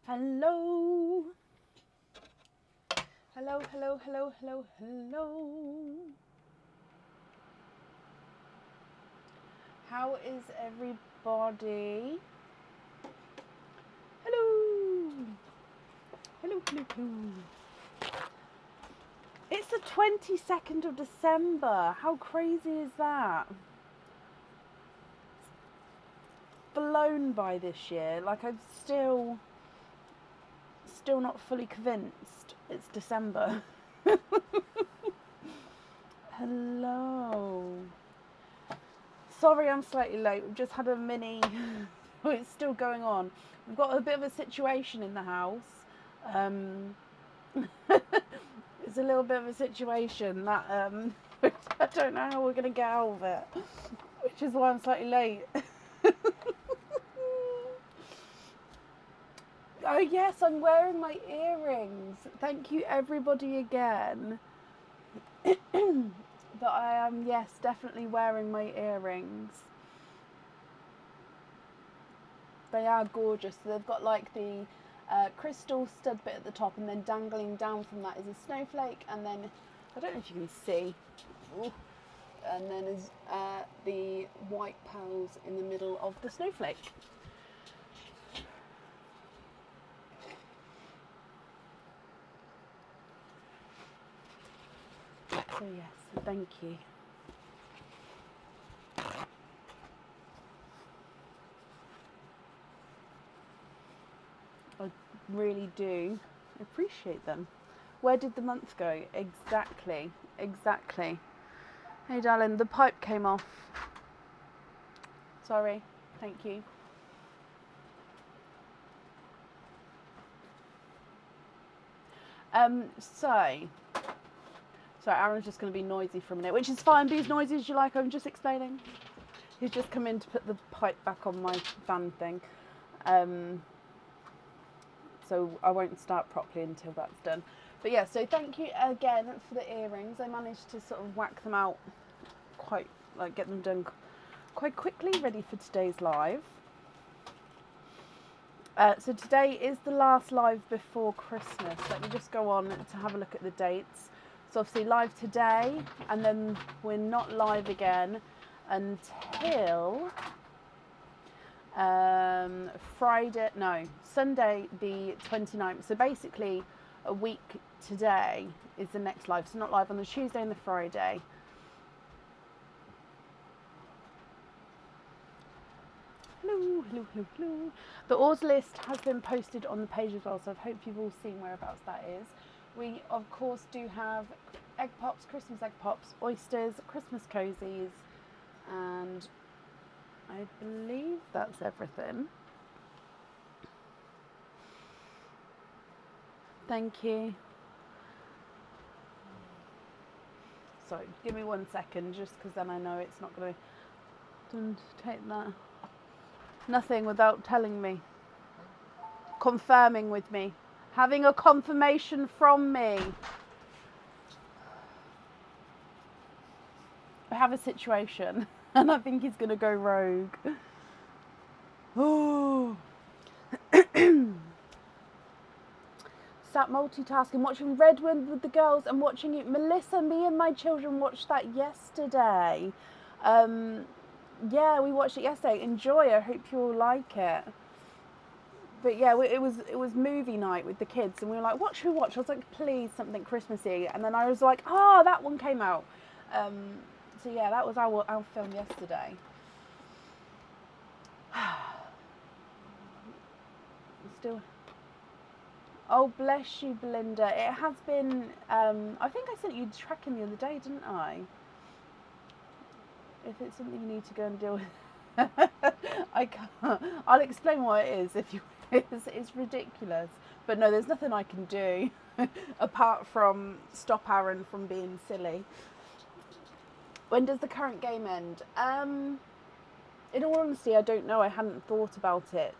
Hello. Hello, hello, hello, hello, hello. How is everybody? Hello. Hello, hello, hello. It's the 22nd of December. How crazy is that? Blown by this year. Like, I'm still not fully convinced it's December. Hello. Sorry I'm slightly late. We've just had a mini... Oh, it's still going on. We've got a bit of a situation in the house. It's a little bit of a situation that I don't know how we're going to get out of it, which is why I'm slightly late. Oh yes, I'm wearing my earrings. Thank you everybody again. But I am, yes, definitely wearing my earrings. They are gorgeous. So they've got like the crystal stud bit at the top, and then dangling down from that is a snowflake, and then, I don't know if you can see, and then is the white pearls in the middle of the snowflake. So yes, thank you. I really do appreciate them. Where did the month go? Exactly. Hey darling, the pipe came off. Sorry, thank you. Sorry, Aaron's just going to be noisy for a minute, which is fine. Be as noisy as you like. I'm just explaining. He's just come in to put the pipe back on my fan thing. So I won't start properly until that's done. But yeah, so thank you again for the earrings. I managed to sort of whack them out get them done quite quickly, ready for today's live. So today is the last live before Christmas. Let me just go on to have a look at the dates. So obviously live today, and then we're not live again until Sunday the 29th. So basically a week today is the next live. So not live on the Tuesday and the Friday. Hello, hello, hello, hello. The order list has been posted on the page as well, so I hope you've all seen whereabouts that is. We, of course, do have egg pops, Christmas egg pops, oysters, Christmas cozies, and I believe that's everything. Thank you. Sorry, give me 1 second, just because then I know it's not going to... Don't take that. Nothing without telling me. Confirming with me. Having a confirmation from me. I have a situation, and I think he's going to go rogue. Oh. Sat multitasking, watching Redwood with the girls and watching it. Melissa, me and my children watched that yesterday. Yeah, we watched it yesterday. Enjoy. I hope you all like it. But yeah, it was movie night with the kids, and we were like, what should we watch? I was like, please, something Christmassy. And then I was like, that one came out. So yeah, that was our film yesterday. Still. Oh, bless you, Belinda. It has been, I think I sent you the tracking the other day, didn't I? If it's something you need to go and deal with. I can't. I'll explain what it is if you... It's ridiculous. But no, there's nothing I can do apart from stop Aaron from being silly. When does the current game end? In all honesty, I don't know. I hadn't thought about it.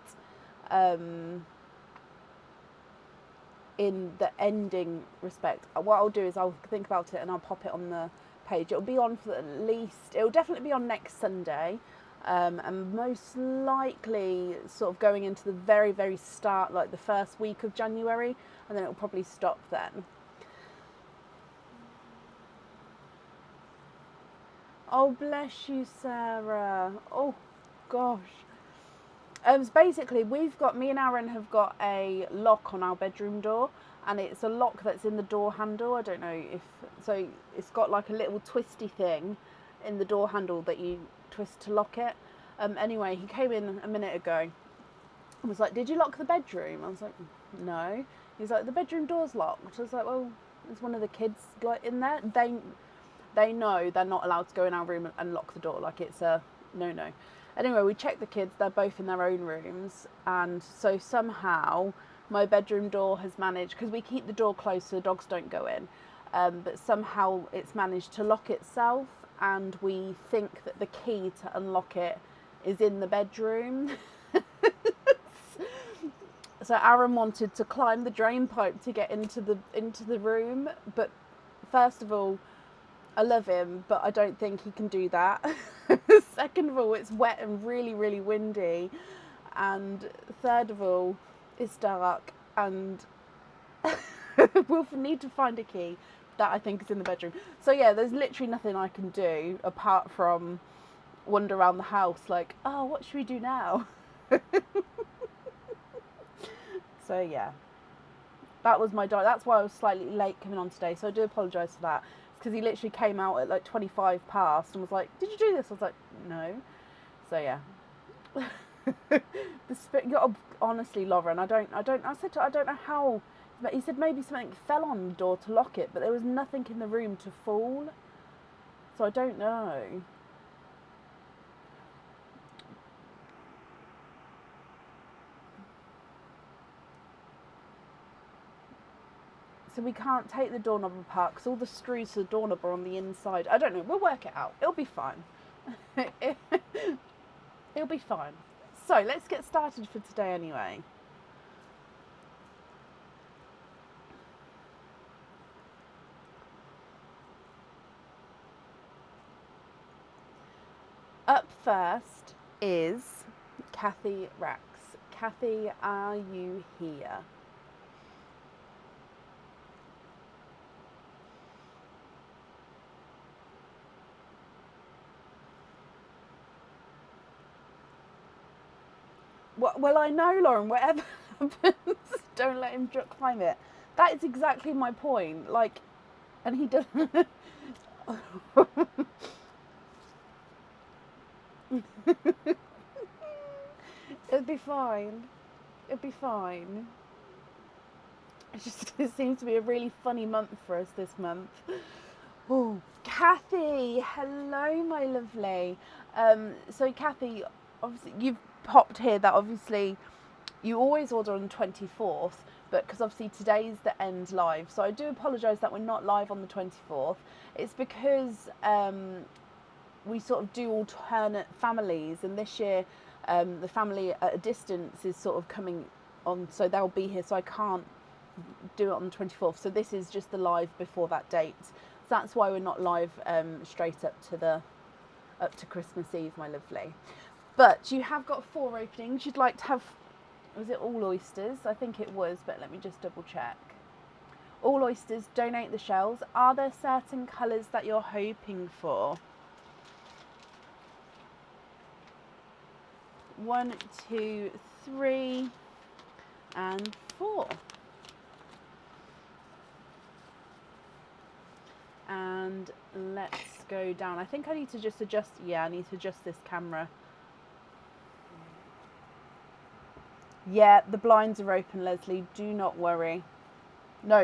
In the ending respect, what I'll do is I'll think about it and I'll pop it on the page. It'll be on for at least, it'll definitely be on next Sunday, and most likely sort of going into the very, very start, like the first week of January, and then it'll probably stop then. Oh, bless you, Sarah. Oh, gosh. So basically, me and Aaron have got a lock on our bedroom door, and it's a lock that's in the door handle. I don't know if, so it's got like a little twisty thing in the door handle that you twist to lock it. Anyway, he came in a minute ago and was like, "Did you lock the bedroom?" I was like, "No." He's like, "The bedroom door's locked." I was like, "Well, is one of the kids like in there?" They know they're not allowed to go in our room and lock the door. Like, it's a no. Anyway, we checked the kids. They're both in their own rooms. And so somehow my bedroom door has managed, because we keep the door closed so the dogs don't go in, but somehow it's managed to lock itself. And we think that the key to unlock it is in the bedroom. So Aaron wanted to climb the drain pipe to get into the room. But first of all, I love him, but I don't think he can do that. Second of all, it's wet and really, really windy. And third of all, it's dark, and we'll need to find a key that I think is in the bedroom. So yeah, there's literally nothing I can do apart from wander around the house like, oh, what should we do now? So yeah, that was my dog. That's why I was slightly late coming on today, so I do apologise for that. Because he literally came out at like 25 past and was like, "Did you do this?" I was like, "No." So yeah. Honestly, Lauren, I don't know how, but he said maybe something fell on the door to lock it, but there was nothing in the room to fall. So I don't know. So we can't take the doorknob apart because all the screws to the doorknob are on the inside. I don't know. We'll work it out. It'll be fine. It'll be fine. So let's get started for today anyway. Up first is Kathy Rax. Kathy, are you here? Well, I know, Lauren, whatever happens, don't let him climb it. That is exactly my point. Like, and he doesn't. It'll be fine. It'll be fine. It seems to be a really funny month for us this month. Oh, Kathy, hello, my lovely. So Kathy, obviously you've popped here that obviously you always order on the 24th, but because obviously today's the end live, so I do apologise that we're not live on the 24th. It's because we sort of do alternate families, and this year the family at a distance is sort of coming on, so they'll be here, so I can't do it on the 24th. So this is just the live before that date. So that's why we're not live straight up to Christmas Eve, my lovely. But you have got 4 openings. You'd like to have, was it all oysters? I think it was, but let me just double check. All oysters, donate the shells. Are there certain colours that you're hoping for? 1, 2, 3, and 4. And let's go down. I think I need to just adjust, yeah, I need to adjust this camera. Yeah, the blinds are open, Leslie, do not worry. No,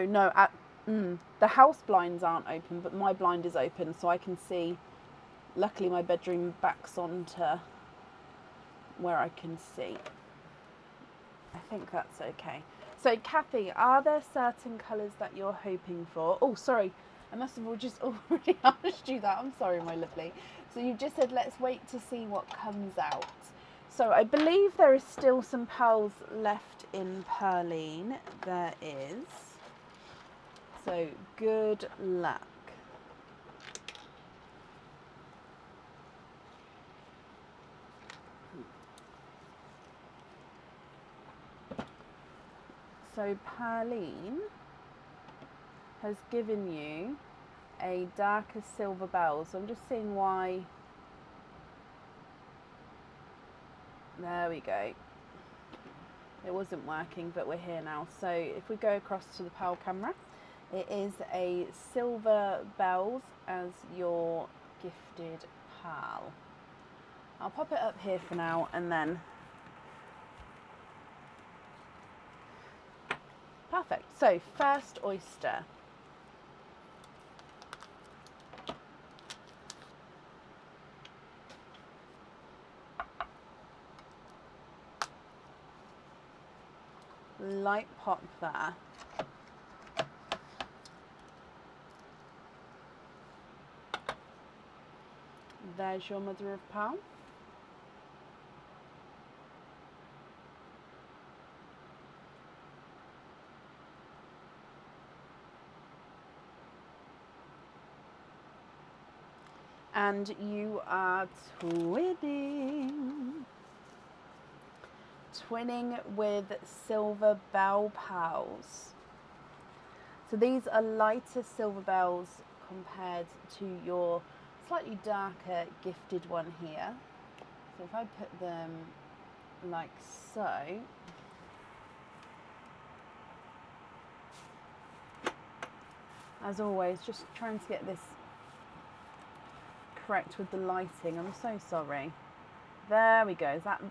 the house blinds aren't open, but my blind is open, so I can see. Luckily my bedroom backs onto where I can see. I think that's okay. So Kathy, are there certain colours that you're hoping for? Oh, sorry, I must have just already asked you that. I'm sorry, my lovely. So you've just said, let's wait to see what comes out. So I believe there is still some pearls left in Pearline. There is. So good luck. So Perline has given you a darker silver bell. So I'm just seeing why. There we go. It wasn't working, but we're here now. So if we go across to the pearl camera, it is a silver bells as your gifted pearl. I'll pop it up here for now and then. Perfect. So first oyster. Light pop there. There's your mother of pearl. And you are twinning. Twinning with silver bell pearls. So these are lighter silver bells compared to your slightly darker gifted one here. So if I put them like so, as always, just trying to get this correct with the lighting. I'm so sorry. There we go. Is that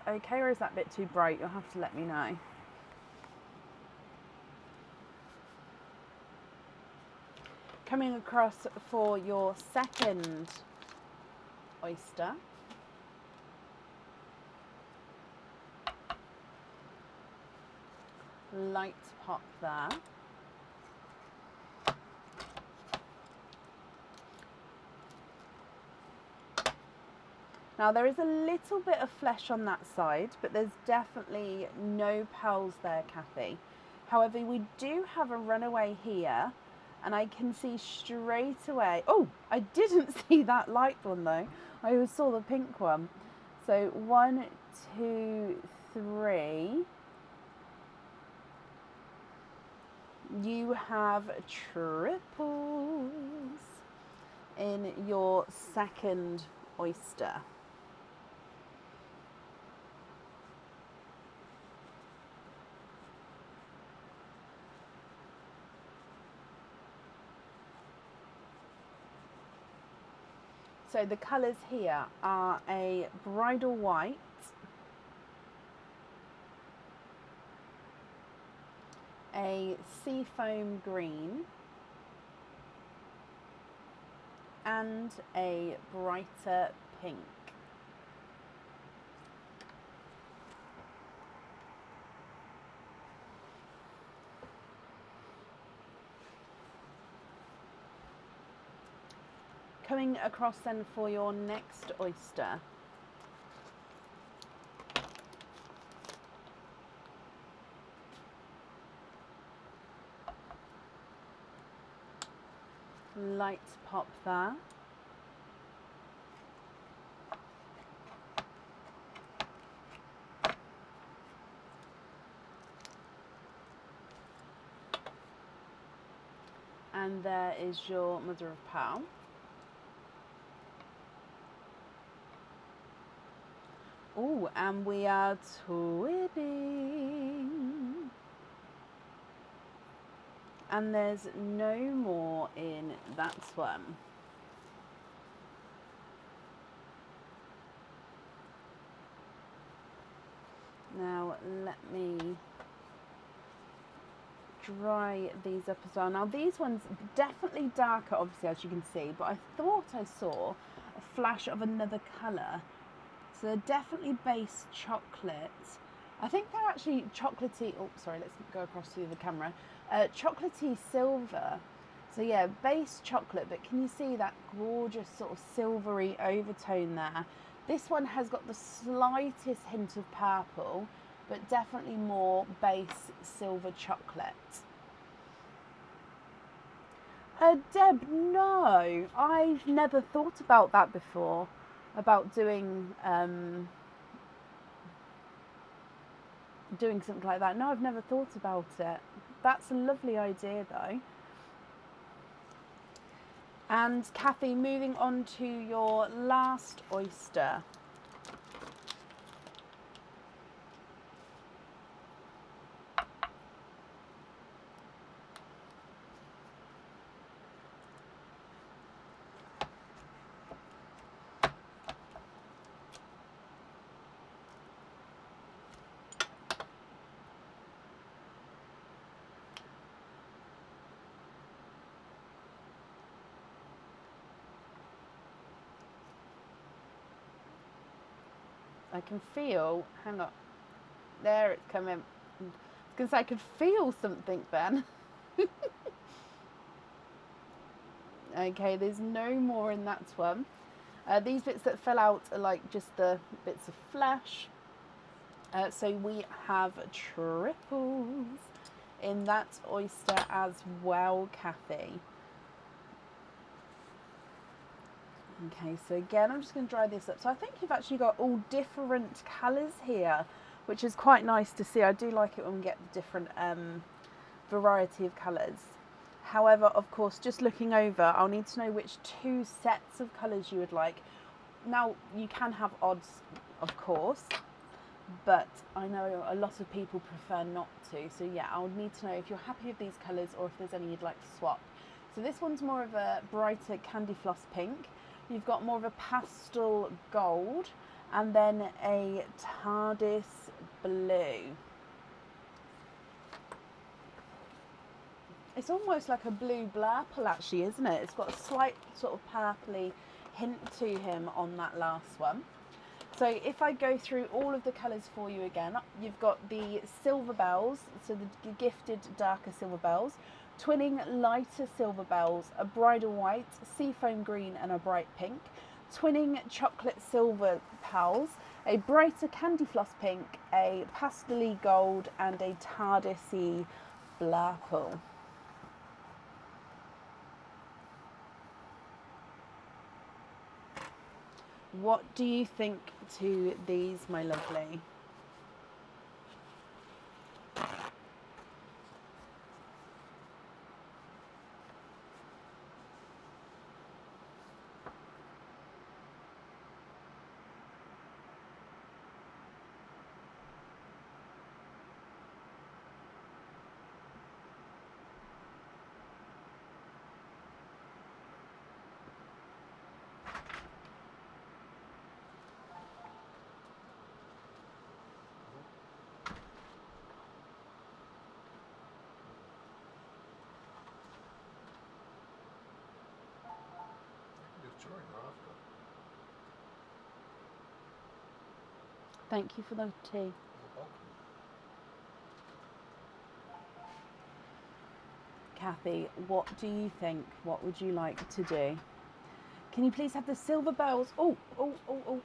okay, or is that a bit too bright? You'll have to let me know. Coming across for your second oyster. Light pop there. Now there is a little bit of flesh on that side, but there's definitely no pearls there, Kathy. However, we do have a runaway here, and I can see straight away. Oh, I didn't see that light one though. I always saw the pink one. So 1, 2, 3. You have triples in your second oyster. So the colours here are a bridal white, a seafoam green, and a brighter pink. Coming across then for your next oyster. Light pop there. And there is your mother of pearl. Oh, and we are twinning. And there's no more in that one. Now let me dry these up as well. Now these ones definitely darker, obviously, as you can see, but I thought I saw a flash of another colour. So they're definitely base chocolate. I think they're actually chocolatey. Oh, sorry, let's go across to the camera. Chocolatey silver. So yeah, base chocolate, but can you see that gorgeous sort of silvery overtone there? This one has got the slightest hint of purple, but definitely more base silver chocolate. Deb, no, I've never thought about that before, about doing doing something like that. No, I've never thought about it. That's a lovely idea though. And Kathy, moving on to your last oyster. I can feel, hang on, there it's coming. I was going to say I could feel something then. Okay, there's no more in that one. These bits that fell out are like just the bits of flesh. So we have triples in that oyster as well, Kathy. Okay, so again, I'm just going to dry this up. So I think you've actually got all different colours here, which is quite nice to see. I do like it when we get the different variety of colours. However, of course, just looking over, I'll need to know which 2 sets of colours you would like. Now, you can have odds, of course, but I know a lot of people prefer not to. So yeah, I'll need to know if you're happy with these colours or if there's any you'd like to swap. So this one's more of a brighter candy floss pink. You've got more of a pastel gold and then a TARDIS blue. It's almost like a blue blurple actually, isn't it? It's got a slight sort of purpley hint to him on that last one. So if I go through all of the colours for you again, you've got the silver bells, so the gifted darker silver bells, twinning lighter silver bells, a bridal white, seafoam green and a bright pink, twinning chocolate silver pals, a brighter candy floss pink, a pastel gold and a TARDIS-y blurple. What do you think to these, my lovely? Thank you for the tea. Kathy, what do you think? What would you like to do? Can you please have the silver bells? Oh,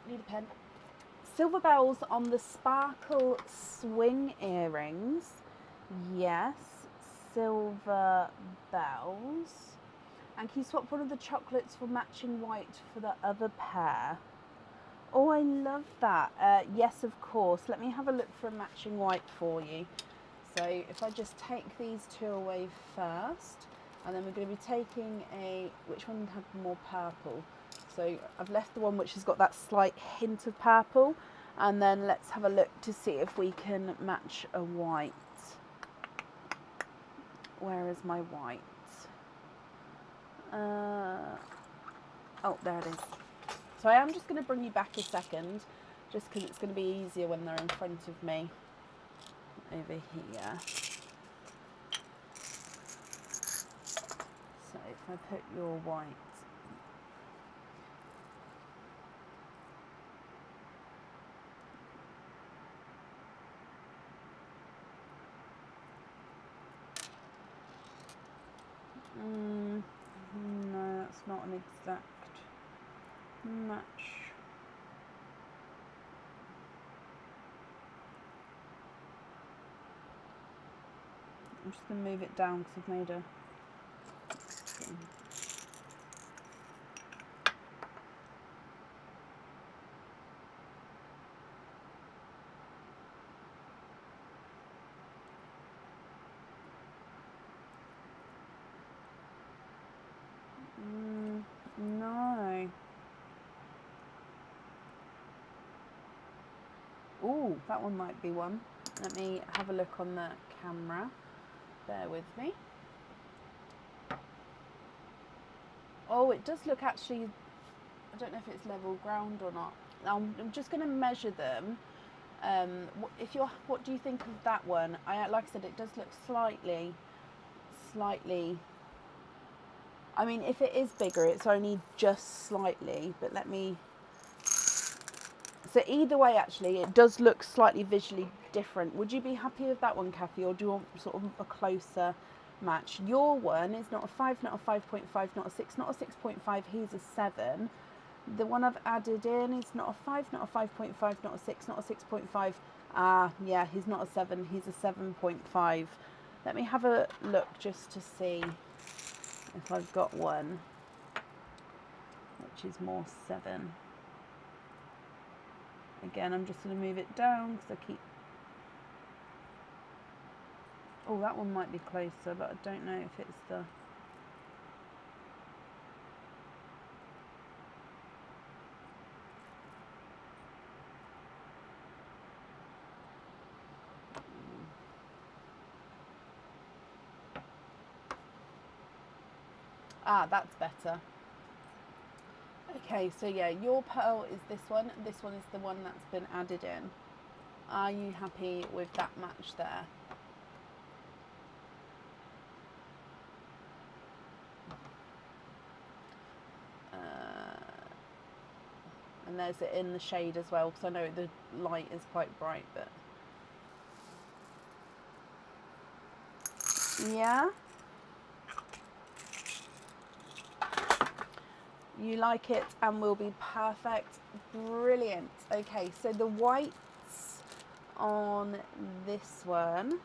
need a pen. Silver bells on the sparkle swing earrings. Yes, silver bells. And can you swap one of the chocolates for matching white for the other pair? Oh, I love that. Yes, of course. Let me have a look for a matching white for you. So if I just take these 2 away first, and then we're going to be taking which one had more purple? So I've left the one which has got that slight hint of purple, and then let's have a look to see if we can match a white. Where is my white? Oh, there it is. So I am just going to bring you back a second, just because it's going to be easier when they're in front of me over here. So if I put your white, no, that's not an exact match. I'm just going to move it down because I've made a... No. Ooh, that one might be one. Let me have a look on the camera. Bear with me. Oh, it does look actually, I don't know if it's level ground or not. I'm just going to measure them. What do you think of that one? Like I said, it does look slightly. I mean, if it is bigger, it's only just slightly. But let me. So either way, actually, it does look slightly visually different. Would you be happy with that one, Kathy, or do you want sort of a closer match? Your one is not a 5, not a 5.5, not a 6, not a 6.5. He's a 7. The one I've added in is not a 5, not a 5.5, not a 6, not a 6.5. Yeah, he's not a 7. He's a 7.5. Let me have a look just to see if I've got one which is more 7. Again, I'm just going to move it down because I keep... Oh, that one might be closer, but I don't know if it's the... That's better. Okay, so yeah, your pearl is this one. This one is the one that's been added in. Are you happy with that match there? And there's it in the shade as well, because I know the light is quite bright, but... Yeah? You like it and will be perfect. Brilliant. Okay, so the whites on this one.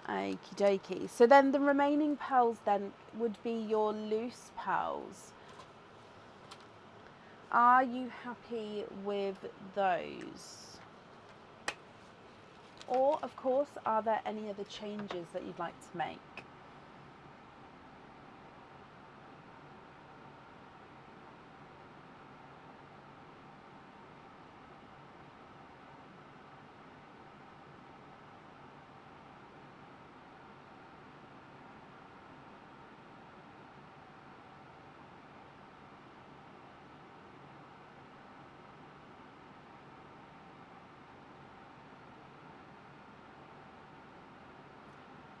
Okie dokie. So then the remaining pearls then would be your loose pearls. Are you happy with those? Or, of course, are there any other changes that you'd like to make?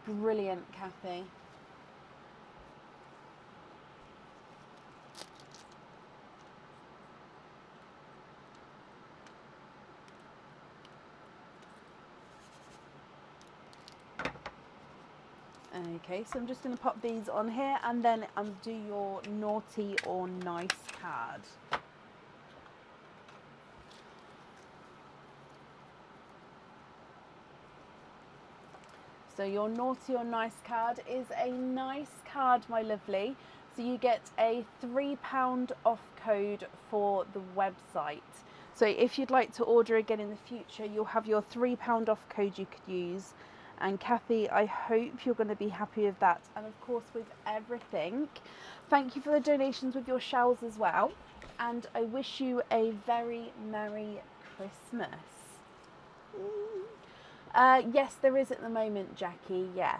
Brilliant, Kathy. Okay, so I'm just going to pop these on here and then do your naughty or nice card. So your naughty or nice card is a nice card, my lovely. So you get a £3 off code for the website. So if you'd like to order again in the future, you'll have your £3 off code you could use. And Kathy, I hope you're going to be happy with that. And of course with everything. Thank you for the donations with your shells as well. And I wish you a very Merry Christmas. Yes, there is at the moment, Jackie, yes.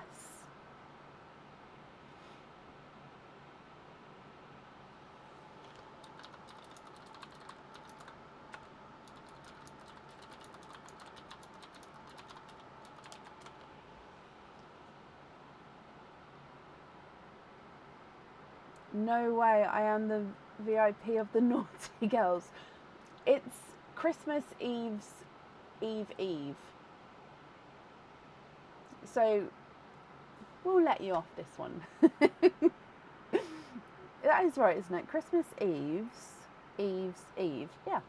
No way, I am the VIP of the naughty girls. It's Christmas Eve. So we'll let you off this one. That is right, isn't it? Christmas Eve. Yeah.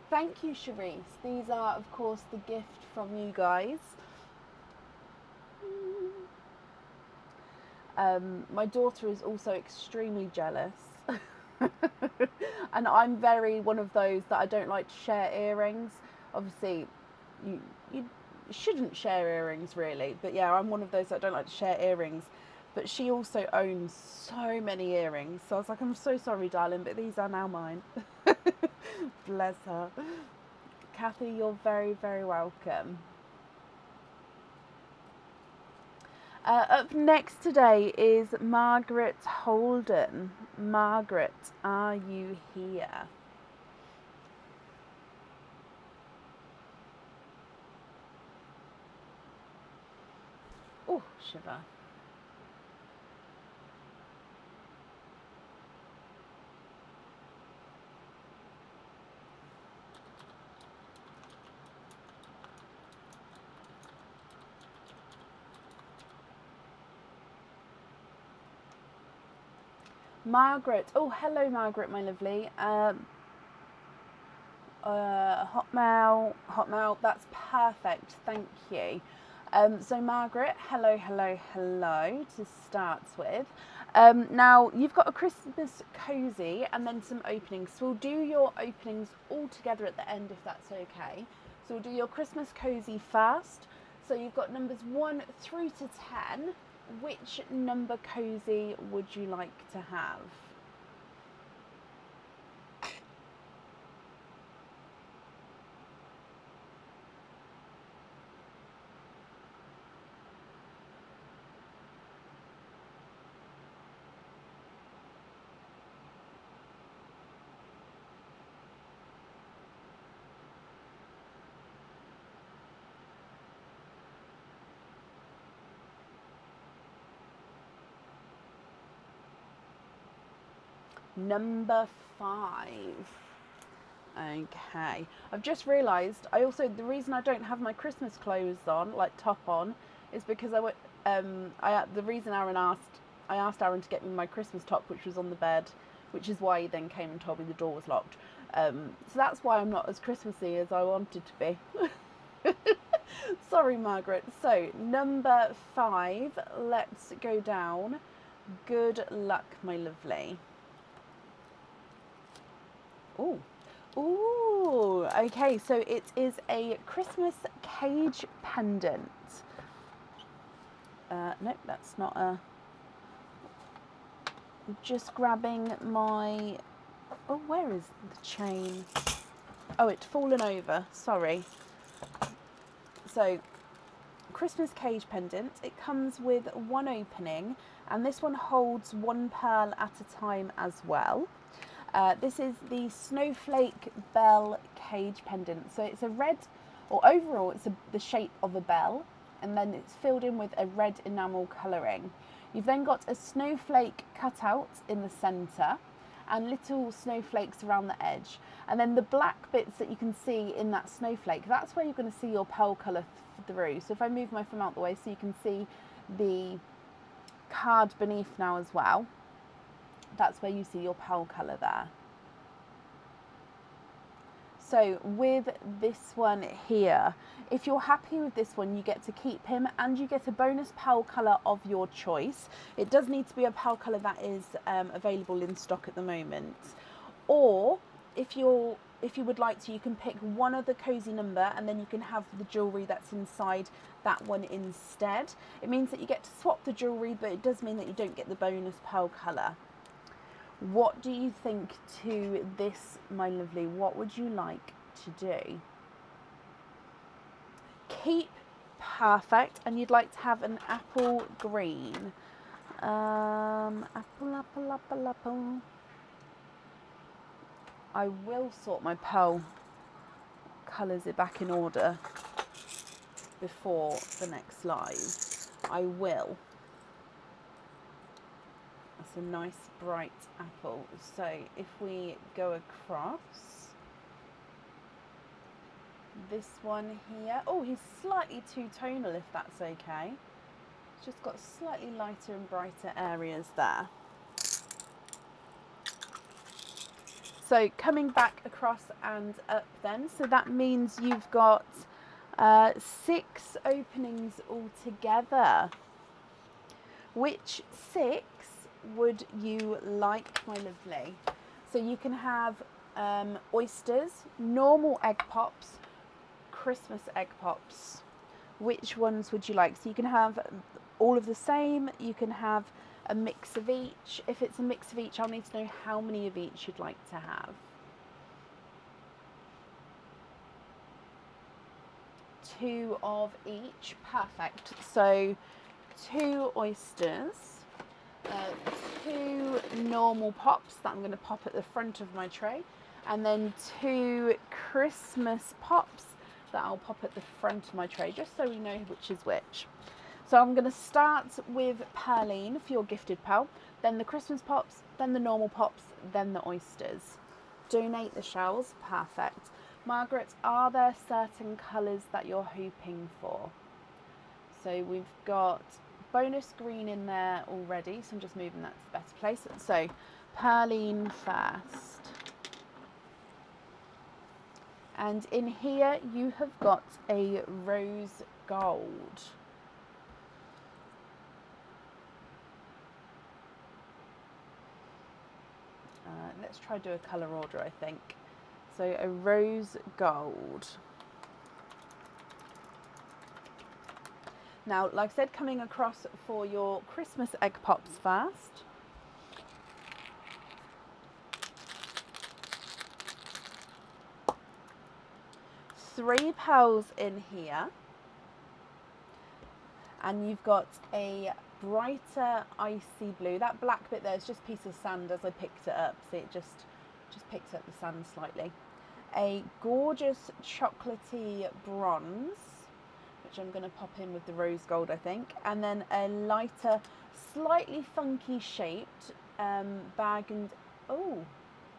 Thank you, Charisse. These are, of course, the gift from you guys. My daughter is also extremely jealous. And I'm very one of those that I don't like to share earrings. Obviously, you shouldn't share earrings really, but yeah, I'm one of those that don't like to share earrings. But she also owns so many earrings. So I was like, I'm so sorry, darling, but these are now mine. Bless her. Kathy, you're very, very welcome. Up next today is Margaret Holden. Margaret, are you here? Oh, shiver. Margaret. Oh, hello, Margaret, my lovely. Hotmail. That's perfect. Thank you. So, Margaret, hello to start with. Now, you've got a Christmas cozy and then some openings. So, we'll do your openings all together at the end if that's okay. So, we'll do your Christmas cozy first. So, you've got numbers 1 through to 10. Which number cozy would you like to have? Number 5. Okay. I've just realised the reason I don't have my Christmas clothes on, like top on, is because the reason I asked Aaron to get me my Christmas top, which was on the bed, which is why he then came and told me the door was locked. So that's why I'm not as Christmassy as I wanted to be. Sorry, Margaret. So, number 5, let's go down. Good luck, my lovely. Ooh, okay, so it is a Christmas cage pendant. Nope, that's not a... I'm just grabbing my... Oh, where is the chain? Oh, it's fallen over, sorry. So, Christmas cage pendant. It comes with 1 opening, and this one holds 1 pearl at a time as well. This is the Snowflake Bell Cage Pendant. So it's a red, or overall it's the shape of a bell, and then it's filled in with a red enamel colouring. You've then got a snowflake cutout in the centre and little snowflakes around the edge. And then the black bits that you can see in that snowflake, that's where you're going to see your pearl colour through. So if I move my phone out the way so you can see the card beneath now as well. That's where you see your pearl colour there. So with this one here, if you're happy with this one, you get to keep him and you get a bonus pearl colour of your choice. It does need to be a pearl colour that is available in stock at the moment. Or if you would like to, you can pick one other cozy number and then you can have the jewellery that's inside that one instead. It means that you get to swap the jewellery, but it does mean that you don't get the bonus pearl colour. What do you think to this, my lovely? What would you like to do? Keep, perfect. And you'd like to have an apple green. Apple. I will sort my pearl colours back in order before the next live. I will. That's a nice bright apple. So if we go across this one here, oh, he's slightly two-tonal if that's okay. It's just got slightly lighter and brighter areas there. So coming back across and up then, so that means you've got 6 openings altogether. Which 6 would you like, my lovely? So you can have oysters, normal egg pops, Christmas egg pops. Which ones would you like? So you can have all of the same. You can have a mix of each. If it's a mix of each, I'll need to know how many of each you'd like to have. 2 of each, perfect. So 2 oysters, 2 normal pops that I'm going to pop at the front of my tray, and then 2 Christmas pops that I'll pop at the front of my tray, just so we know which is which. So I'm going to start with Pearline for your gifted pal, then the Christmas pops, then the normal pops, then the oysters. Donate the shells, perfect. Margaret, are there certain colours that you're hoping for? So we've got bonus green in there already, so I'm just moving that to the better place. So Pearline first. And in here you have got a rose gold. Let's try do a colour order, I think. So a rose gold. Now, like I said, coming across for your Christmas egg pops first. Three pearls in here. And you've got a brighter icy blue. That black bit there is just a piece of sand as I picked it up. See, it just picked up the sand slightly. A gorgeous chocolatey bronze, which I'm going to pop in with the rose gold, I think. And then a lighter, slightly funky shaped burgundy. Oh,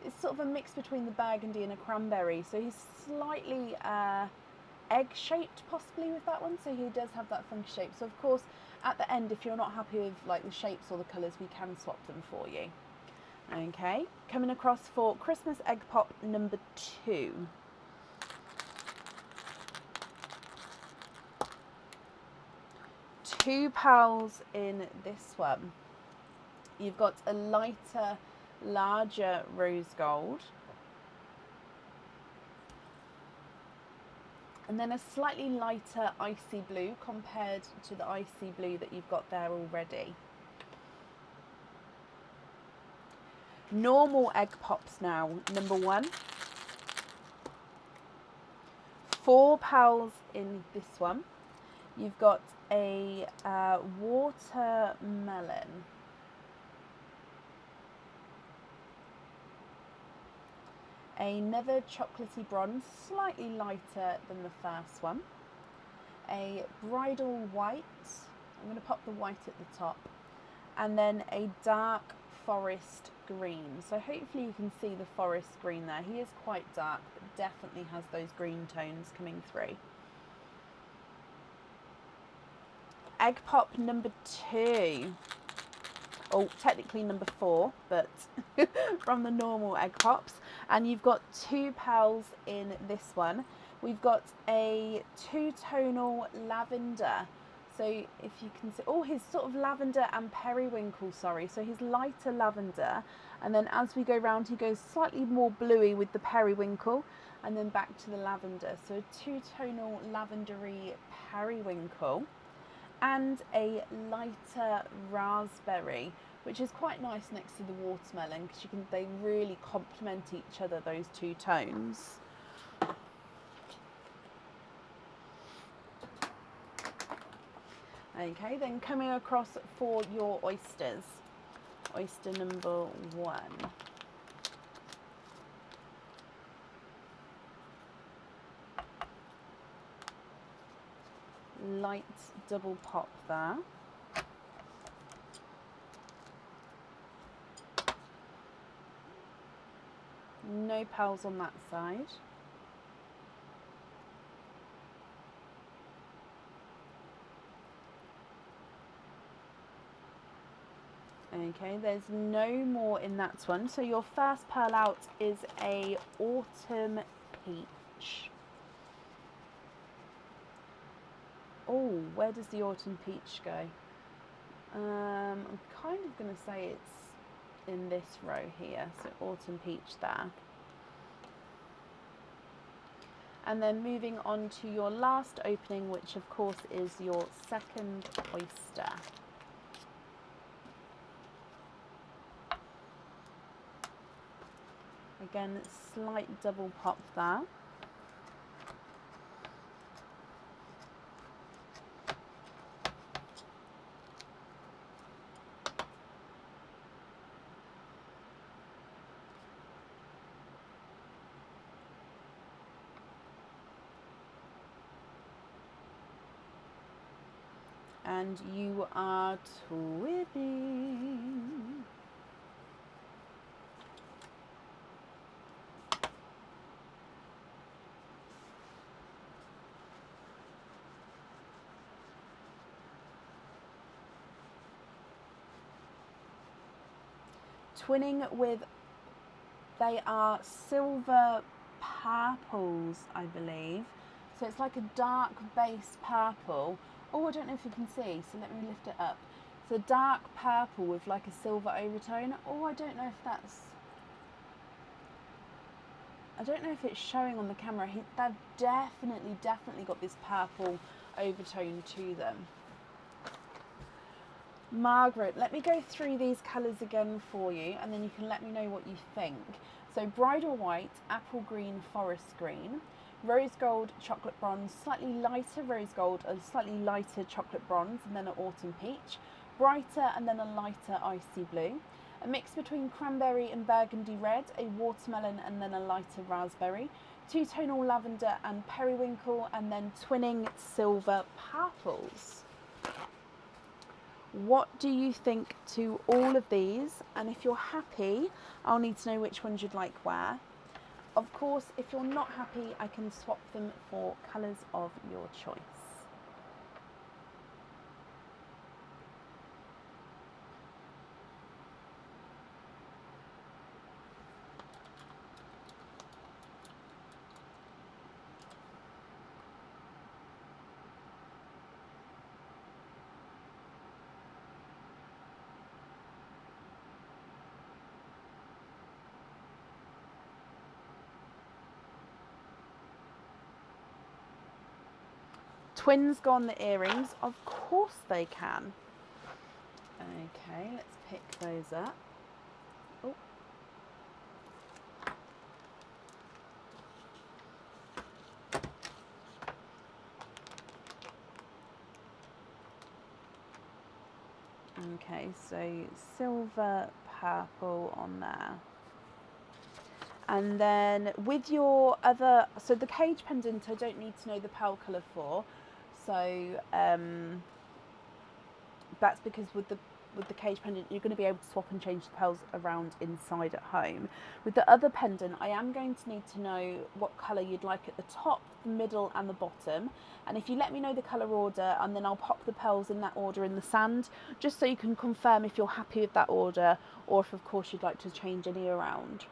it's sort of a mix between the burgundy and a cranberry. So he's slightly egg shaped possibly with that one. So he does have that funky shape. So of course, at the end, if you're not happy with like the shapes or the colours, we can swap them for you. Okay, coming across for Christmas egg pop number 2. Two pearls in this one. You've got a lighter, larger rose gold. And then a slightly lighter icy blue compared to the icy blue that you've got there already. Normal egg pops now, number 1. 4 pearls in this one. You've got a watermelon. Another chocolatey bronze, slightly lighter than the first one. A bridal white. I'm going to pop the white at the top. And then a dark forest green. So hopefully you can see the forest green there. He is quite dark, but definitely has those green tones coming through. Egg pop number 2. Oh, technically number 4, but from the normal egg pops. And you've got 2 pearls in this one. We've got a 2-tonal lavender. So if you can see, oh, his sort of lavender and periwinkle, sorry. So his lighter lavender. And then as we go round, he goes slightly more bluey with the periwinkle. And then back to the lavender. So a 2-tonal lavendery periwinkle. And a lighter raspberry, which is quite nice next to the watermelon because they really complement each other, those 2 tones. Okay, then coming across for your oysters. Oyster number 1. Light double pop there. No pearls on that side. Okay, there's no more in that one. So your first pearl out is a autumn peach. Oh, where does the autumn peach go? I'm kind of going to say it's in this row here. So autumn peach there. And then moving on to your last opening, which of course is your second oyster. again, slight double pop there. And you are twinning. Twinning with, they are silver purples, I believe. So it's like a dark base purple. Oh, I don't know if you can see, so let me lift it up. It's a dark purple with like a silver overtone. Oh, I don't know if that's, I don't know if it's showing on the camera. They've definitely got this purple overtone to them. Margaret, let me go through these colours again for you, and then you can let me know what you think. So bridal white, apple green, forest green, rose gold, chocolate bronze, slightly lighter rose gold, a slightly lighter chocolate bronze, and then an autumn peach, brighter and then a lighter icy blue, a mix between cranberry and burgundy red, a watermelon and then a lighter raspberry, two-tonal lavender and periwinkle, and then twinning silver purples. What do you think to all of these? And if you're happy, I'll need to know which ones you'd like where. Of course, if you're not happy, I can swap them for colours of your choice. Twins go on the earrings? Of course they can. Okay, let's pick those up. Oh. Okay, so silver, purple on there. And then with your other, so the cage pendant, I don't need to know the pearl colour for. So that's because with the cage pendant, you're going to be able to swap and change the pearls around inside at home. With the other pendant, I am going to need to know what colour you'd like at the top, the middle and the bottom. And if you let me know the colour order, and then I'll pop the pearls in that order in the sand, just so you can confirm if you're happy with that order, or if of course you'd like to change any around.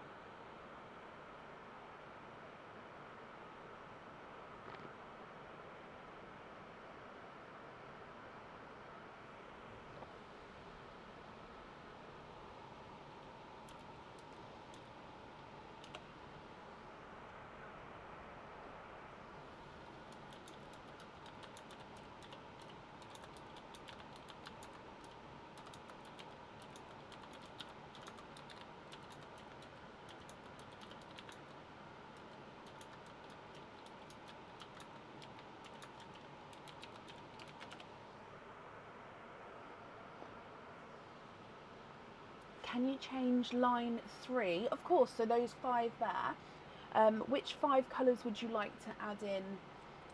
Can you change line 3? Of course, so those 5 there. Which 5 colours would you like to add in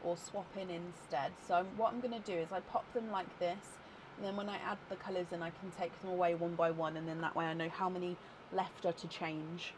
or swap in instead? So what I'm going to do is I pop them like this, and then when I add the colours in, I can take them away one by one, and then that way I know how many left are to change.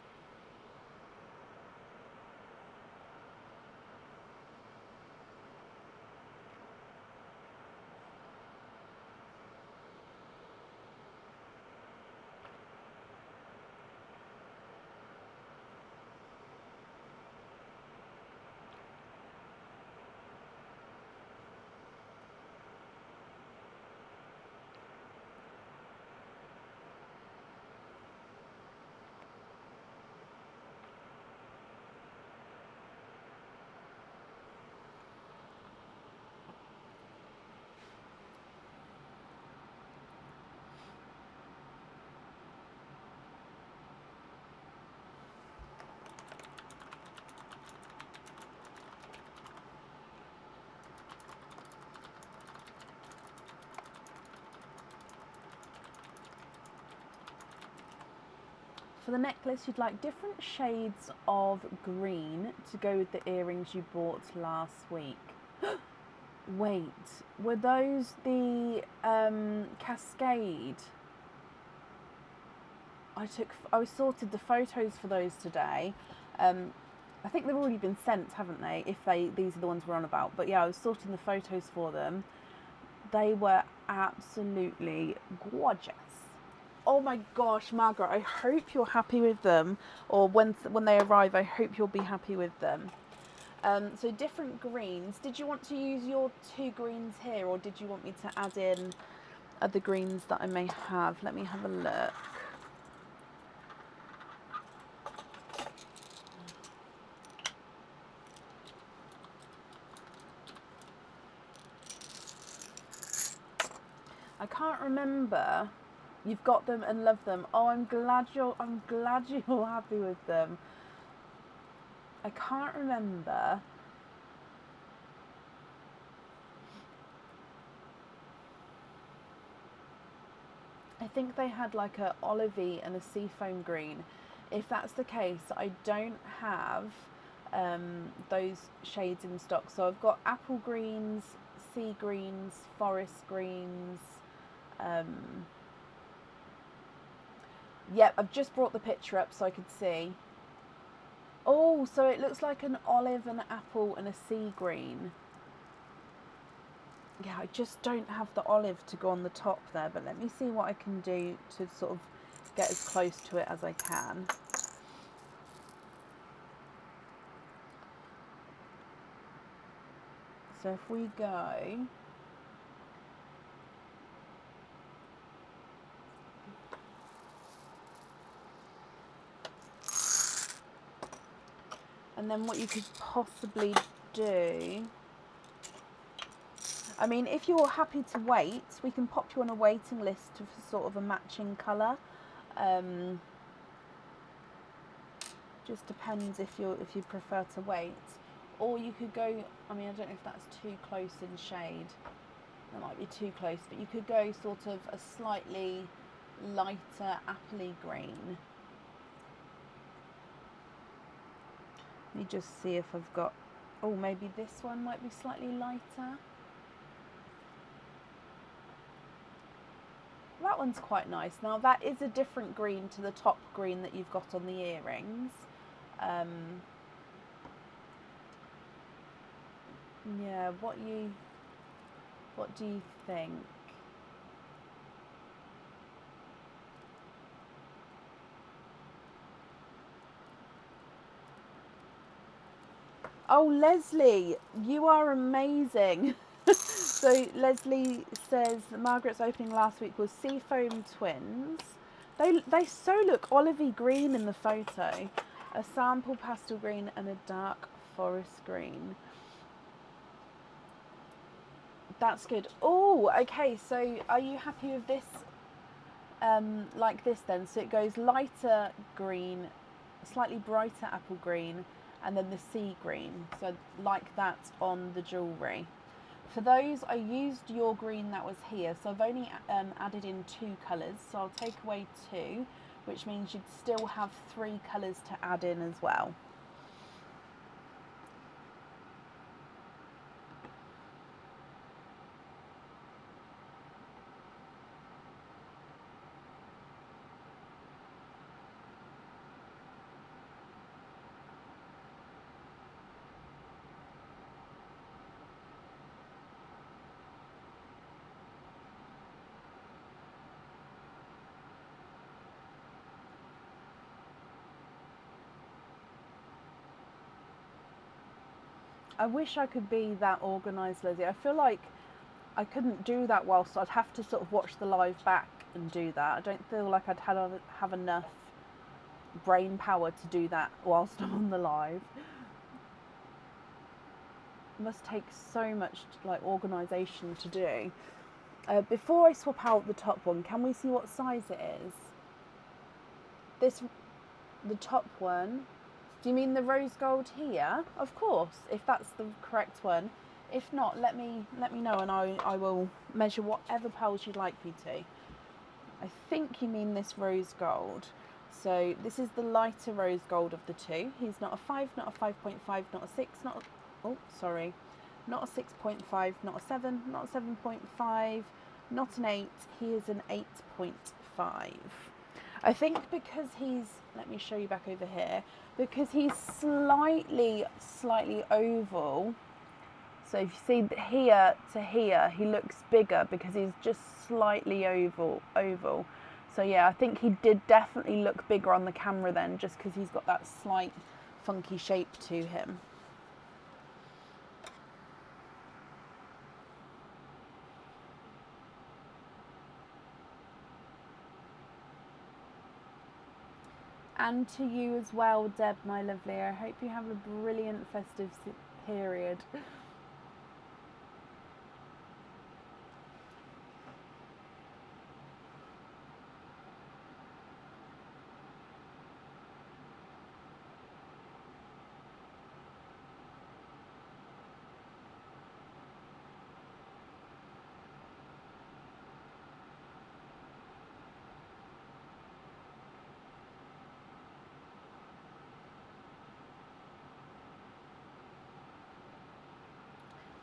for the necklace, you'd like different shades of green to go with the earrings you bought last week. Wait, were those the Cascade? I sorted the photos for those today. I think they've already been sent, haven't they? These are the ones we're on about. But yeah, I was sorting the photos for them. They were absolutely gorgeous. Oh my gosh, Margaret, I hope you're happy with them. Or when they arrive, I hope you'll be happy with them. So different greens. Did you want to use your 2 greens here, or did you want me to add in other greens that I may have? Let me have a look. I can't remember. You've got them and love them. Oh, I'm glad you're happy with them. I can't remember. I think they had like a olivey and a seafoam green. If that's the case, I don't have those shades in stock. So I've got apple greens, sea greens, forest greens. Yep, I've just brought the picture up so I could see. Oh, so it looks like an olive, an apple and a sea green. Yeah, I just don't have the olive to go on the top there, but let me see what I can do to sort of get as close to it as I can. So if we go... And then what you could possibly do... I mean, if you're happy to wait, we can pop you on a waiting list for sort of a matching colour. Just depends if you prefer to wait. Or you could go, I mean, I don't know if that's too close in shade. That might be too close, but you could go sort of a slightly lighter appley green. Let me just see if I've got, oh, maybe this one might be slightly lighter. That one's quite nice. Now that is a different green to the top green that you've got on the earrings. Yeah, what do you think? Oh, Leslie, you are amazing. So Leslie says that Margaret's opening last week was Seafoam Twins. They so look olivey green in the photo. A sample pastel green and a dark forest green. That's good. Oh, okay, so are you happy with this like this then? So it goes lighter green, slightly brighter apple green, and then the sea green. So like that on the jewellery. For those, I used your green that was here, so I've only added in 2 colours, so I'll take away 2, which means you'd still have 3 colours to add in as well. I wish I could be that organised, Lizzie. I feel like I couldn't do that whilst I'd have to sort of watch the live back and do that. I don't feel like I'd have enough brain power to do that whilst I'm on the live. It must take so much like organisation to do. Before I swap out the top one, can we see what size it is? The top one. Do you mean the rose gold here? Of course, if that's the correct one. If not, let me know and I will measure whatever pearls you'd like me to. I think you mean this rose gold. So this is the lighter rose gold of the two. He's not a 5, not a 5.5, not a 6, not a, not a 6.5, not a 7, not a 7.5, not an 8. He is an 8.5. I think because he's, let me show you back over here, because he's slightly oval. So if you see here to here, he looks bigger because he's just slightly oval. So yeah, I think he did definitely look bigger on the camera then, just because he's got that slight funky shape to him. And to you as well, Deb, my lovely. I hope you have a brilliant festive period.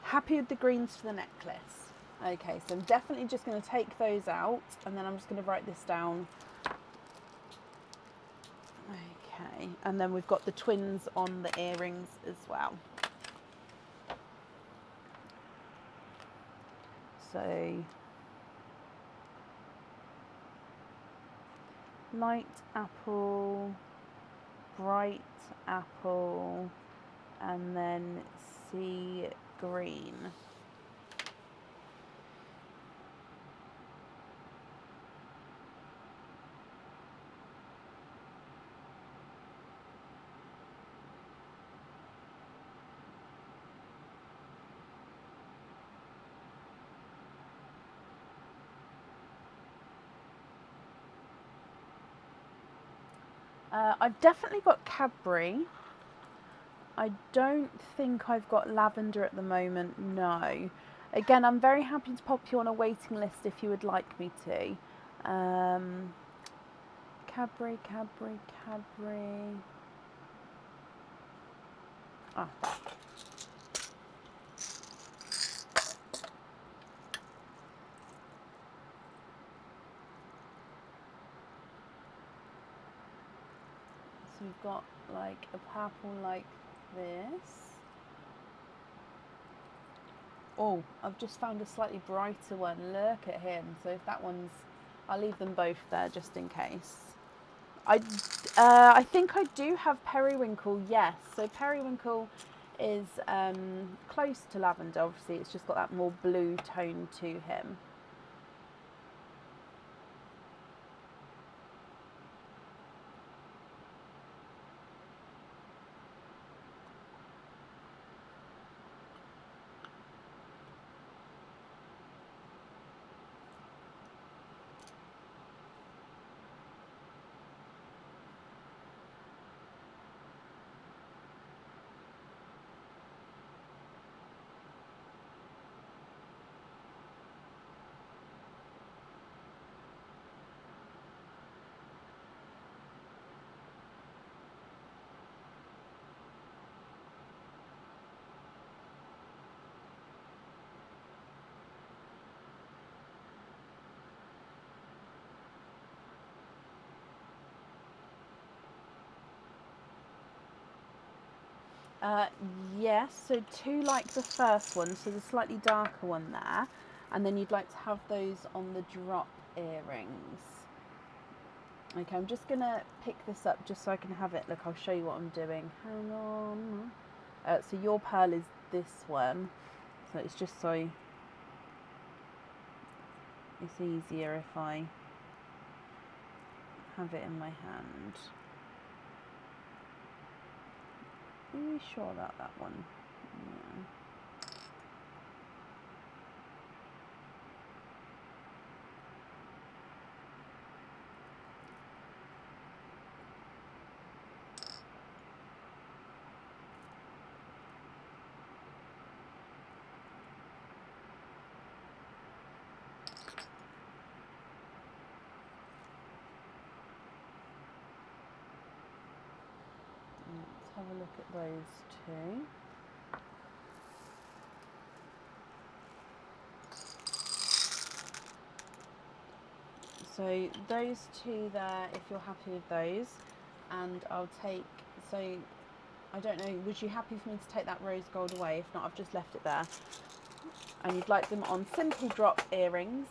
Happy with the greens for the necklace. Okay, so I'm definitely just going to take those out, and then I'm just going to write this down. Okay, and then we've got the twins on the earrings as well. So light apple, bright apple, and then sea green. I've definitely got Cadbury. I don't think I've got lavender at the moment, no. Again, I'm very happy to pop you on a waiting list if you would like me to. Cadbury. Ah. So we've got like a purple like this. Oh, I've just found a slightly brighter one. Look at him. So if that one's, I'll leave them both there just in case. I think I do have periwinkle, yes. So periwinkle is close to lavender, obviously. It's just got that more blue tone to him. Yes, so 2 like the first one, so the slightly darker one there, and then you'd like to have those on the drop earrings. Okay, I'm just gonna pick this up just so I can have it. Look, I'll show you what I'm doing. Hang on. So your pearl is this one, so it's just so it's easier if I have it in my hand. Are you sure about that one? Yeah. have a look at those two. So those two there, if you're happy with those, and I'll take, so I don't know, was you happy for me to take that rose gold away? If not, I've just left it there. And you'd like them on simple drop earrings.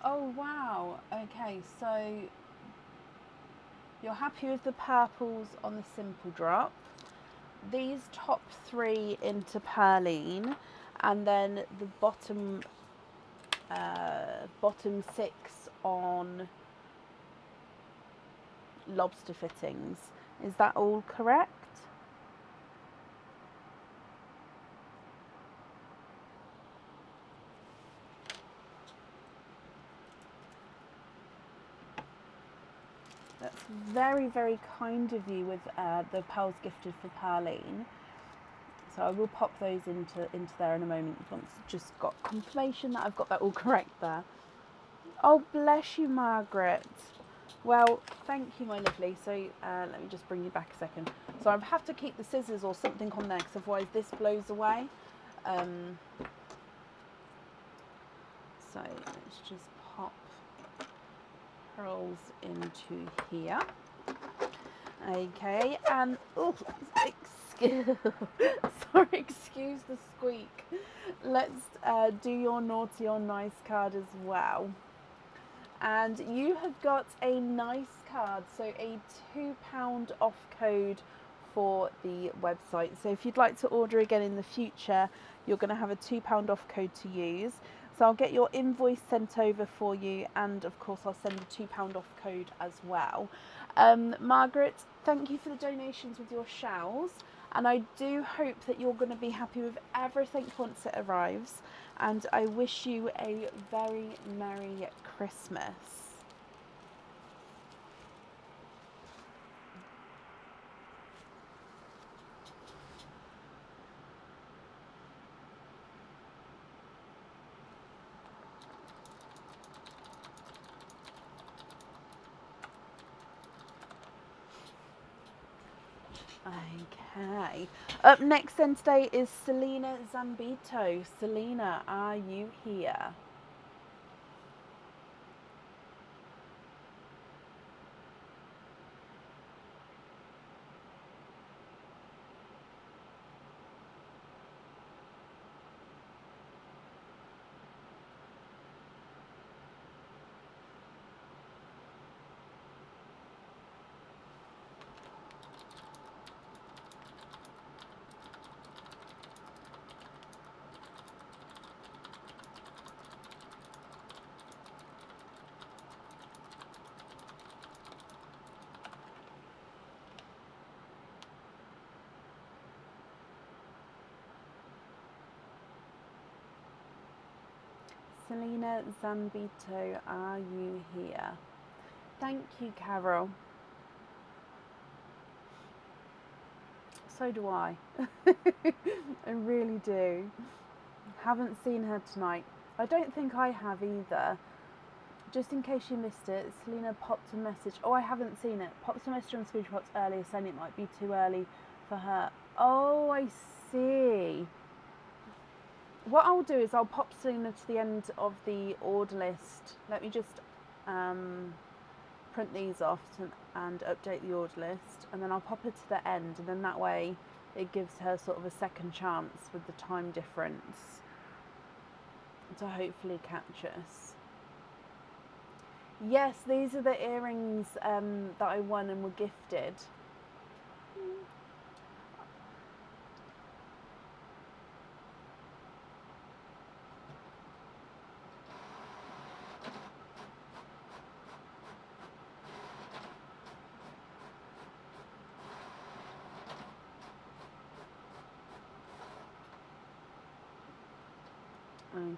Oh wow, okay, so you're happy with the purples on the simple drop, these top three into Perline, and then the bottom six on lobster fittings. Is that all correct? That's very, very kind of you with the pearls gifted for Perline. So I will pop those into there in a moment once I've just got confirmation that I've got that all correct there. Oh, bless you, Margaret. Well, thank you, my lovely. So let me just bring you back a second. So I have to keep the scissors or something on there because otherwise this blows away. So let's just pop pearls into here. Okay, and oh, excuse the squeak. Let's do your naughty or nice card as well. And you have got a nice card, so a £2 off code for the website. So if you'd like to order again in the future, you're going to have a £2 off code to use. So I'll get your invoice sent over for you, and of course I'll send a £2 off code as well. Margaret, thank you for the donations with your shells, and I do hope that you're going to be happy with everything once it arrives, and I wish you a very Merry Christmas. Okay. Up next then today is Selena Zambito. Selena, are you here? Selena Zambito, are you here? Thank you, Carol. So do I. I really do. Haven't seen her tonight. I don't think I have either. Just in case you missed it, Selena popped a message. Oh, I haven't seen it. Popped a message on Squidge Pops earlier saying it might be too early for her. Oh, I see. What I'll do is I'll pop Selena to the end of the order list. Let me just print these off and update the order list, and then I'll pop her to the end, and then that way it gives her sort of a second chance with the time difference to hopefully catch us. Yes, these are the earrings that I won and were gifted.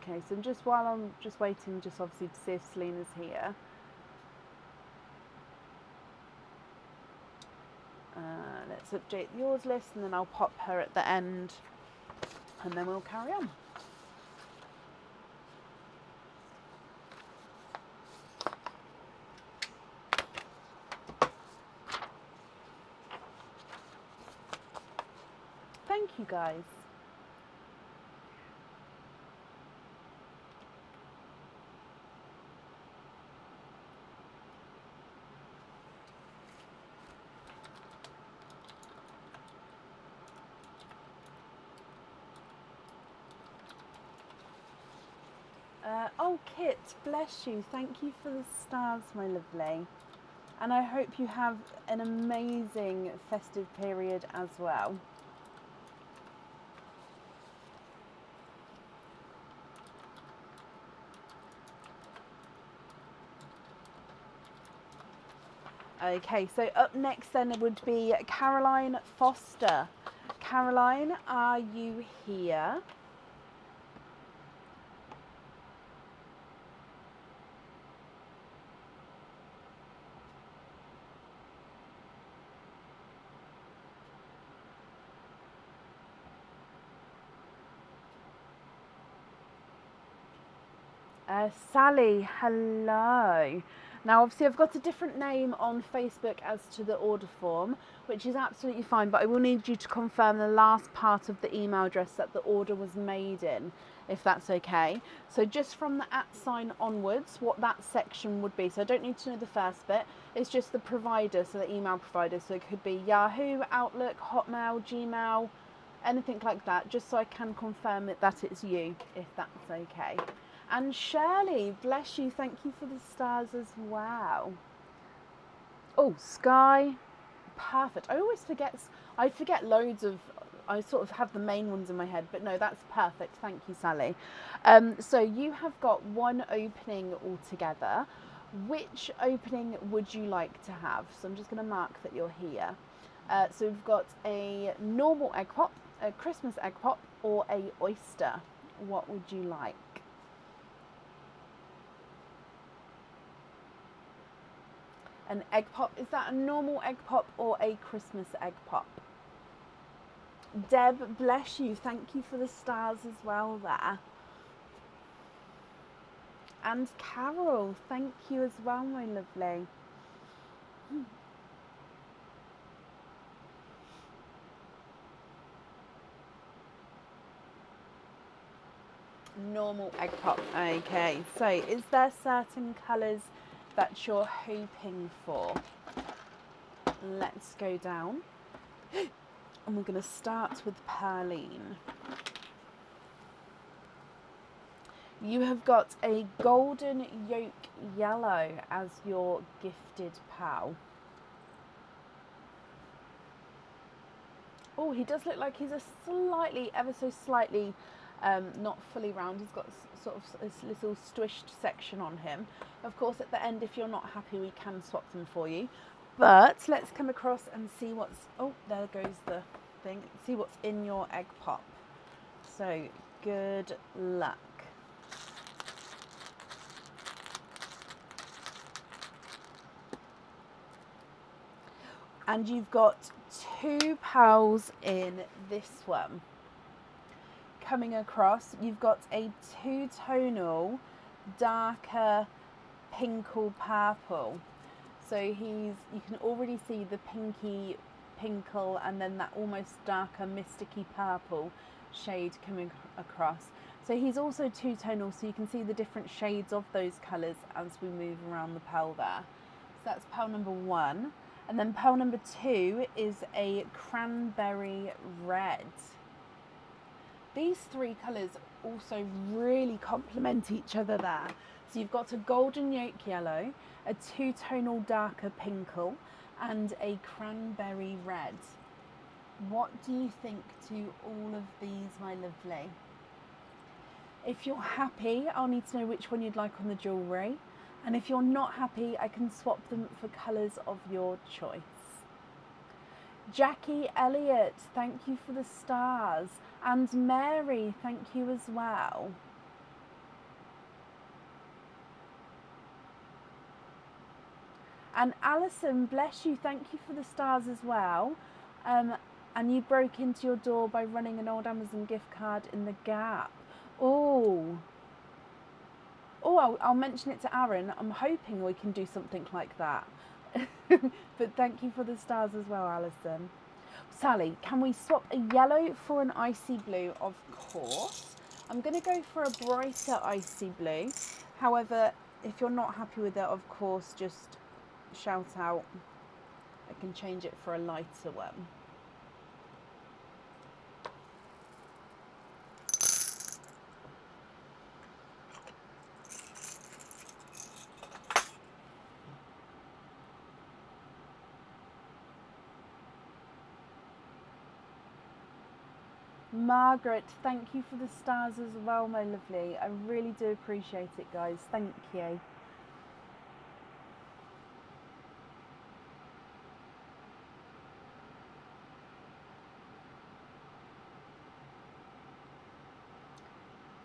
Okay, so while I'm just waiting, just obviously to see if Selena's here. Let's update the order list, and then I'll pop her at the end, and then we'll carry on. Thank you, guys. Oh, Kit, bless you. Thank you for the stars, my lovely. And I hope you have an amazing festive period as well. Okay, so up next then would be Caroline Foster. Caroline, are you here? Sally, hello. Now, obviously, I've got a different name on Facebook as to the order form, which is absolutely fine, but I will need you to confirm the last part of the email address that the order was made in, if that's okay. So just from the @ sign onwards, what that section would be. So I don't need to know the first bit. It's just the provider, so the email provider. So it could be Yahoo, Outlook, Hotmail, Gmail, anything like that, just so I can confirm that it's you, if that's okay. And Shirley, bless you, thank you for the stars as well. Oh, Sky, perfect. I forget loads of, I sort of have the main ones in my head, but no, that's perfect. Thank you, Sally. So you have got one opening altogether. Which opening would you like to have? So I'm just going to mark that you're here. So we've got a normal egg pop, a Christmas egg pop, or a oyster. What would you like? An egg pop, is that a normal egg pop or a Christmas egg pop? Deb, bless you, thank you for the stars as well there. And Carol, thank you as well, my lovely. Normal egg pop, okay. So is there certain colours that you're hoping for? Let's go down. And we're going to start with Pearline. You have got a golden yolk yellow as your gifted pal. Oh, he does look like he's a slightly, ever so slightly, not fully round. He's got sort of this little squished section on him. Of course, at the end, if you're not happy, we can swap them for you. But let's come across and see what's, oh, there goes the thing. See what's in your egg pop. So, good luck. And you've got 2 pals in this one. Coming across, you've got a 2-tonal, darker pinkle purple. So you can already see the pinky pinkle and then that almost darker mysticky purple shade coming across. So he's also two-tonal, so you can see the different shades of those colours as we move around the pearl there. So that's pearl number 1. And then pearl number 2 is a cranberry red. These 3 colours also really complement each other there. So you've got a golden yolk yellow, a two-tonal darker pinkle, and a cranberry red. What do you think to all of these, my lovely? If you're happy, I'll need to know which one you'd like on the jewellery. And if you're not happy, I can swap them for colours of your choice. Jackie Elliott, thank you for the stars. And Mary, thank you as well. And Alison, bless you, thank you for the stars as well. And you broke into your door by running an old Amazon gift card in the Gap. Oh, I'll mention it to Aaron. I'm hoping we can do something like that. But thank you for the stars as well, Alison. Sally, can we swap a yellow for an icy blue? Of course. I'm going to go for a brighter icy blue. However, if you're not happy with it, of course, just shout out. I can change it for a lighter one. Margaret, thank you for the stars as well, my lovely. I really do appreciate it, guys. Thank you.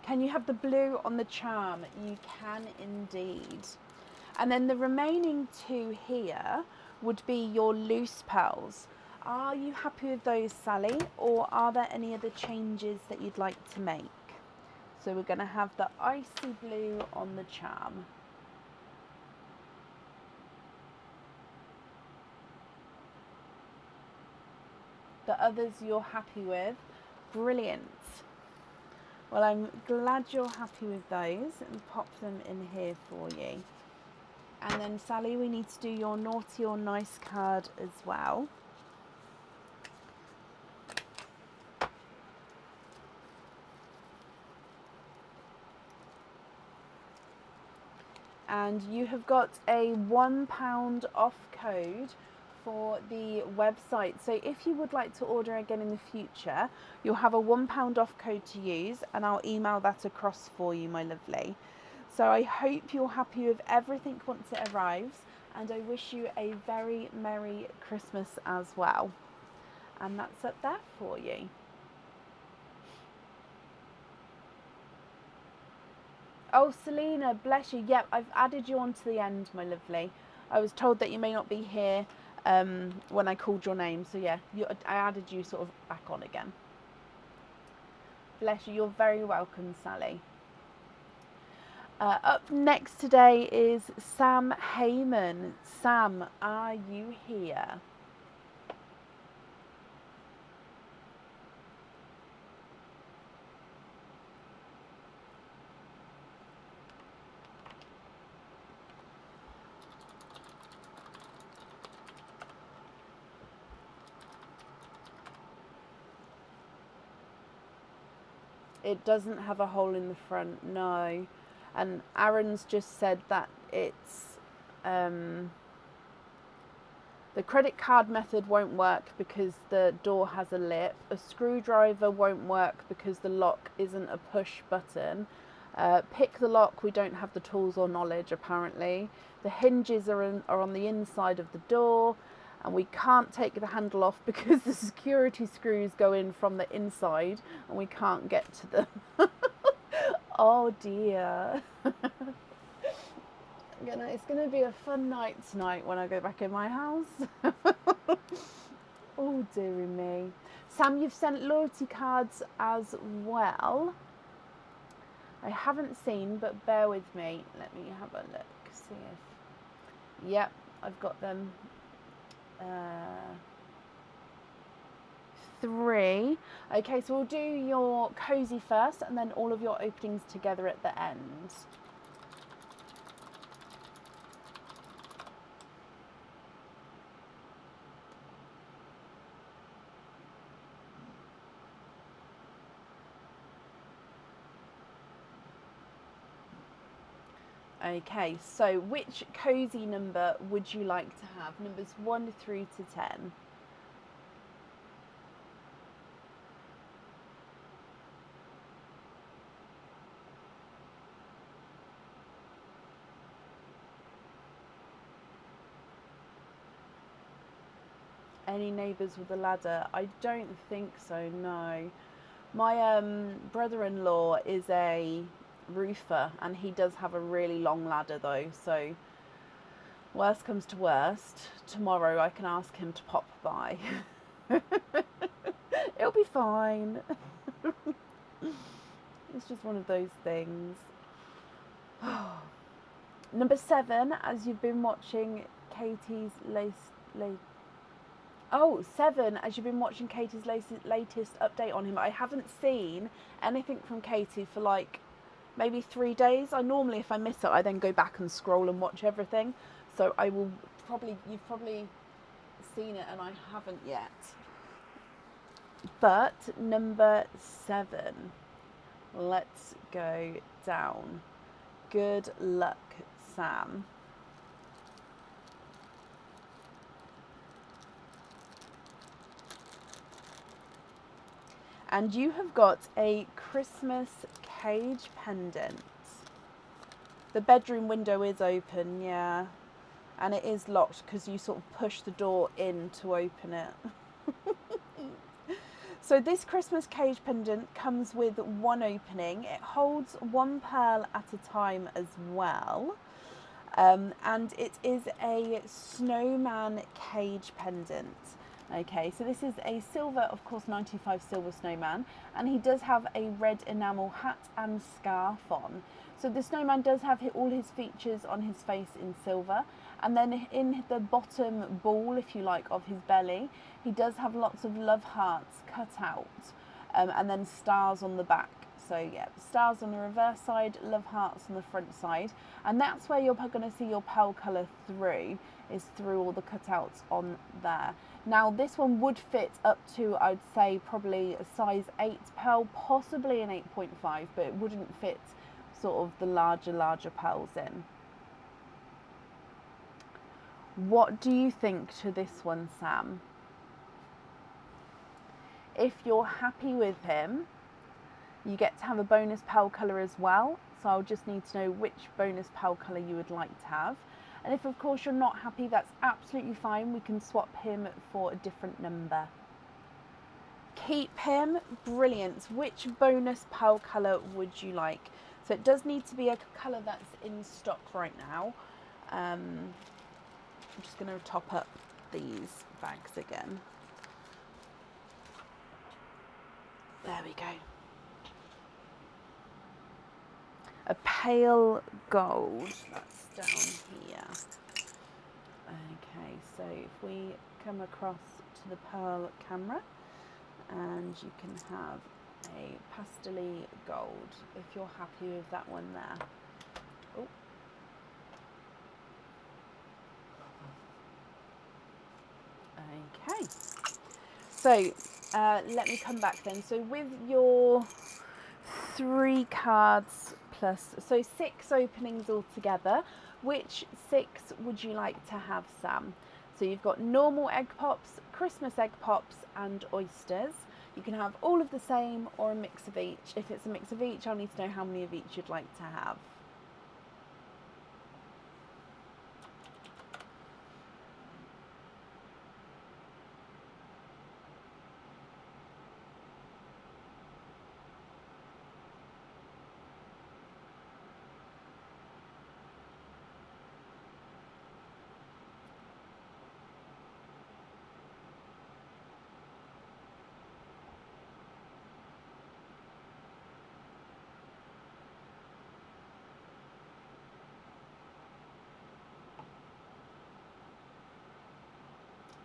Can you have the blue on the charm? You can indeed. And then the remaining 2 here would be your loose pearls. Are you happy with those, Sally, or are there any other changes that you'd like to make? So we're going to have the icy blue on the charm. The others you're happy with? Brilliant. Well, I'm glad you're happy with those, and pop them in here for you. And then, Sally, we need to do your naughty or nice card as well. And you have got a £1 off code for the website. So if you would like to order again in the future, you'll have a £1 off code to use, and I'll email that across for you, my lovely. So I hope you're happy with everything once it arrives, and I wish you a very Merry Christmas as well. And that's up there for you. Oh, Selena, bless you. Yep, I've added you on to the end, my lovely. I was told that you may not be here when I called your name. So yeah, I added you sort of back on again. Bless you. You're very welcome, Sally. Up next today is Sam Heyman. Sam, are you here? It doesn't have a hole in the front, no. And Aaron's just said that it's the credit card method won't work because the door has a lip. A screwdriver won't work because the lock isn't a push button. Pick the lock, we don't have the tools or knowledge apparently. The hinges are on the inside of the door, and we can't take the handle off because the security screws go in from the inside and we can't get to them. Oh dear. It's gonna be a fun night tonight when I go back in my house. Oh dearie me. Sam, you've sent loyalty cards as well. I haven't seen, but bear with me. Let me have a look. see if... Yep, I've got them. 3. Okay, so we'll do your cozy first and then all of your openings together at the end. Okay, so which cozy number would you like to have? Numbers 1 through to 10. Any neighbours with a ladder? I don't think so, no. My brother-in-law is a roofer and he does have a really long ladder though, so worst comes to worst, tomorrow I can ask him to pop by. It'll be fine. It's just one of those things. Number 7, as you've been watching Katie's as you've been watching Katie's latest update on him. I haven't seen anything from Katie for like maybe 3 days. I normally, if I miss it, I then go back and scroll and watch everything. So I will you've probably seen it and I haven't yet. But number 7, let's go down. Good luck, Sam. And you have got a Christmas cage pendant. The bedroom window is open, yeah. And it is locked because you sort of push the door in to open it. So this Christmas cage pendant comes with 1 opening. It holds 1 pearl at a time as well. And it is a snowman cage pendant. Okay, so this is a silver, of course, 95 silver snowman, and he does have a red enamel hat and scarf on. So the snowman does have all his features on his face in silver, and then in the bottom ball, if you like, of his belly, he does have lots of love hearts cut out, and then stars on the back. So yeah, stars on the reverse side, love hearts on the front side, and that's where you're going to see your pearl colour through, is through all the cutouts on there. Now this one would fit up to, I'd say, probably a size 8 pearl, possibly an 8.5, but it wouldn't fit sort of the larger pearls in. What do you think to this one, Sam? If you're happy with him, you get to have a bonus pearl colour as well. So I'll just need to know which bonus pearl colour you would like to have. And if of course you're not happy, that's absolutely fine. We can swap him for a different number. Keep him, brilliant. Which bonus pearl colour would you like? So it does need to be a colour that's in stock right now. I'm just going to top up these bags again. There we go. A pale gold, that's down here. Okay, so if we come across to the pearl camera, and you can have a pastel-y gold if you're happy with that one there. Oh. Okay, so let me come back then. So with your 3 cards plus, so 6 openings altogether, which 6 would you like to have, Sam? So you've got normal egg pops, Christmas egg pops and oysters. You can have all of the same or a mix of each. If it's a mix of each, I'll need to know how many of each you'd like to have.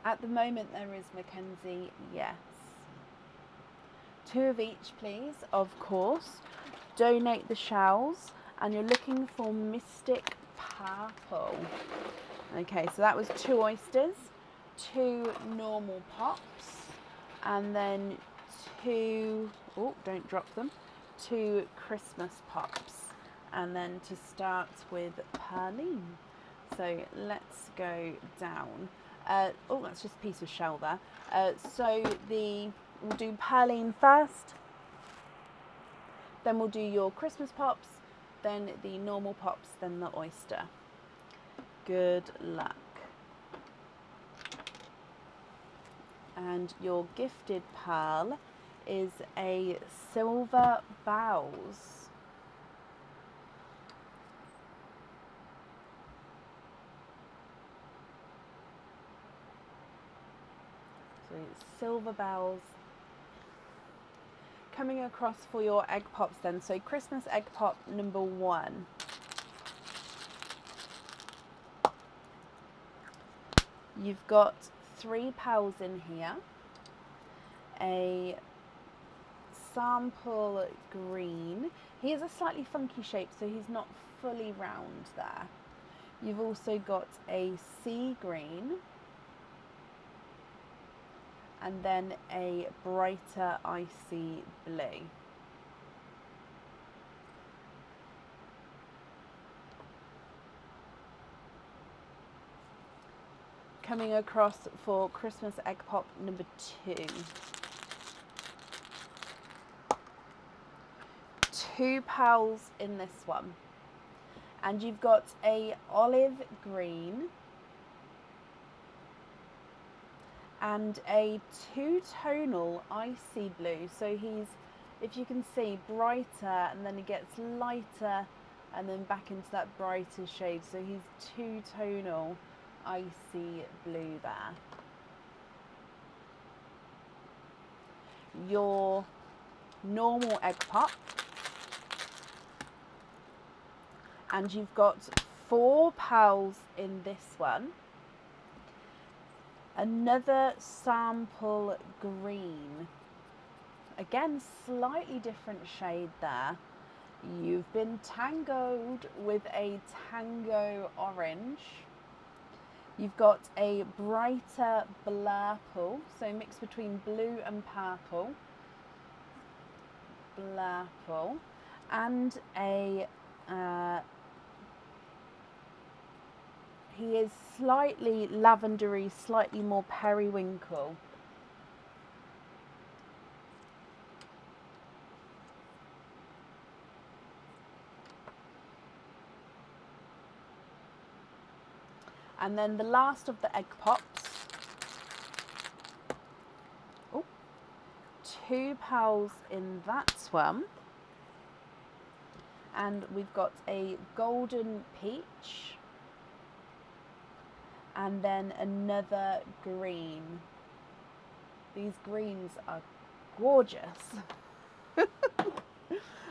At the moment there is, Mackenzie, yes. 2 of each, please, of course. Donate the shells, and you're looking for Mystic Purple. Okay, so that was 2 oysters, 2 normal pops, and then 2, oh, don't drop them, 2 Christmas pops. And then to start with Pearline. So let's go down. Oh, that's just a piece of shell there. We'll do Pearline first, then we'll do your Christmas pops, then the normal pops, then the oyster. Good luck. And your gifted pearl is a silver bowls. So silver bells. Coming across for your egg pops then. So Christmas egg pop number 1. You've got 3 pearls in here. A sample green. He is a slightly funky shape, so he's not fully round there. You've also got a sea green. And then a brighter icy blue. Coming across for Christmas egg pop number 2. 2 pearls in this one. And you've got a olive green and a 2-tonal icy blue. So he's, if you can see, brighter, and then he gets lighter and then back into that brighter shade. So he's 2-tonal icy blue there. Your normal egg pop, and you've got 4 pearls in this one. Another sample green. Again, slightly different shade there. You've been tangoed with a tango orange. You've got a brighter blurple, so mix between blue and purple. Blurple. And a he is slightly lavendery, slightly more periwinkle. And then the last of the egg pops. Oh, 2 pearls in that one. And we've got a golden peach. And then another green. These greens are gorgeous.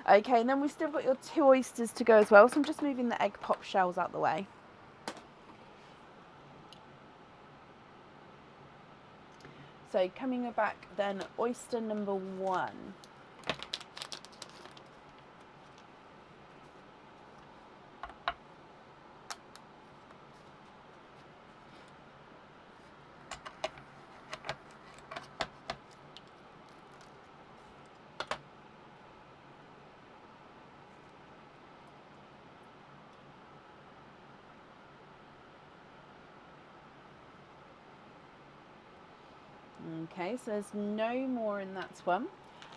Okay, and then we've still got your 2 oysters to go as well. So I'm just moving the egg pop shells out the way. So coming back then, oyster number 1. Okay, so there's no more in that one.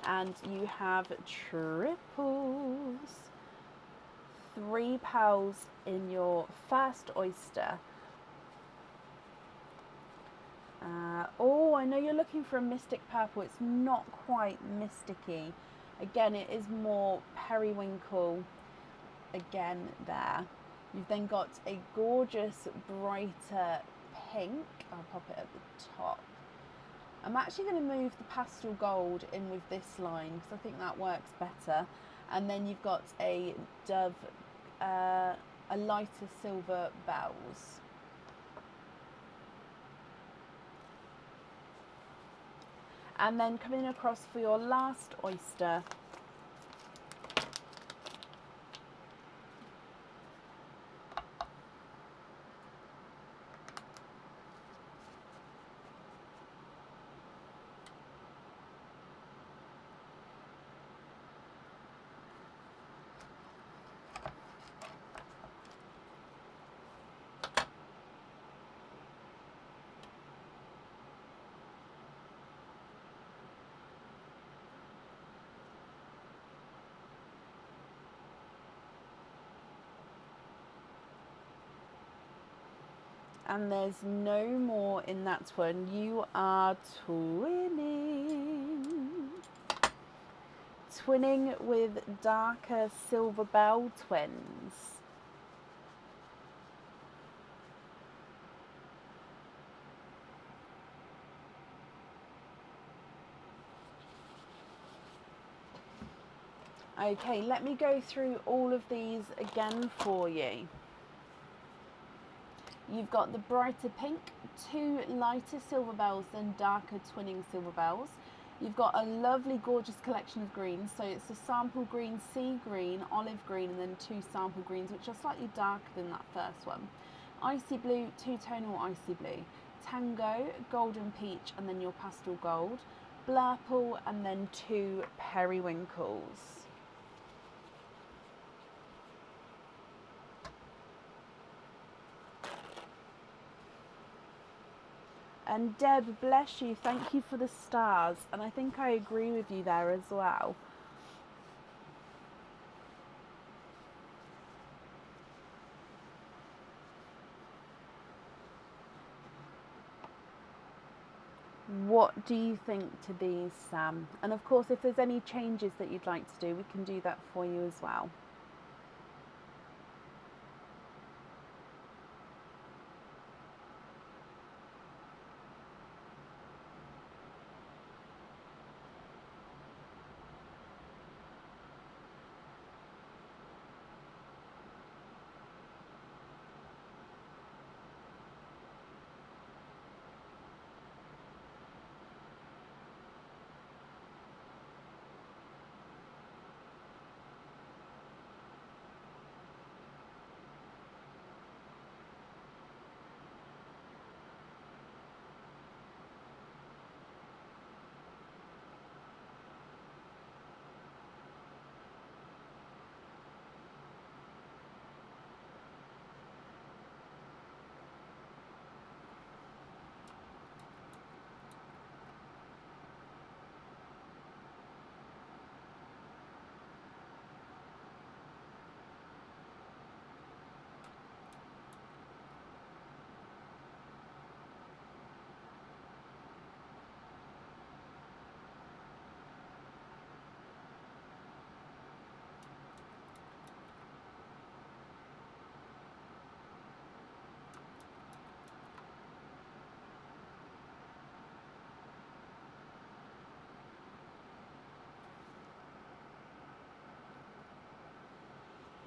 And you have triples. 3 pearls in your first oyster. Oh, I know you're looking for a mystic purple. It's not quite mysticky. Again, it is more periwinkle again there. You've then got a gorgeous brighter pink. I'll pop it at the top. I'm actually going to move the pastel gold in with this line because I think that works better. And then you've got a dove, a lighter silver bells. And then coming across for your last oyster. And there's no more in that one. You are twinning. Twinning with darker silver bell twins. Okay, let me go through all of these again for you. You've got the brighter pink, 2 lighter silver bells, then darker twinning silver bells. You've got a lovely, gorgeous collection of greens. So it's a sample green, sea green, olive green, and then 2 sample greens, which are slightly darker than that first one. Icy blue, 2-tonal icy blue. Tango, golden peach, and then your pastel gold. Blurple, and then 2 periwinkles. And Deb, bless you, thank you for the stars. And I think I agree with you there as well. What do you think to these, Sam? And of course, if there's any changes that you'd like to do, we can do that for you as well.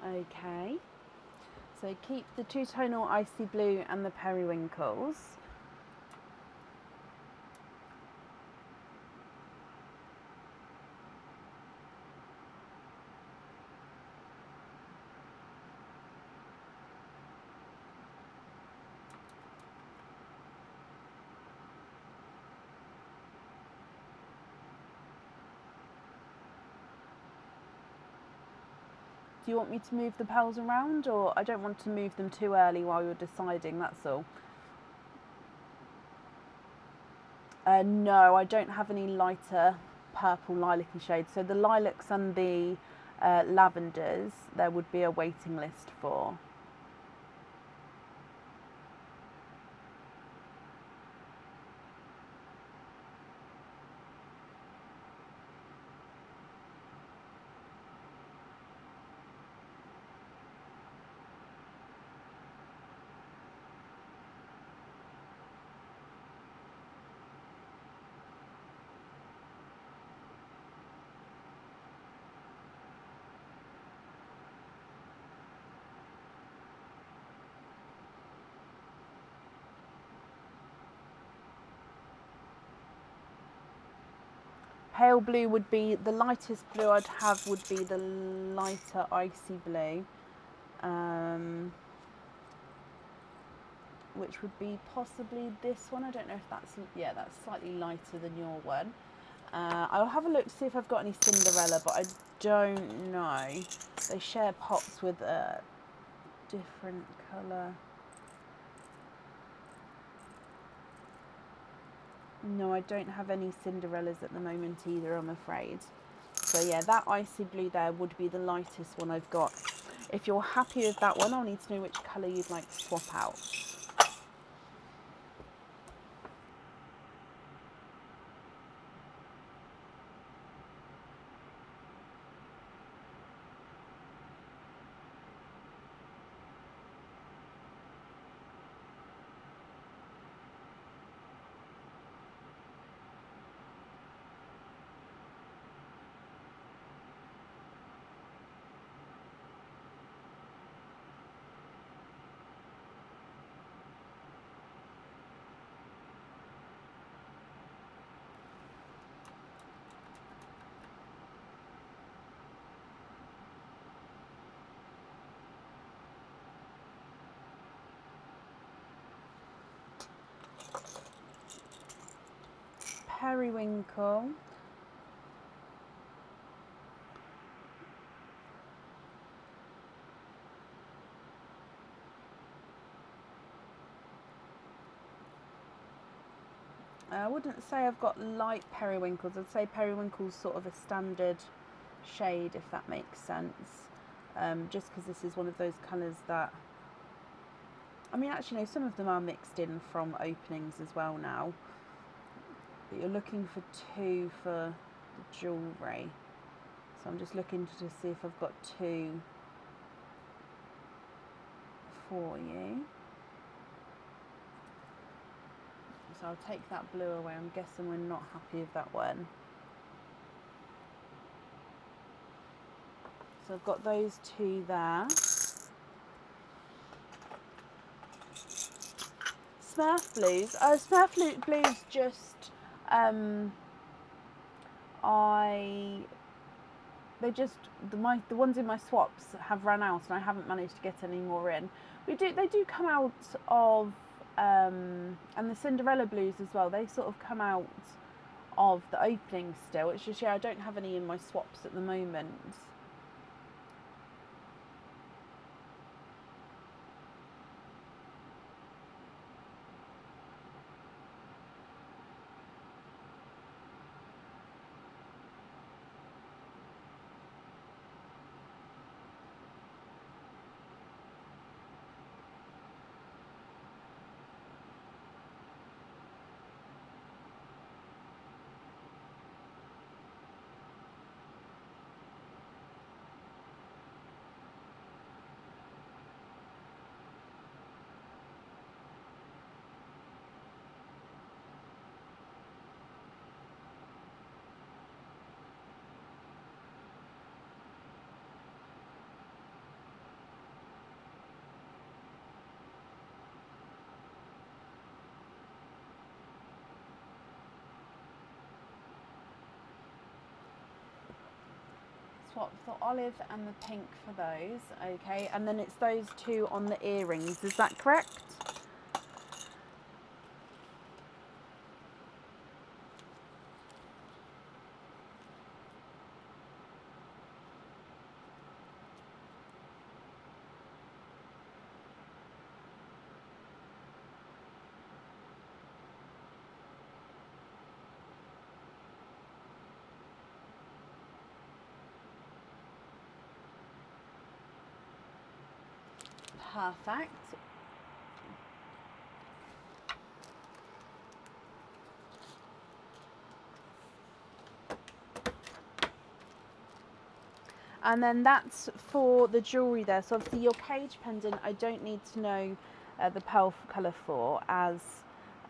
Okay, so keep the 2-tonal icy blue and the periwinkles. Do you want me to move the pearls around, or I don't want to move them too early while you're deciding, that's all. No, I don't have any lighter purple lilac-y shades. So the lilacs and the lavenders, there would be a waiting list for. Pale blue would be, the lightest blue I'd have would be the lighter icy blue, which would be possibly this one. I don't know if that's, yeah, that's slightly lighter than your one. I'll have a look to see if I've got any Cinderella, but I don't know. They share pots with a different colour. No, I don't have any Cinderellas at the moment either, I'm afraid. So yeah, that icy blue there would be the lightest one I've got. If you're happy with that one, I'll need to know which colour you'd like to swap out. Periwinkle. I wouldn't say I've got light periwinkles. I'd say periwinkle's sort of a standard shade, if that makes sense. Just because this is one of those colours that, I mean, actually, no, some of them are mixed in from openings as well now. But you're looking for 2 for the jewellery. So I'm just looking to see if I've got 2 for you. So I'll take that blue away. I'm guessing we're not happy with that one. So I've got those 2 there. Smurf blues. Smurf blues just the ones in my swaps have run out and I haven't managed to get any more in. They do come out of and the Cinderella blues as well, they sort of come out of the opening still. It's just, yeah, I don't have any in my swaps at the moment. Swap the olive and the pink for those, okay, and then it's those 2 on the earrings, is that correct? Perfect. And then that's for the jewellery there. So obviously your cage pendant, I don't need to know the pearl colour for, as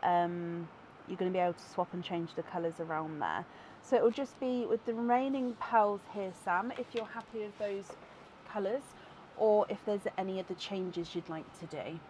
you're going to be able to swap and change the colours around there. So it will just be with the remaining pearls here, Sam, if you're happy with those colours, or if there's any other changes you'd like to do.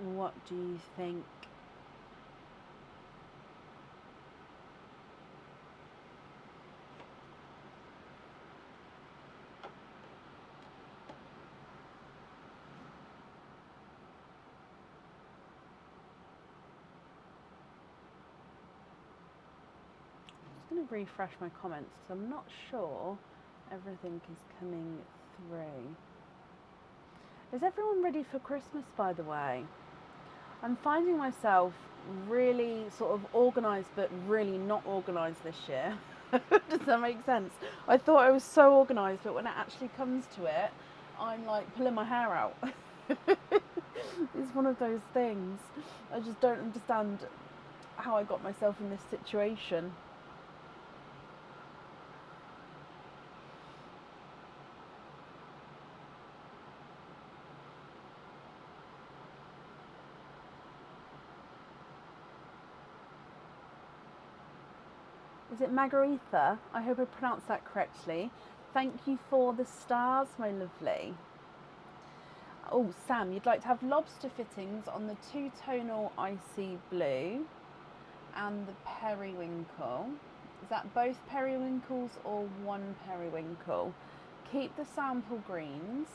What do you think? I'm just going to refresh my comments because I'm not sure everything is coming through. Is everyone ready for Christmas, by the way? I'm finding myself really sort of organised but really not organised this year. Does that make sense? I thought I was so organised, but when it actually comes to it, I'm like pulling my hair out. It's one of those things. I just don't understand how I got myself in this situation. Is it Margarita? I hope I pronounced that correctly. Thank you for the stars, my lovely. Oh, Sam, you'd like to have lobster fittings on the two-tonal icy blue and the periwinkle. Is that both periwinkles or one periwinkle? Keep the sample greens.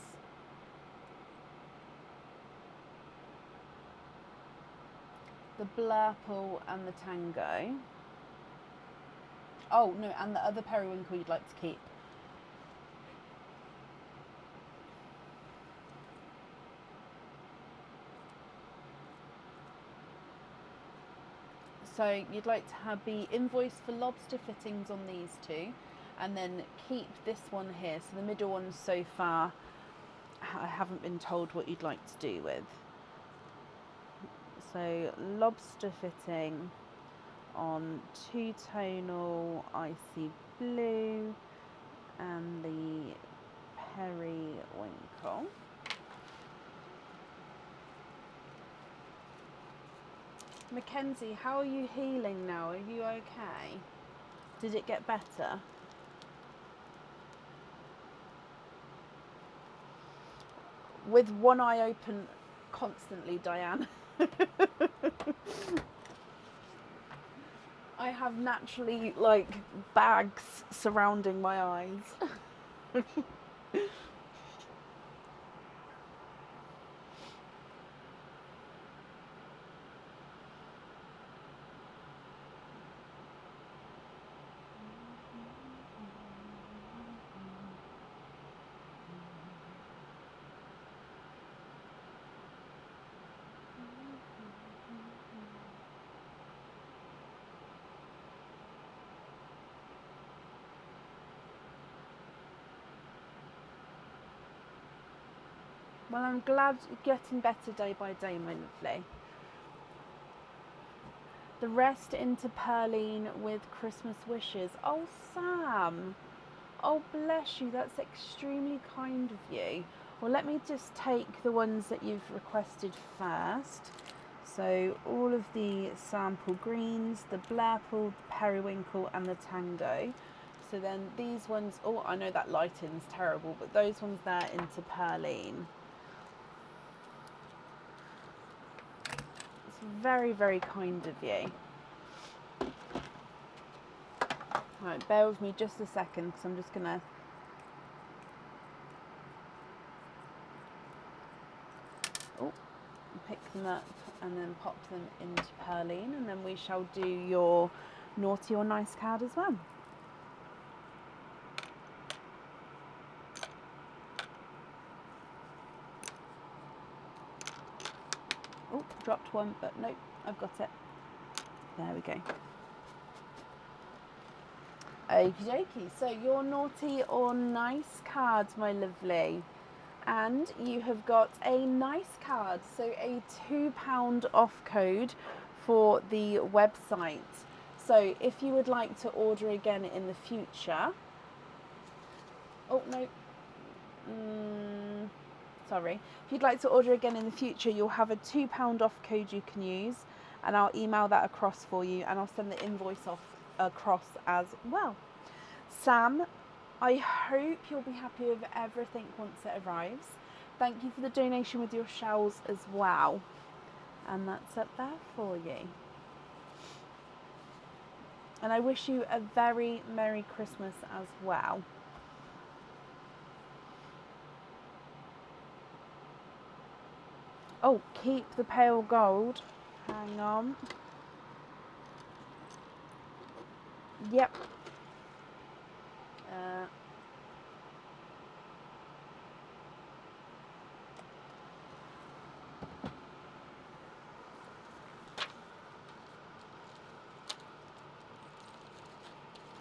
The blurple and the tango. Oh, no, and the other periwinkle you'd like to keep. So you'd like to have the invoice for lobster fittings on these two, and then keep this one here. So the middle one so far, I haven't been told what you'd like to do with. So lobster fitting on two-tonal icy blue and the periwinkle. Mackenzie, how are you healing now? Are you okay? Did it get better? With one eye open constantly, Diane. I have naturally like bags surrounding my eyes. Well, I'm glad you're getting better day by day, my lovely. The rest into Perline with Christmas wishes. Oh, Sam. Oh, bless you. That's extremely kind of you. Well, let me just take the ones that you've requested first. So all of the sample greens, the blurple, the periwinkle and the tango. So then these ones, oh, I know that lighting's terrible, but those ones there into Perline. Very, very kind of you. Right, bear with me just a second because I'm just going to pick them up and then pop them into Perline, and then we shall do your naughty or nice card as well. Oh, dropped one, but nope, I've got it. There we go. Okie dokie, so your naughty or nice cards, my lovely. And you have got a nice card, so a £2 off code for the website. So if you would like to order again in the future, oh no, sorry. If you'd like to order again in the future, you'll have a £2 off code you can use, and I'll email that across for you, and I'll send the invoice off across as well. Sam, I hope you'll be happy with everything once it arrives. Thank you for the donation with your shells as well. And that's up there for you. And I wish you a very Merry Christmas as well. Oh, keep the pale gold. Hang on. Yep.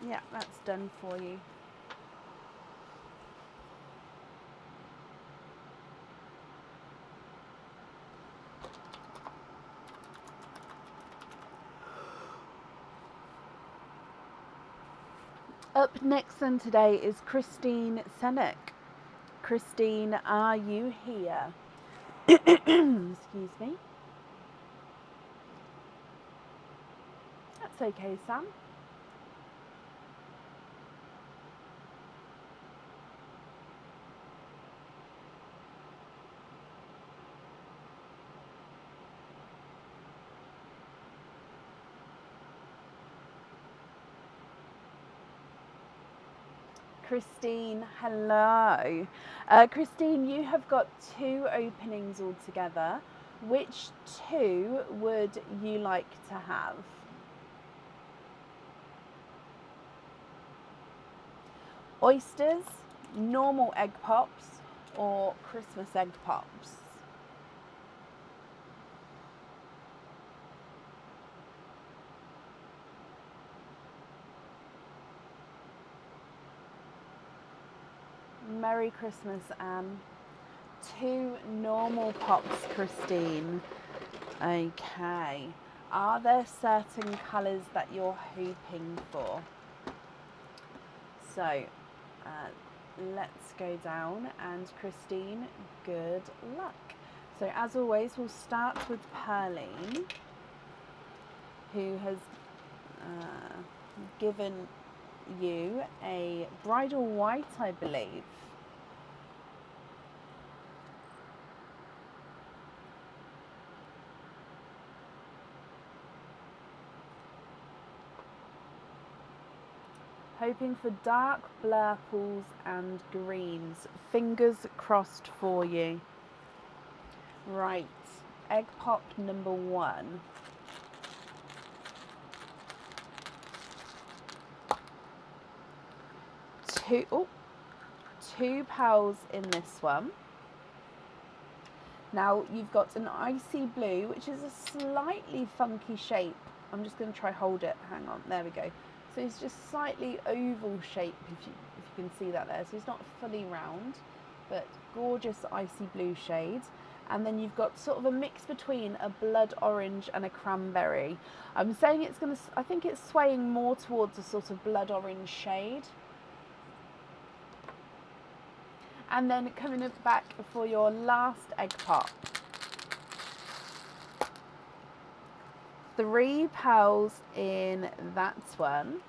Yeah, that's done for you. Up next then today is Christine Senek. Christine, are you here? Excuse me. That's okay, Sam. Christine, hello. Christine, you have got 2 openings altogether. Which 2 would you like to have? Oysters, normal egg pops, or Christmas egg pops? Merry Christmas, Anne. 2 normal pops, Christine. Okay. Are there certain colours that you're hoping for? So, let's go down, and Christine, good luck. So as always, we'll start with Pearline, who has given you a bridal white, I believe. Hoping for dark blurples and greens. Fingers crossed for you. Right, egg pop number 1. Two pearls in this one. Now you've got an icy blue, which is a slightly funky shape. I'm just going to try hold it. Hang on, there we go. So it's just slightly oval shape, if you can see that there. So it's not fully round, but gorgeous icy blue shade. And then you've got sort of a mix between a blood orange and a cranberry. I'm saying I think it's swaying more towards a sort of blood orange shade. And then coming back for your last egg pop. 3 pearls in that one.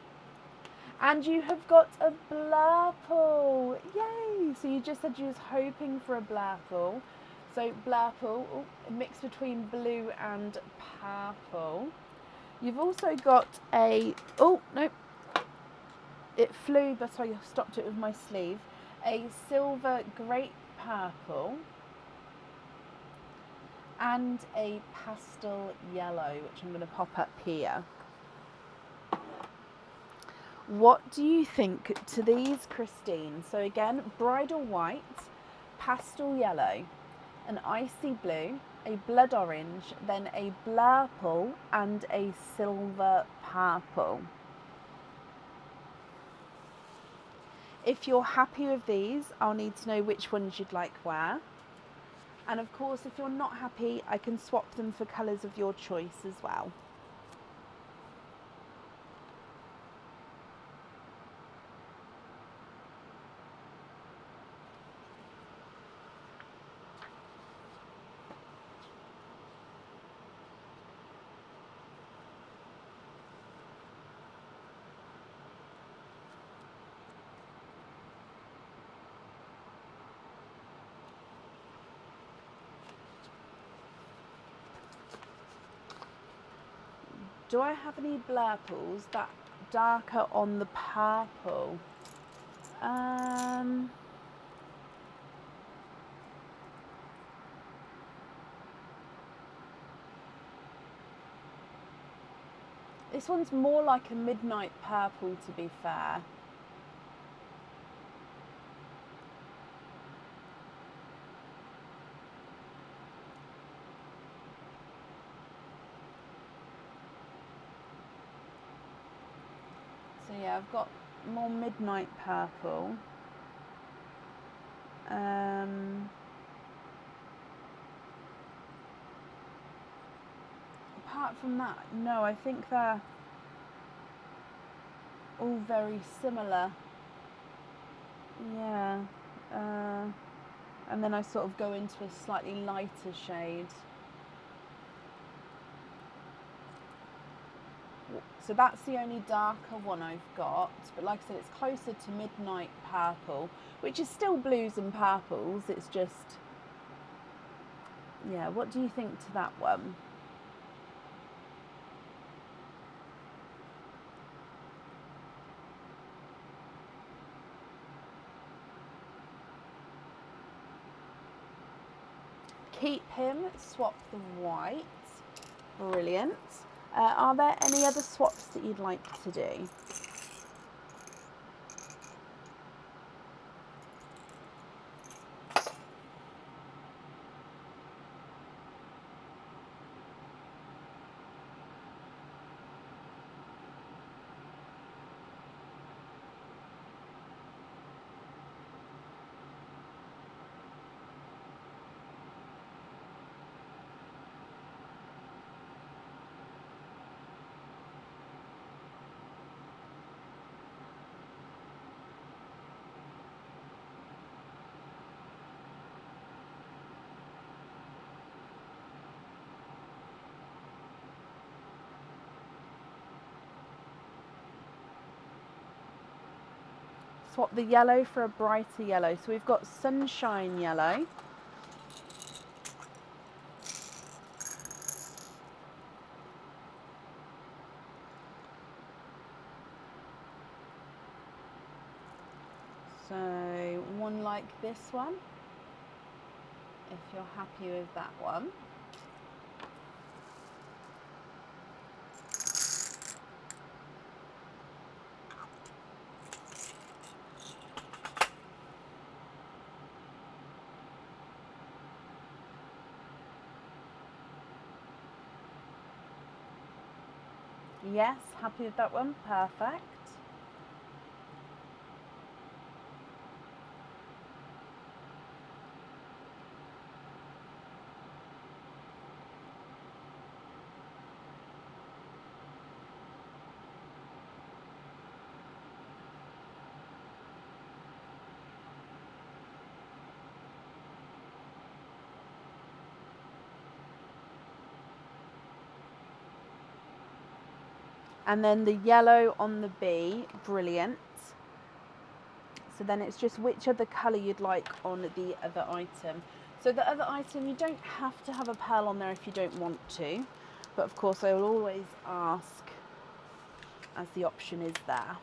And you have got a blurple. Yay! So you just said you was hoping for a blurple. So blurple, a mix between blue and purple. You've also got a, oh, no, it flew, but I stopped it with my sleeve. A silver grape purple and a pastel yellow, which I'm going to pop up here. What do you think to these, Christine? So again, bridal white, pastel yellow, an icy blue, a blood orange, then a blurple and a silver purple. If you're happy with these, I'll need to know which ones you'd like where. And of course, if you're not happy, I can swap them for colours of your choice as well. Do I have any blurples that darker on the purple? This one's more like a midnight purple, to be fair. So yeah, I've got more midnight purple. Apart from that, no, I think they're all very similar. Yeah. And then I sort of go into a slightly lighter shade. So that's the only darker one I've got, but like I said, it's closer to midnight purple, which is still blues and purples. It's just, yeah, what do you think to that one? Keep him, swap the white. Brilliant. Are there any other swaps that you'd like to do? Swap the yellow for a brighter yellow. So we've got sunshine yellow. So one like this one, if you're happy with that one. Yes, happy with that one, perfect. And then the yellow on the B, brilliant. So then it's just which other colour you'd like on the other item. So the other item, you don't have to have a pearl on there if you don't want to. But of course I will always ask as the option is there.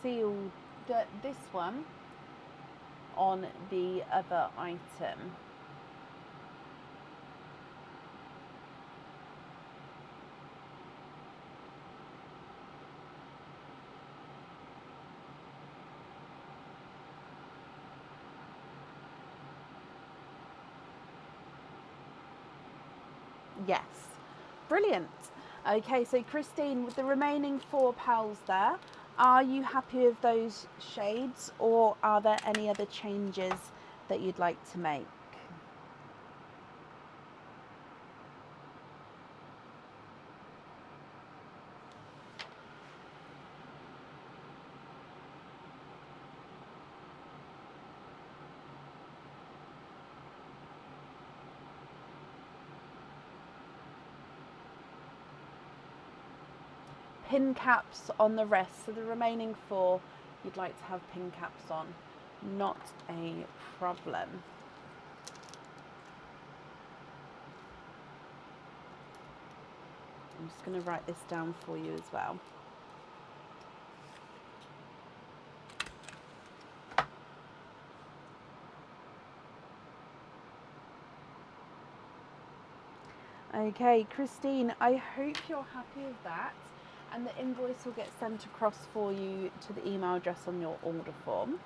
Seal this one on the other item. Yes, brilliant. Okay, so Christine, with the remaining 4 pals there, are you happy with those shades, or are there any other changes that you'd like to make? pin caps on the rest. So the remaining 4, you'd like to have pin caps on. Not a problem. I'm just going to write this down for you as well. Okay, Christine, I hope you're happy with that, and the invoice will get sent across for you to the email address on your order form.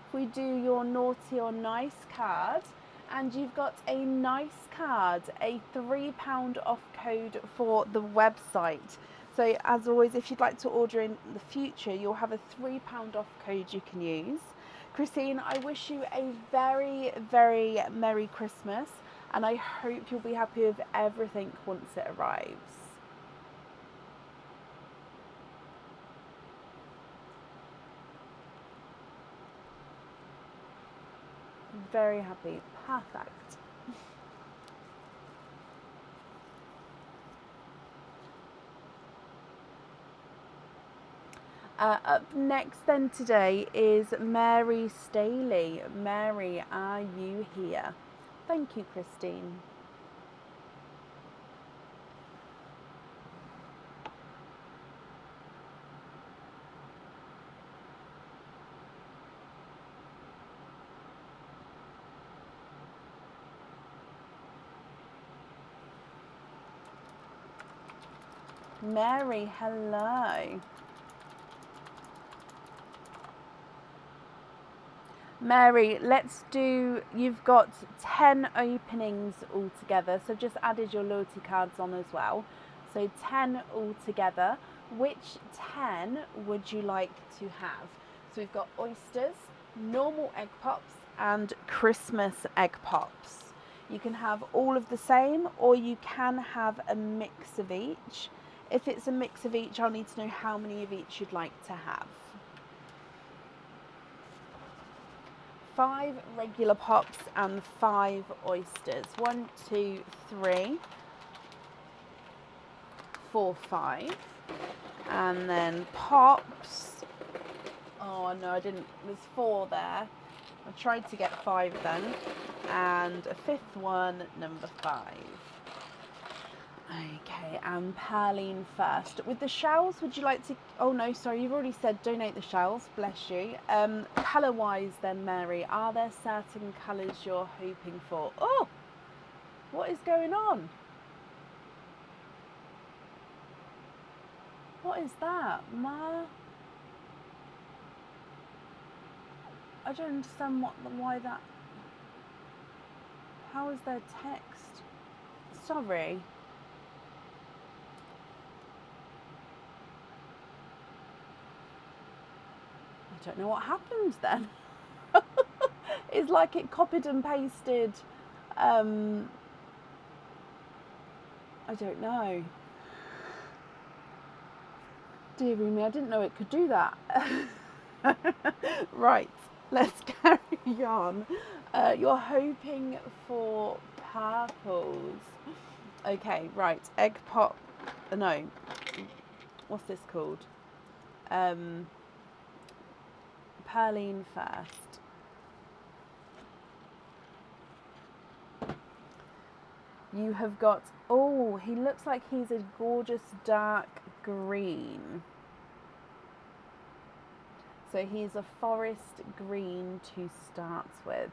If we do your naughty or nice card, and you've got a nice card, a £3 off code for the website. So as always, if you'd like to order in the future, you'll have a £3 off code you can use. Christine, I wish you a very, very Merry Christmas, and I hope you'll be happy with everything once it arrives. Very happy. Perfect. Up next then today is Mary Staley. Mary, are you here? Thank you, Christine. Mary, hello. Mary, let's do, you've got 10 openings altogether, so just added your loyalty cards on as well. So 10 altogether. Which 10 would you like to have? So we've got oysters, normal egg pops, and Christmas egg pops. You can have all of the same, or you can have a mix of each. If it's a mix of each, I'll need to know how many of each you'd like to have. 5 regular pops and 5 oysters. 1, 2, 3, 4, 5. And then pops. Oh no, I didn't. There's 4 there. I tried to get 5 then. And a 5th one, number 5. Okay, and Perline first. With the shells, would you like to... Oh no, sorry, you've already said donate the shells, bless you. Colour-wise then, Mary, are there certain colours you're hoping for? Oh, what is going on? What is that? I don't understand why that... How is there text? Sorry. I don't know what happened then. It's like it copied and pasted. I don't know. Dear me, I didn't know it could do that. Right, let's carry on. You're hoping for purples. Okay, right. Egg pop. No. What's this called? Perline first. You have got, oh, he looks like he's a gorgeous dark green. So he's a forest green to start with.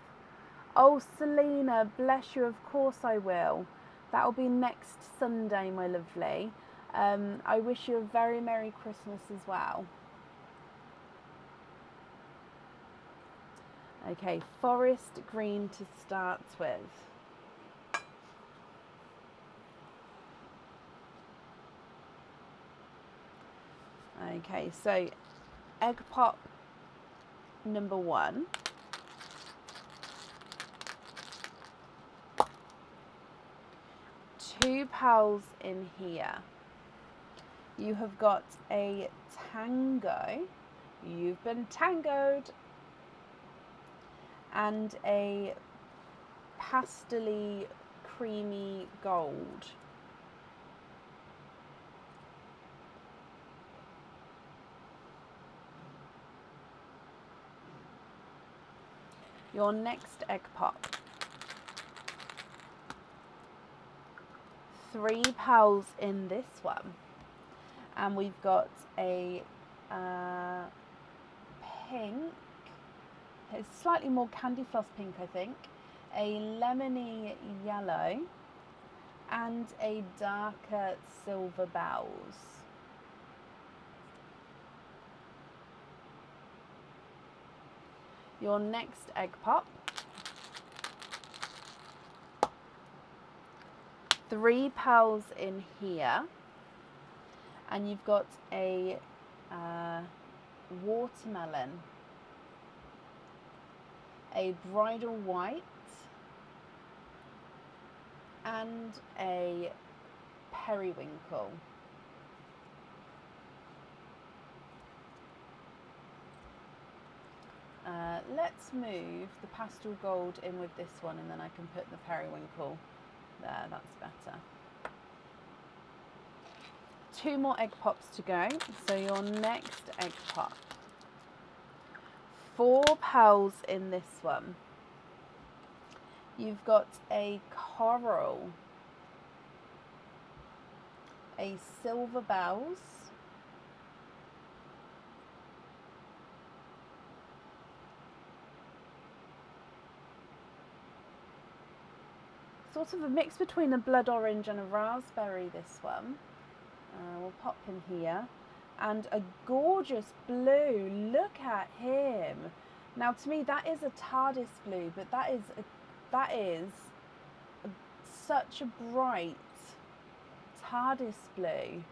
Oh, Selena, bless you, of course I will. That'll be next Sunday, my lovely. I wish you a very Merry Christmas as well. Okay, forest green to start with. Okay, so egg pop number 1. Two pals in here. You have got a tango. You've been tangoed. And a pastel-y, creamy gold. Your next egg pop. 3 pals in this one. And we've got a pink, it's slightly more candy floss pink, I think, a lemony yellow, and a darker silver bells. Your next egg pop. 3 pals in here, and you've got a watermelon, a bridal white, and a periwinkle. Let's move the pastel gold in with this one, and then I can put the periwinkle there. That's better. 2 more egg pops to go. So your next egg pop. 4 pals in this one. You've got a coral, a silver bells, sort of a mix between a blood orange and a raspberry, this one. We'll pop him here. And a gorgeous blue. Look at him. Now, to me, that is a TARDIS blue, but that is such a bright TARDIS blue.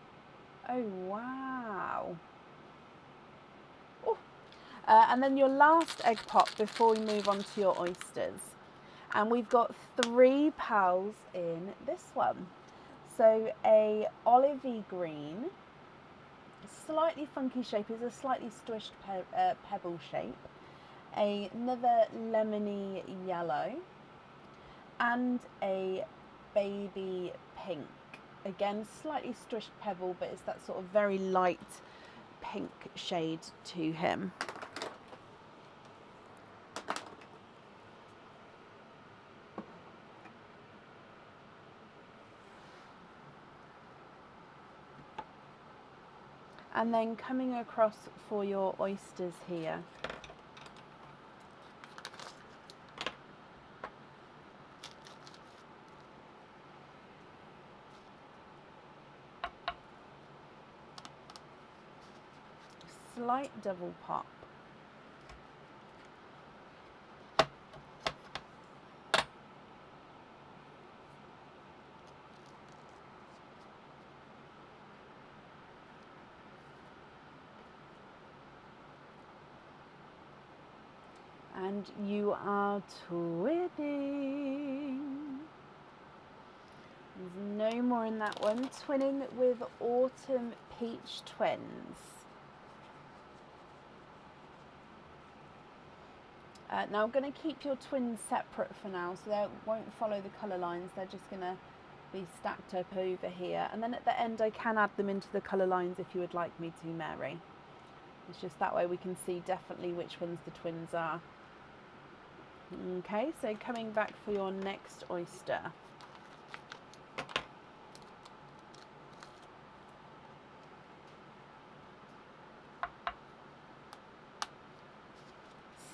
Oh, wow. And then your last egg pop before we move on to your oysters. And we've got 3 pals in this one. So a olivey green, slightly funky shape, is a slightly squished pebble shape. Another lemony yellow, and a baby pink. Again, slightly squished pebble, but it's that sort of very light pink shade to him. And then coming across for your oysters here. Slight double pop. And you are twinning. There's no more in that one. Twinning with Autumn Peach Twins. Now I'm going to keep your twins separate for now, so they won't follow the colour lines. They're just going to be stacked up over here. And then at the end I can add them into the colour lines if you would like me to, Mary. It's just that way we can see definitely which ones the twins are. Okay, so coming back for your next oyster.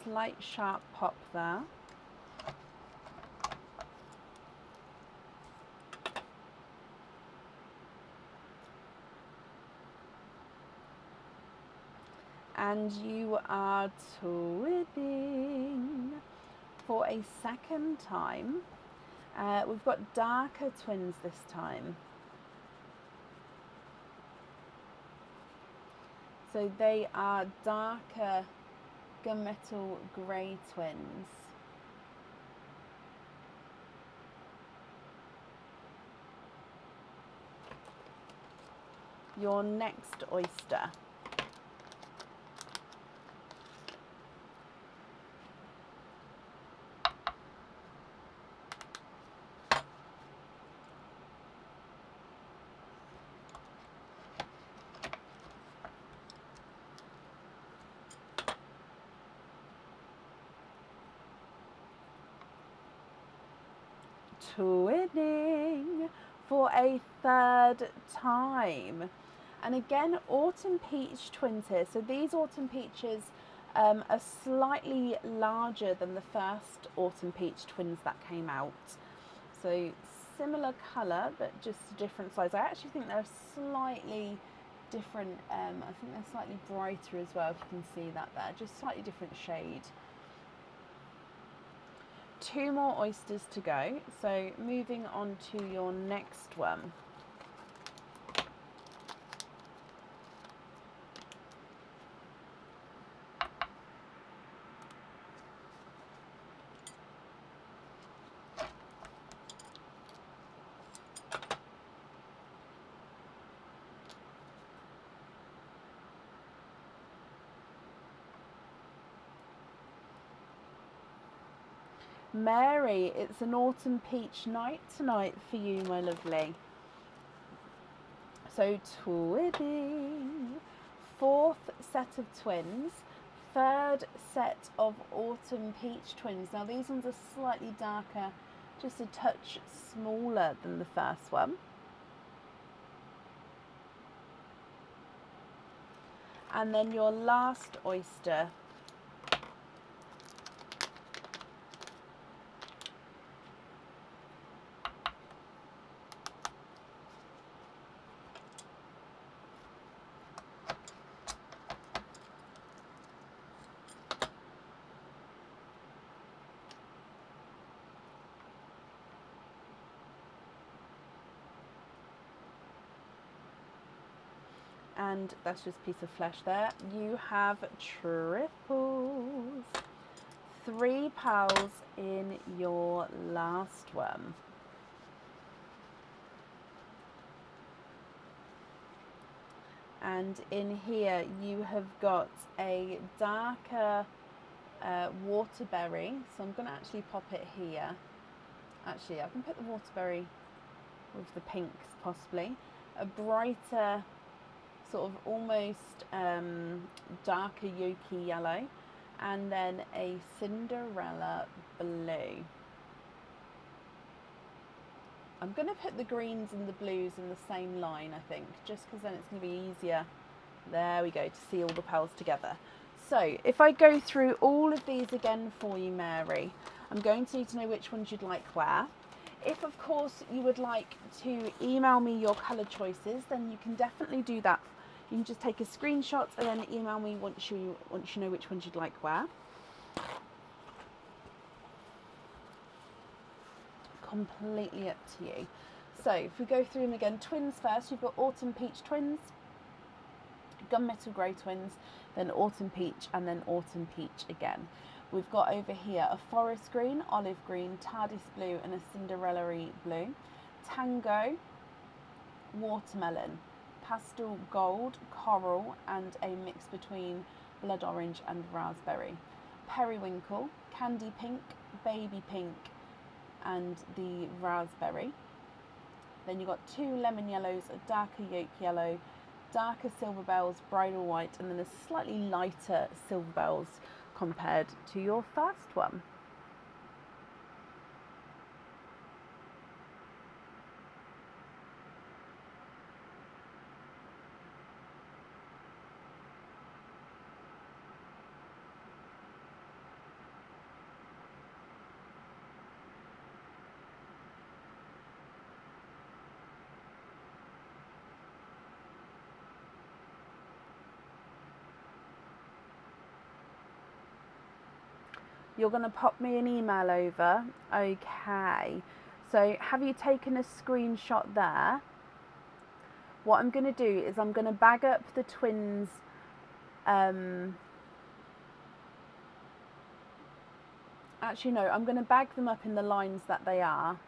Slight sharp pop there. And you are twinning for a second time. We've got darker twins this time. So they are darker gunmetal grey twins. Your next oyster. twinning for a third time. And again, autumn peach twins here. So these autumn peaches are slightly larger than the first autumn peach twins that came out. So similar colour, but just a different size. I actually think they're slightly different. I think they're slightly brighter as well, if you can see that there. Just slightly different shade. 2 more oysters to go. So moving on to your next one. Mary, it's an autumn peach night tonight for you, my lovely. So twinning, 4th set of twins, 3rd set of autumn peach twins. Now these ones are slightly darker, just a touch smaller than the first one. And then your last oyster. And that's just a piece of flesh there. You have triples. 3 pearls in your last one. And in here you have got a darker waterberry. So I'm going to actually pop it here. Actually, I can put the waterberry with the pinks possibly. A brighter, sort of almost darker yolky yellow, and then a Cinderella blue. I'm going to put the greens and the blues in the same line, I think, just because then it's going to be easier. There we go, to see all the pearls together. So if I go through all of these again for you, Mary, I'm going to need to know which ones you'd like where. If, of course, you would like to email me your colour choices, then you can definitely do that. You can just take a screenshot and then email me once you know which ones you'd like where. Completely up to you. So if we go through them again, twins first, you've got autumn peach twins, gunmetal grey twins, then autumn peach, and then autumn peach again. We've got over here a forest green, olive green, TARDIS blue, and a Cinderella-y blue. Tango, watermelon, pastel gold, coral, and a mix between blood orange and raspberry. Periwinkle, candy pink, baby pink, and the raspberry. Then you've got 2 lemon yellows, a darker yolk yellow, darker silver bells, bridal white, and then a slightly lighter silver bells compared to your first one. You're going to pop me an email over. Okay. So have you taken a screenshot there? What I'm going to do is I'm going to bag up the twins. Actually, no, I'm going to bag them up in the lines that they are.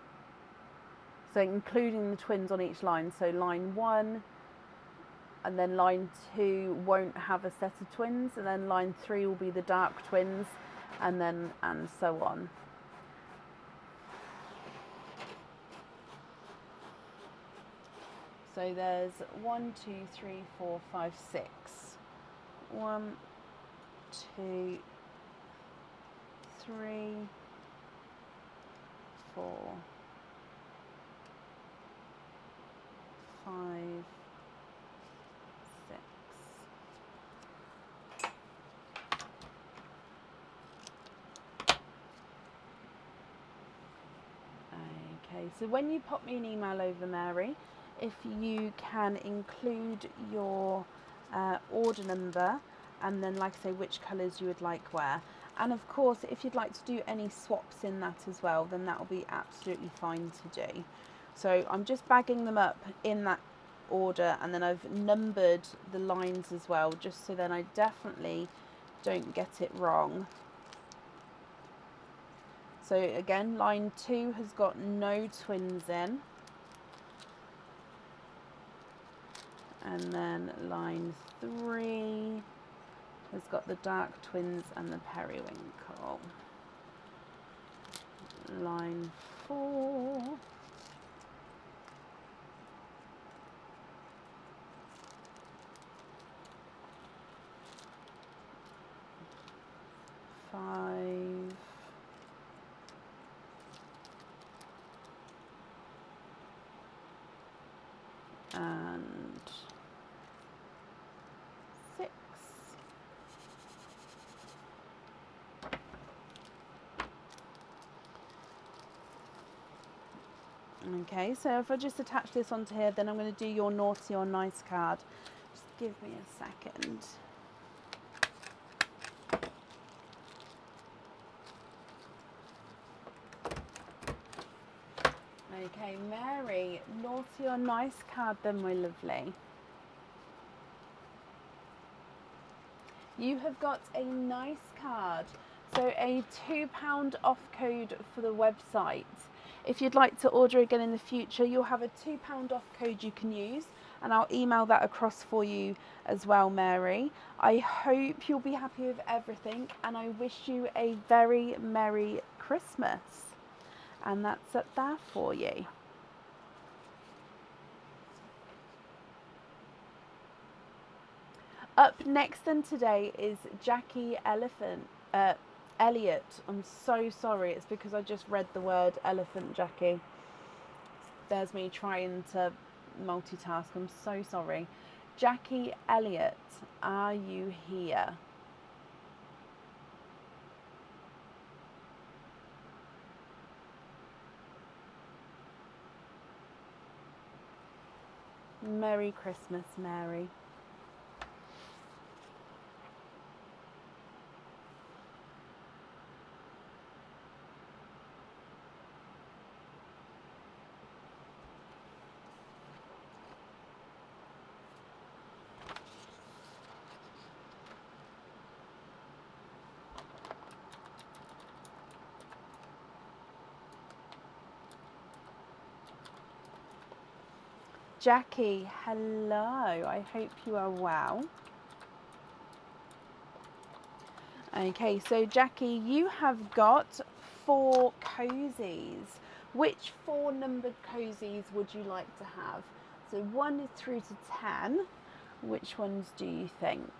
So including the twins on each line. So line 1 and then line 2 won't have a set of twins. And then line 3 will be the dark twins. And so on. So there's 1, 2, 3, 4, 5, 6. 1, 2, 3, 4, 5, 6. Okay, so when you pop me an email over, Mary, if you can include your order number and then, like I say, which colours you would like where. And of course, if you'd like to do any swaps in that as well, then that will be absolutely fine to do. So I'm just bagging them up in that order, and then I've numbered the lines as well, just so then I definitely don't get it wrong. So again, line 2 has got no twins in. And then line 3 has got the dark twins and the periwinkle. Line 4 . 5. And 6. Okay, so if I just attach this onto here, then I'm going to do your naughty or nice card. Just give me a second. Okay, Mary, naughty or nice card then, my lovely. You have got a nice card, so a £2 off code for the website. If you'd like to order again in the future, you'll have a £2 off code you can use, and I'll email that across for you as well, Mary. I hope you'll be happy with everything, and I wish you a very Merry Christmas. And that's up there for you. Up next then today is Jackie Elliott. I'm so sorry, it's because I just read the word elephant, Jackie. There's me trying to multitask, I'm so sorry. Jackie Elliott, are you here? Merry Christmas, Mary. Jackie, hello. I hope you are well. Okay, so Jackie, you have got 4 cozies. Which 4 numbered cozies would you like to have? So 1 through to 10. Which ones do you think?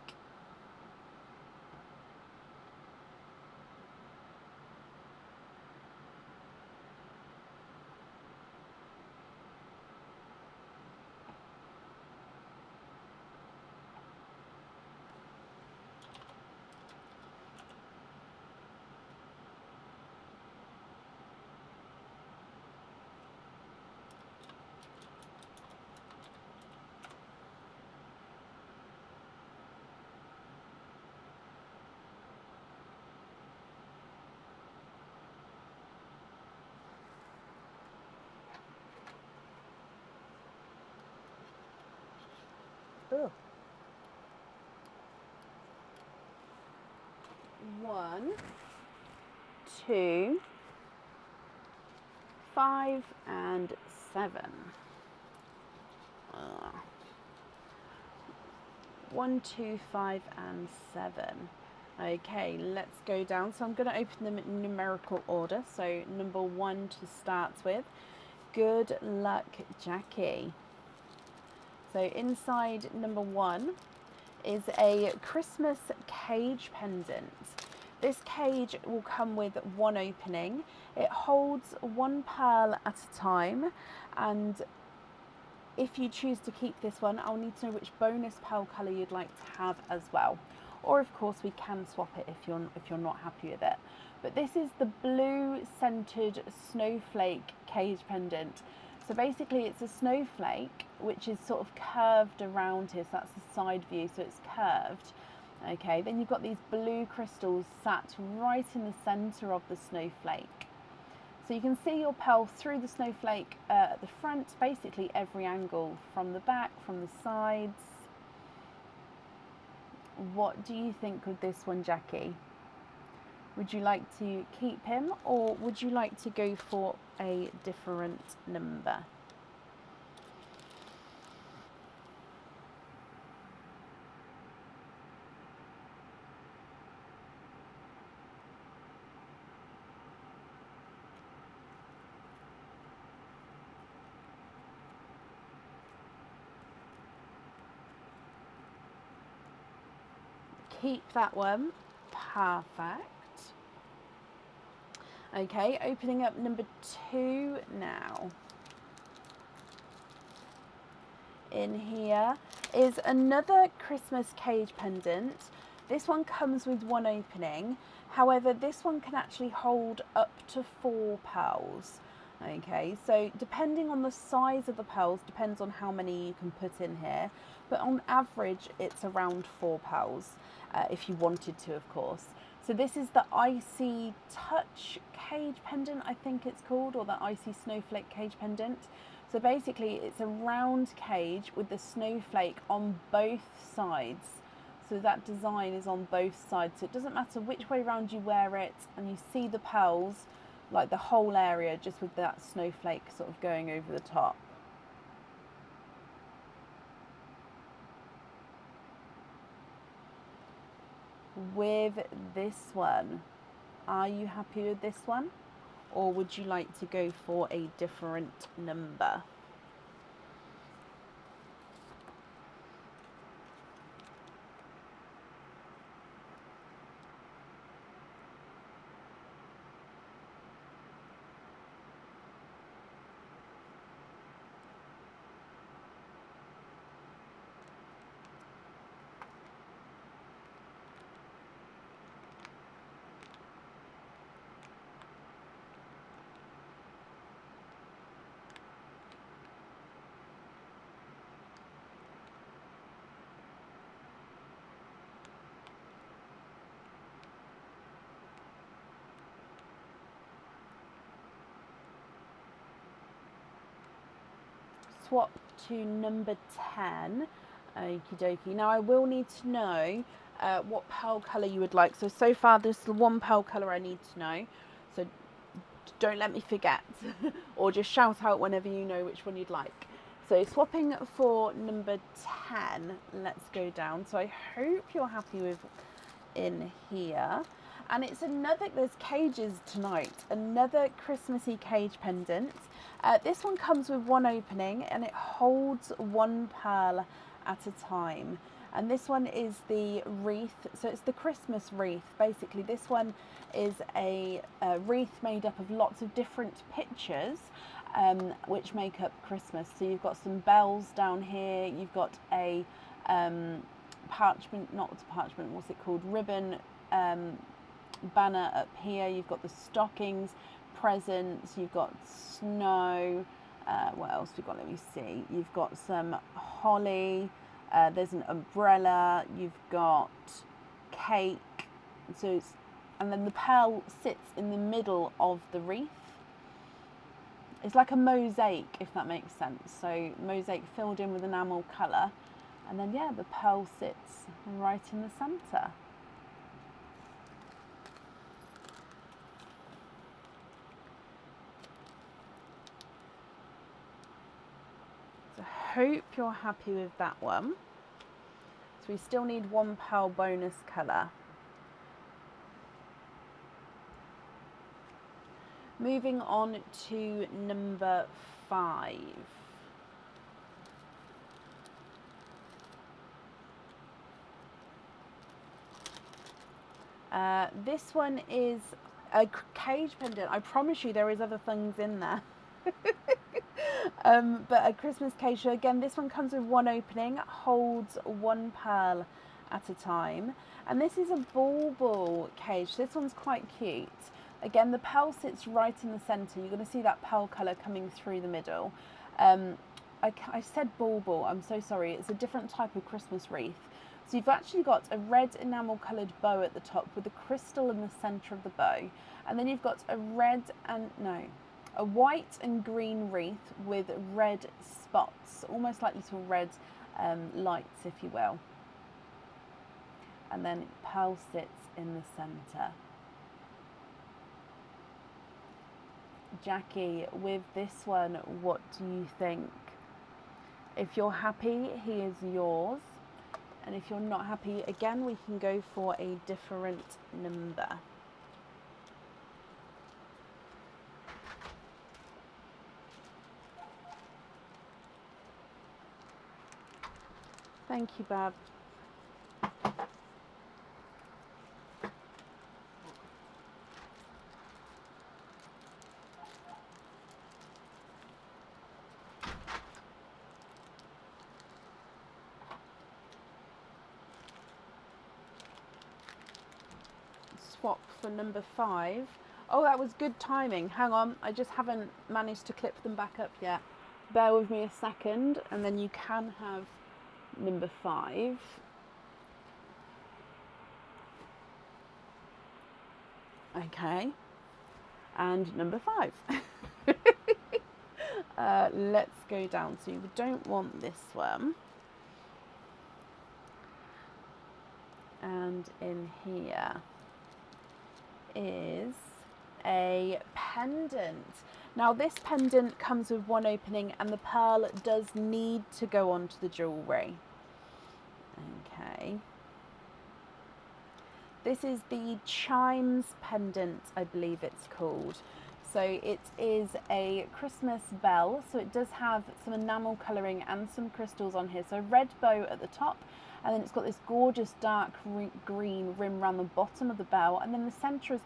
Oh. 1, 2, 5 and 7. 1, 2, 5 and 7. Okay, let's go down. So I'm going to open them in numerical order. So number 1 to start with. Good luck, Jackie. So inside number 1 is a Christmas cage pendant. This cage will come with 1 opening. It holds 1 pearl at a time, and if you choose to keep this one, I'll need to know which bonus pearl colour you'd like to have as well. Or of course we can swap it if you're not happy with it. But this is the blue centered snowflake cage pendant. So basically it's a snowflake which is sort of curved around here, so that's the side view, so it's curved. Okay, then you've got these blue crystals sat right in the centre of the snowflake. So you can see your pearl through the snowflake at the front, basically every angle, from the back, from the sides. What do you think of this one, Jackie? Would you like to keep him, or would you like to go for a different number? Keep that one. Perfect. Okay, opening up number 2 now. In here is another Christmas cage pendant. This one comes with one opening. However, this one can actually hold up to 4 pearls. Okay, so depending on the size of the pearls, depends on how many you can put in here. But on average, it's around 4 pearls, if you wanted to, of course. So this is the Icy Touch cage pendant, I think it's called, or the Icy Snowflake cage pendant. So basically it's a round cage with the snowflake on both sides. So that design is on both sides. So it doesn't matter which way around you wear it, and you see the pearls, like the whole area, just with that snowflake sort of going over the top. With this one, are you happy with this one, or would you like to go for a different number? Swap to number 10. Okie dokie. Now I will need to know what pearl colour you would like. So far this is the one pearl colour I need to know. So don't let me forget. Or just shout out whenever you know which one you'd like. So swapping for number 10. Let's go down. So I hope you're happy with in here. And it's another, there's cages tonight, another Christmassy cage pendant. This one comes with one opening and it holds 1 pearl at a time. And this one is the wreath, so it's the Christmas wreath. Basically, this one is a wreath made up of lots of different pictures, which make up Christmas. So you've got some bells down here, you've got a parchment, not parchment, what's it called, ribbon banner up here, you've got the stockings, presents, you've got snow, what else we've got, let me see, you've got some holly, there's an umbrella, you've got cake, so it's, and then the pearl sits in the middle of the wreath. It's like a mosaic, if that makes sense. So mosaic filled in with enamel colour, and then yeah, the pearl sits right in the centre. So hope you're happy with that one. So we still need 1 pearl bonus colour. Moving on to number 5. This one is a cage pendant. I promise you there is other things in there. But a Christmas cage, again, this one comes with one opening, holds one pearl at a time. And this is a bauble cage. This one's quite cute. Again, the pearl sits right in the centre. You're going to see that pearl colour coming through the middle. I said bauble, I'm so sorry. It's a different type of Christmas wreath. So you've actually got a red enamel coloured bow at the top with a crystal in the centre of the bow. And then you've got a white and green wreath with red spots, almost like little red lights, if you will. And then pearl sits in the centre. Jackie, with this one, what do you think? If you're happy, he is yours. And if you're not happy, again, we can go for a different number. Thank you, Bab. Swap for number 5. Oh, that was good timing. Hang on, I just haven't managed to clip them back up yet. Bear with me a second, and then you can have number 5. Okay, and number 5. Let's go down to, we don't want this one. And in here is a pendant. Now this pendant comes with one opening and the pearl does need to go onto the jewellery. Okay. This is the Chimes pendant, I believe it's called. So it is a Christmas bell, so it does have some enamel colouring and some crystals on here. So red bow at the top, and then it's got this gorgeous dark green rim around the bottom of the bell, and then the centre is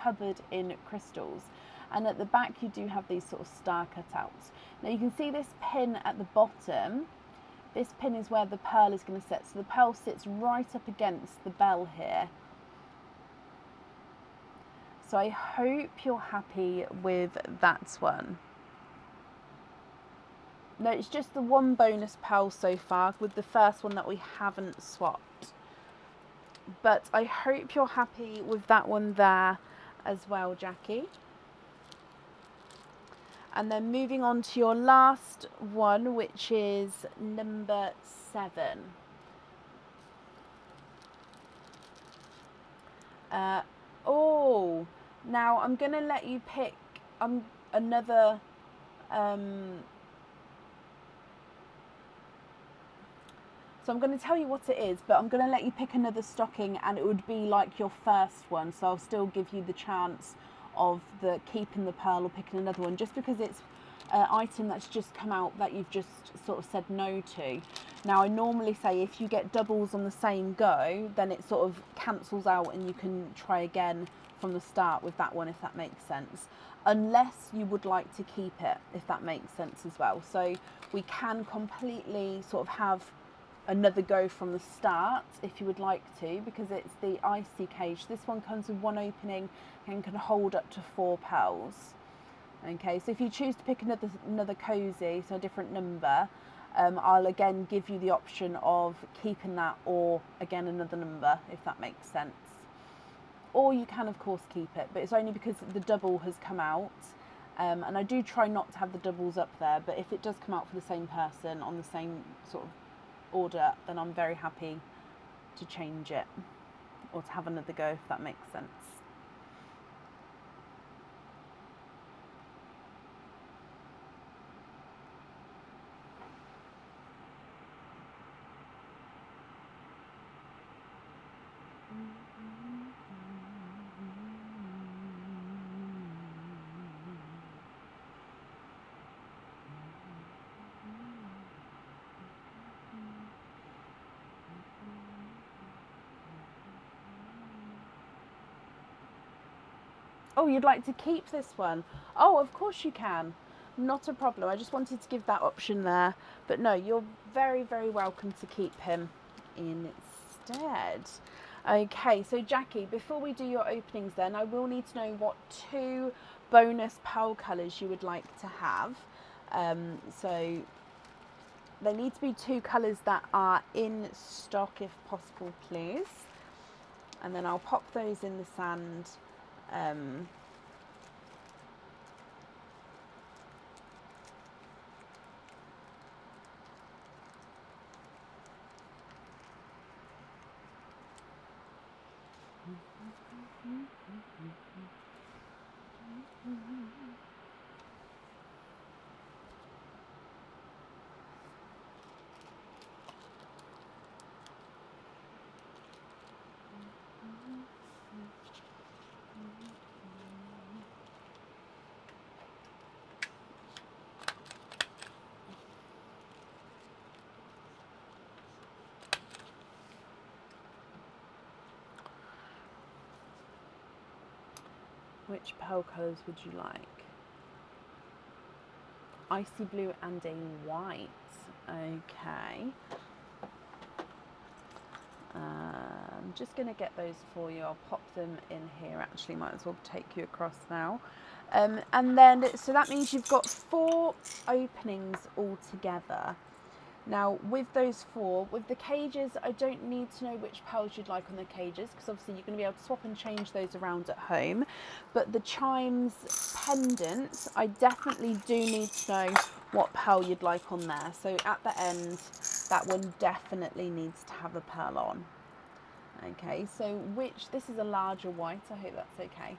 covered in crystals. And at the back you do have these sort of star cutouts. Now you can see this pin at the bottom. This pin is where the pearl is going to sit. So the pearl sits right up against the bell here. So I hope you're happy with that one. No, it's just the one bonus pearl so far with the first one that we haven't swapped. But I hope you're happy with that one there as well, Jackie. And then moving on to your last one, which is number 7. Now I'm going to let you pick another... So I'm going to tell you what it is, but I'm going to let you pick another stocking, and it would be like your first one. So I'll still give you the chance of keeping the pearl or picking another one, just because it's an item that's just come out that you've just sort of said no to. Now I normally say if you get doubles on the same go, then it sort of cancels out and you can try again from the start with that one, if that makes sense. Unless you would like to keep it, if that makes sense as well. So we can completely sort of have another go from the start if you would like to, because it's the icy cage. This one comes with one opening and can hold up to 4 pearls. Okay, so if you choose to pick another cozy, so a different number, I'll again give you the option of keeping that, or again another number, if that makes sense. Or you can of course keep it, but it's only because the double has come out. And I do try not to have the doubles up there, but if it does come out for the same person on the same sort of order, then I'm very happy to change it or to have another go, if that makes sense. Oh, you'd like to keep this one? Oh, of course you can. Not a problem. I just wanted to give that option there. But no, you're very, very welcome to keep him instead. Okay, so Jackie, before we do your openings then, I will need to know what 2 bonus pearl colours you would like to have. So they need to be 2 colours that are in stock if possible, please. And then I'll pop those in the sand. Which pearl colours would you like? Icy blue and a white. Okay. I'm just going to get those for you. I'll pop them in here. Actually, might as well take you across now. And then, so that means you've got 4 openings altogether. Now, with those 4, with the cages, I don't need to know which pearls you'd like on the cages, because obviously you're going to be able to swap and change those around at home. But the chimes pendant, I definitely do need to know what pearl you'd like on there. So at the end, that one definitely needs to have a pearl on. Okay, so this is a larger white, I hope that's okay.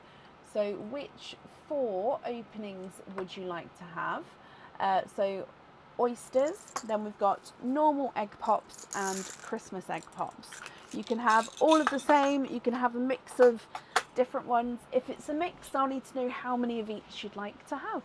So which 4 openings would you like to have? So oysters, then we've got normal egg pops and Christmas egg pops. You can have all of the same, you can have a mix of different ones. If it's a mix, I'll need to know how many of each you'd like to have.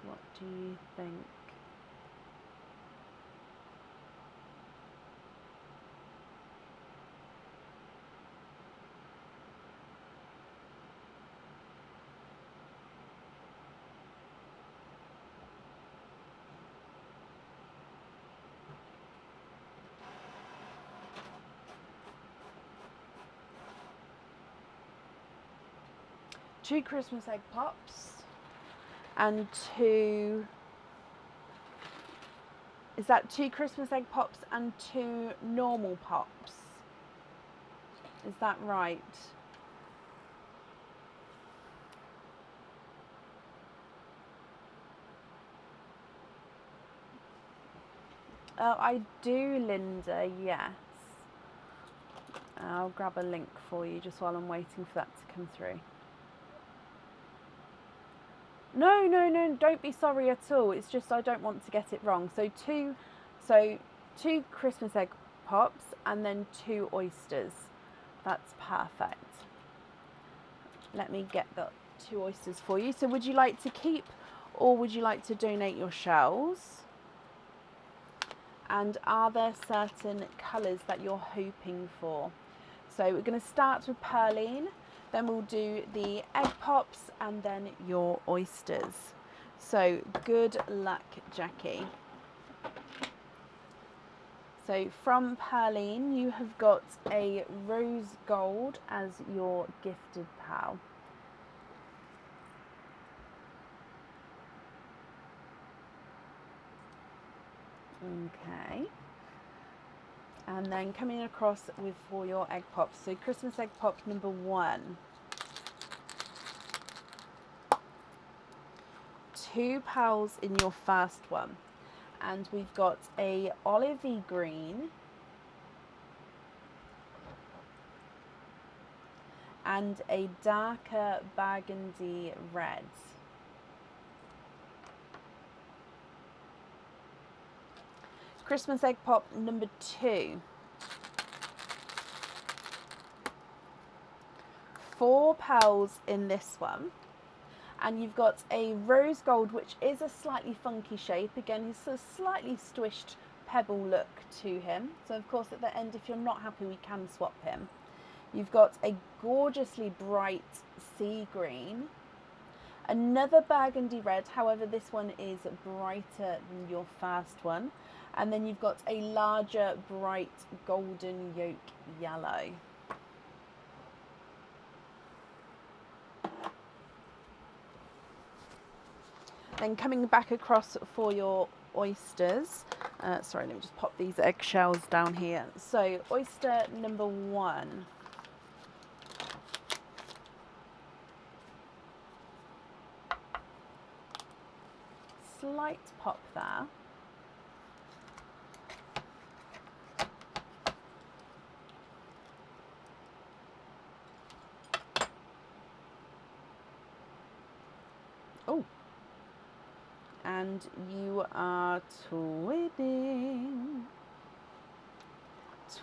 What do you think? Two Christmas egg pops and 2... Is that 2 Christmas egg pops and 2 normal pops? Is that right? I do, Linda, yes. I'll grab a link for you just while I'm waiting for that to come through. No, don't be sorry at all. It's just I don't want to get it wrong. So two Christmas egg pops and then 2 oysters. That's perfect. Let me get the 2 oysters for you. So would you like to keep or would you like to donate your shells? And are there certain colours that you're hoping for? So we're going to start with Pearline, then we'll do the egg pops and then your oysters. So good luck, Jackie. So from Pearline, you have got a rose gold as your gifted pal. Okay. And then coming across with for your egg pops. So Christmas egg pop number 1. 2 pearls in your first one. And we've got a olivey green and a darker burgundy red. Christmas egg pop number 2. 4 pearls in this one. And you've got a rose gold, which is a slightly funky shape. Again, he's a slightly squished pebble look to him. So of course at the end, if you're not happy, we can swap him. You've got a gorgeously bright sea green. Another burgundy red, however this one is brighter than your first one. And then you've got a larger bright golden yolk yellow. Then coming back across for your oysters, sorry, let me just pop these eggshells down here. So oyster number 1. Slight pop there. Oh. And you are twinning.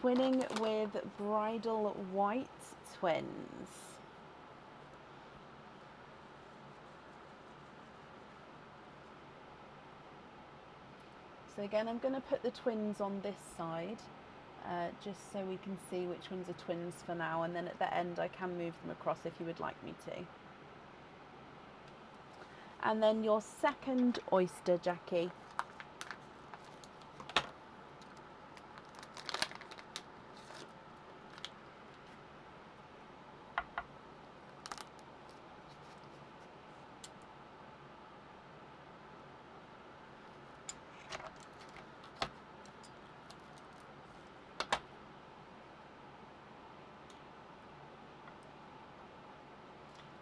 Twinning with bridal white twins. So again, I'm going to put the twins on this side, just so we can see which ones are twins for now, and then at the end I can move them across if you would like me to. And then your second oyster, Jackie.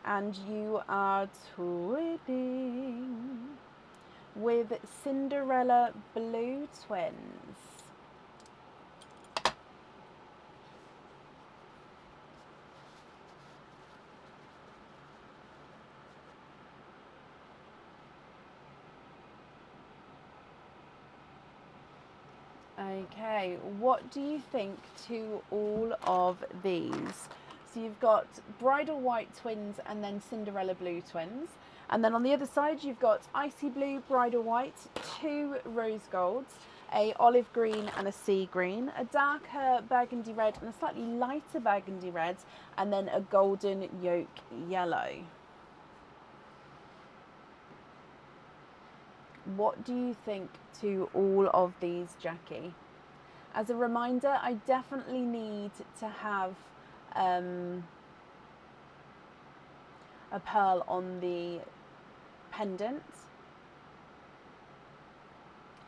And you are twinning with Cinderella blue twins. Okay, what do you think to all of these? So you've got bridal white twins and then Cinderella blue twins. And then on the other side, you've got icy blue, bridal white, 2 rose golds, a olive green and a sea green, a darker burgundy red and a slightly lighter burgundy red, and then a golden yolk yellow. What do you think to all of these, Jackie? As a reminder, I definitely need to have a pearl on the pendant.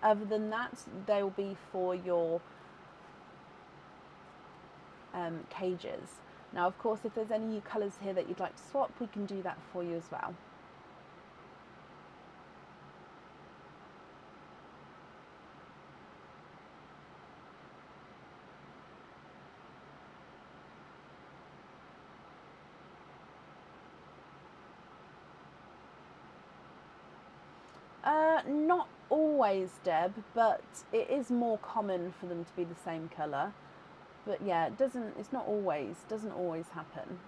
Other than that, they'll be for your cages. Now, of course, if there's any colours here that you'd like to swap, we can do that for you as well. Not always, Deb, but it is more common for them to be the same colour. But yeah, it's not always, doesn't always happen.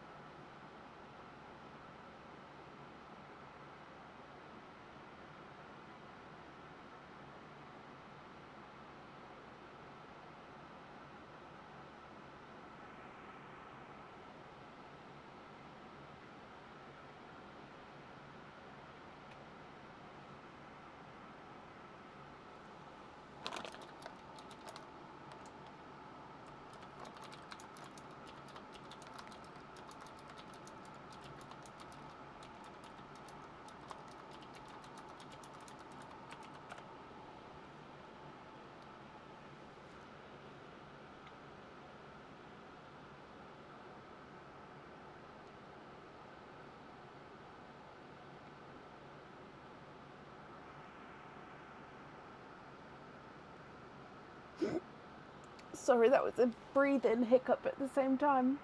Sorry, that was a breathe-in hiccup at the same time.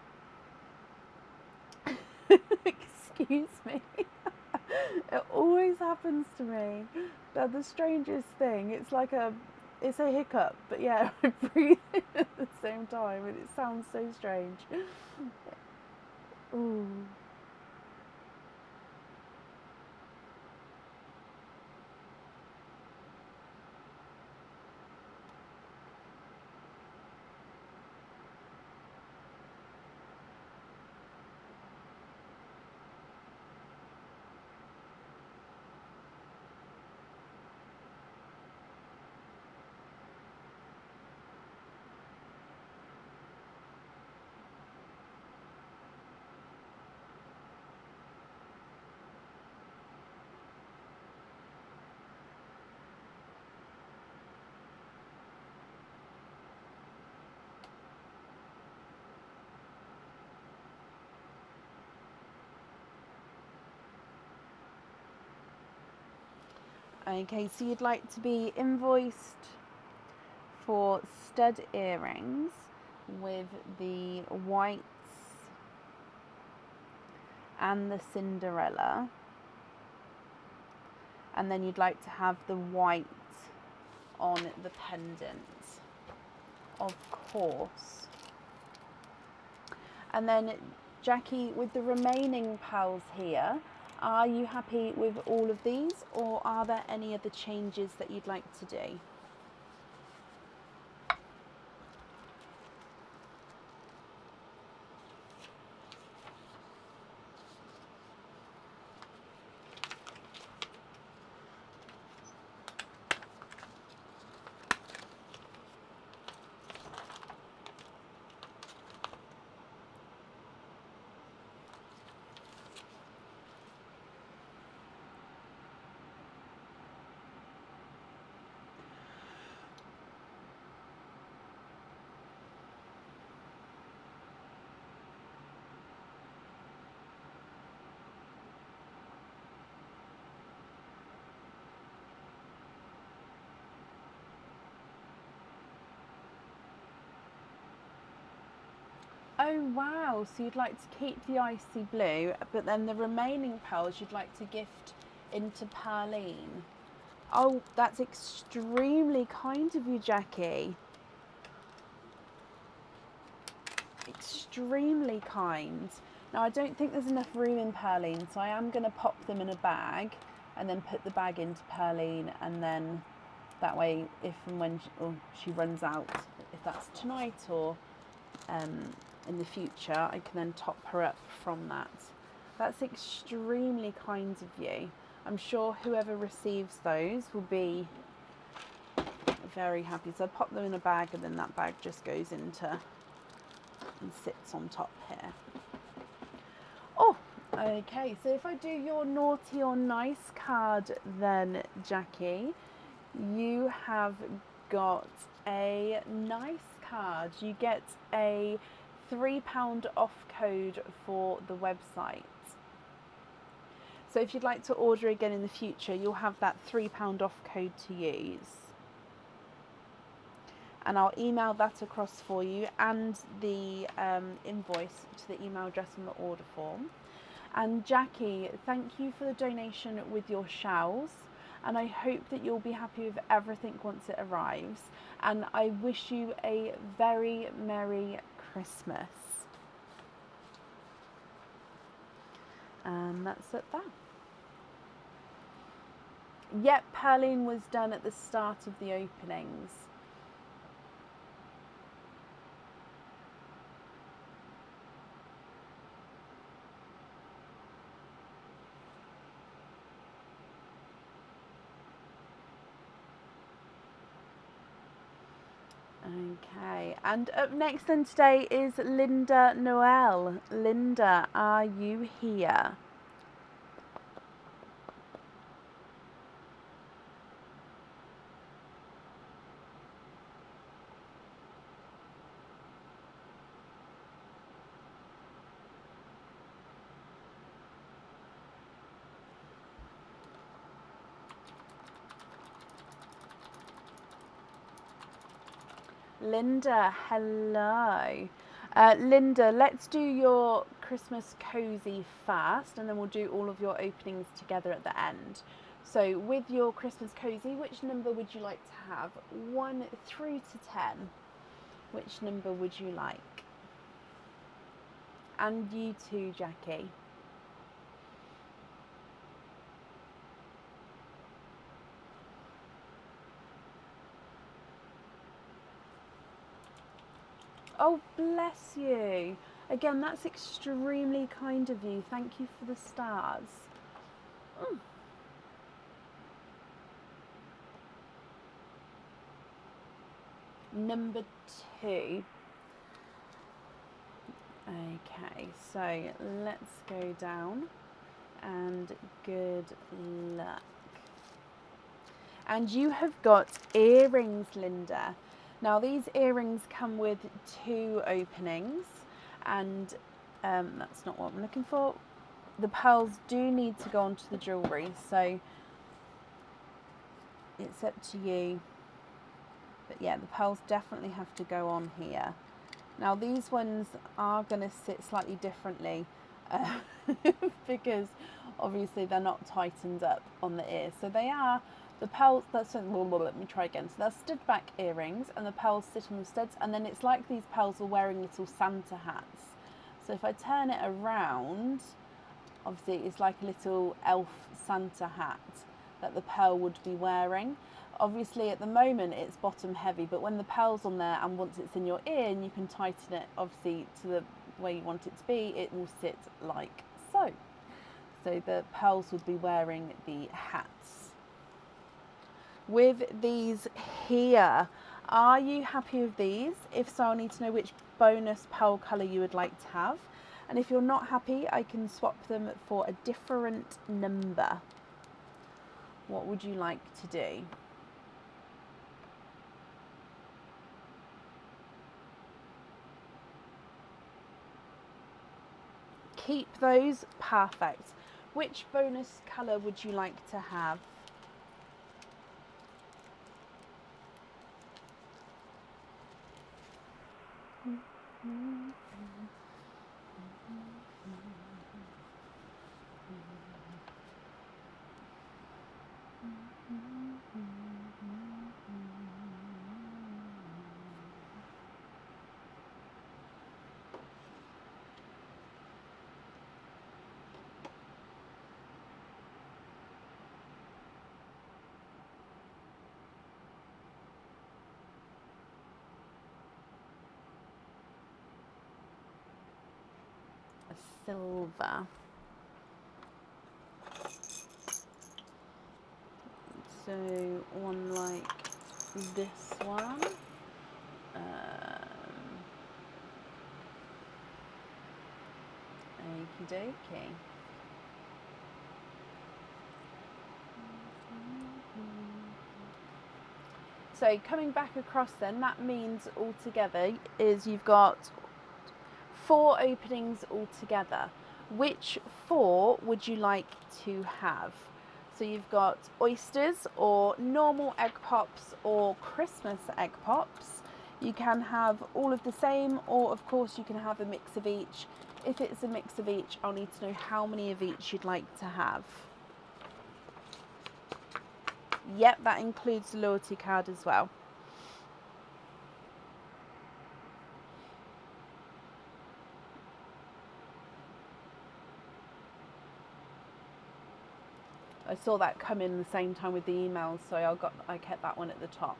Excuse me. It always happens to me. They're the strangest thing. It's like a It's a hiccup, but yeah, I breathe in at the same time, and it sounds so strange. Ooh. Okay, so you'd like to be invoiced for stud earrings with the whites and the Cinderella, and then you'd like to have the white on the pendant, of course. And then Jackie, with the remaining pearls here, are you happy with all of these, or are there any other changes that you'd like to do? Oh wow, so you'd like to keep the icy blue, but then the remaining pearls you'd like to gift into Pearline. Oh, that's extremely kind of you, Jackie. Extremely kind. Now, I don't think there's enough room in Pearline, so I am going to pop them in a bag and then put the bag into Pearline, and then that way, if and when she runs out, if that's tonight or in the future, I can then top her up from that. That's extremely kind of you. I'm sure whoever receives those will be very happy. So I pop them in a bag, and then that bag just goes into and sits on top here. Oh, okay. So if I do your naughty or nice card, then Jackie, you have got a nice card. You get a £3 off code for the website. So if you'd like to order again in the future, you'll have that £3 off code to use. And I'll email that across for you, and the invoice to the email address on the order form. And Jackie, thank you for the donation with your shells, and I hope that you'll be happy with everything once it arrives. And I wish you a very Merry Christmas. And that's it there. Yep, Pearline was done at the start of the openings. Okay, and up next then today is Linda Noel. Linda, are you here? Linda, hello. Linda, let's do your Christmas cozy first, and then we'll do all of your openings together at the end. So with your Christmas cozy, which number would you like to have? 1 through to 10. Which number would you like? And you too, Jackie. Oh, bless you. Again, that's extremely kind of you. Thank you for the stars. Mm. Number 2. Okay, so let's go down and good luck. And you have got earrings, Linda. Now these earrings come with 2 openings, and that's not what I'm looking for. The pearls do need to go onto the jewellery, so it's up to you. But yeah, the pearls definitely have to go on here. Now these ones are going to sit slightly differently because obviously they're not tightened up on the ear. So they are, the pearls, let me try again. So they're stud back earrings and the pearls sit on the studs, and then it's like these pearls are wearing little Santa hats. So if I turn it around, obviously it's like a little elf Santa hat that the pearl would be wearing. Obviously at the moment it's bottom heavy, but when the pearl's on there and once it's in your ear and you can tighten it obviously to the way you want it to be, it will sit like so. So the pearls would be wearing the hats. With these here, are you happy with these? If so, I need to know which bonus pearl colour you would like to have. And if you're not happy, I can swap them for a different number. What would you like to do? Keep those, perfect. Which bonus colour would you like to have? Silver. So one like this one. Okie dokie. So coming back across then, that means altogether is you've got 4 openings altogether. Which 4 would you like to have? So you've got oysters or normal egg pops or Christmas egg pops. You can have all of the same, or of course you can have a mix of each. If it's a mix of each, I'll need to know how many of each you'd like to have. Yep, that includes the loyalty card as well. I saw that come in the same time with the emails, so I kept that one at the top.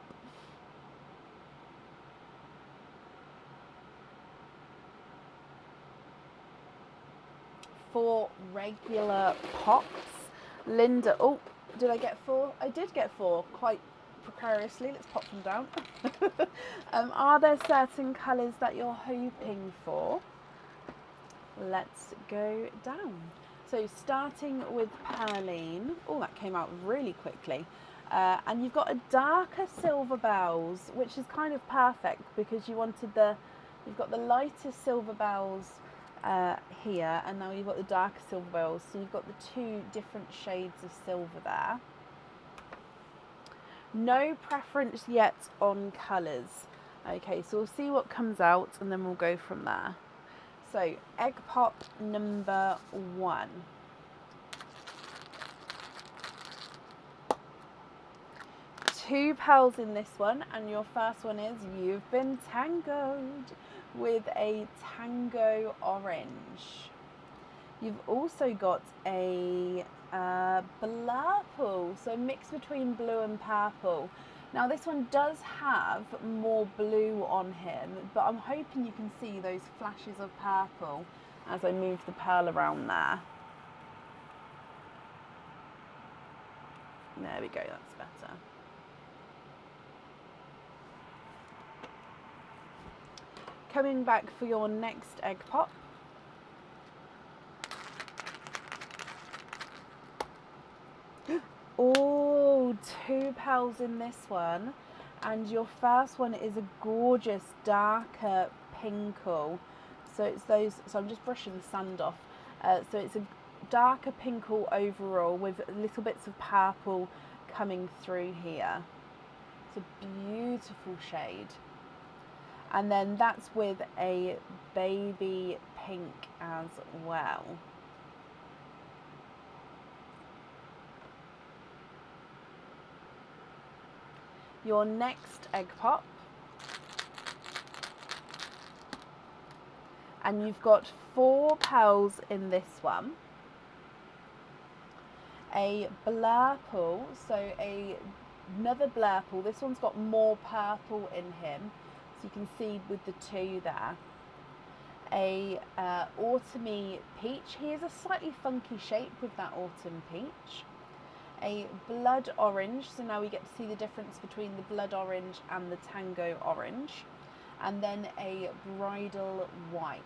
For regular pops, Linda, oh, did I get 4? I did get 4, quite precariously. Let's pop them down. Are there certain colours that you're hoping for? Let's go down. So starting with Pearline, oh, that came out really quickly. And you've got a darker silver bells, which is kind of perfect because you've got the lighter silver bells here, and now you've got the darker silver bells. So you've got the 2 different shades of silver there. No preference yet on colours. Okay, so we'll see what comes out and then we'll go from there. So egg pop number 1. 2 pearls in this one, and your first one is you've been tangoed with a tango orange. You've also got a blurple, so mix between blue and purple. Now this one does have more blue on him, but I'm hoping you can see those flashes of purple as I move the pearl around there. There we go, that's better. Coming back for your next egg pop. Oh, 2 pearls in this one, and your first one is a gorgeous darker pinkle. So it's those. So I'm just brushing the sand off. So it's a darker pinkle overall with little bits of purple coming through here. It's a beautiful shade. And then that's with a baby pink as well. Your next egg pop, and you've got 4 pearls in this one. A blurple, so another blurple. This one's got more purple in him, so you can see with the 2 there. A autumny peach. He is a slightly funky shape with that autumn peach. A blood orange, so now we get to see the difference between the blood orange and the tango orange, and then a bridal white.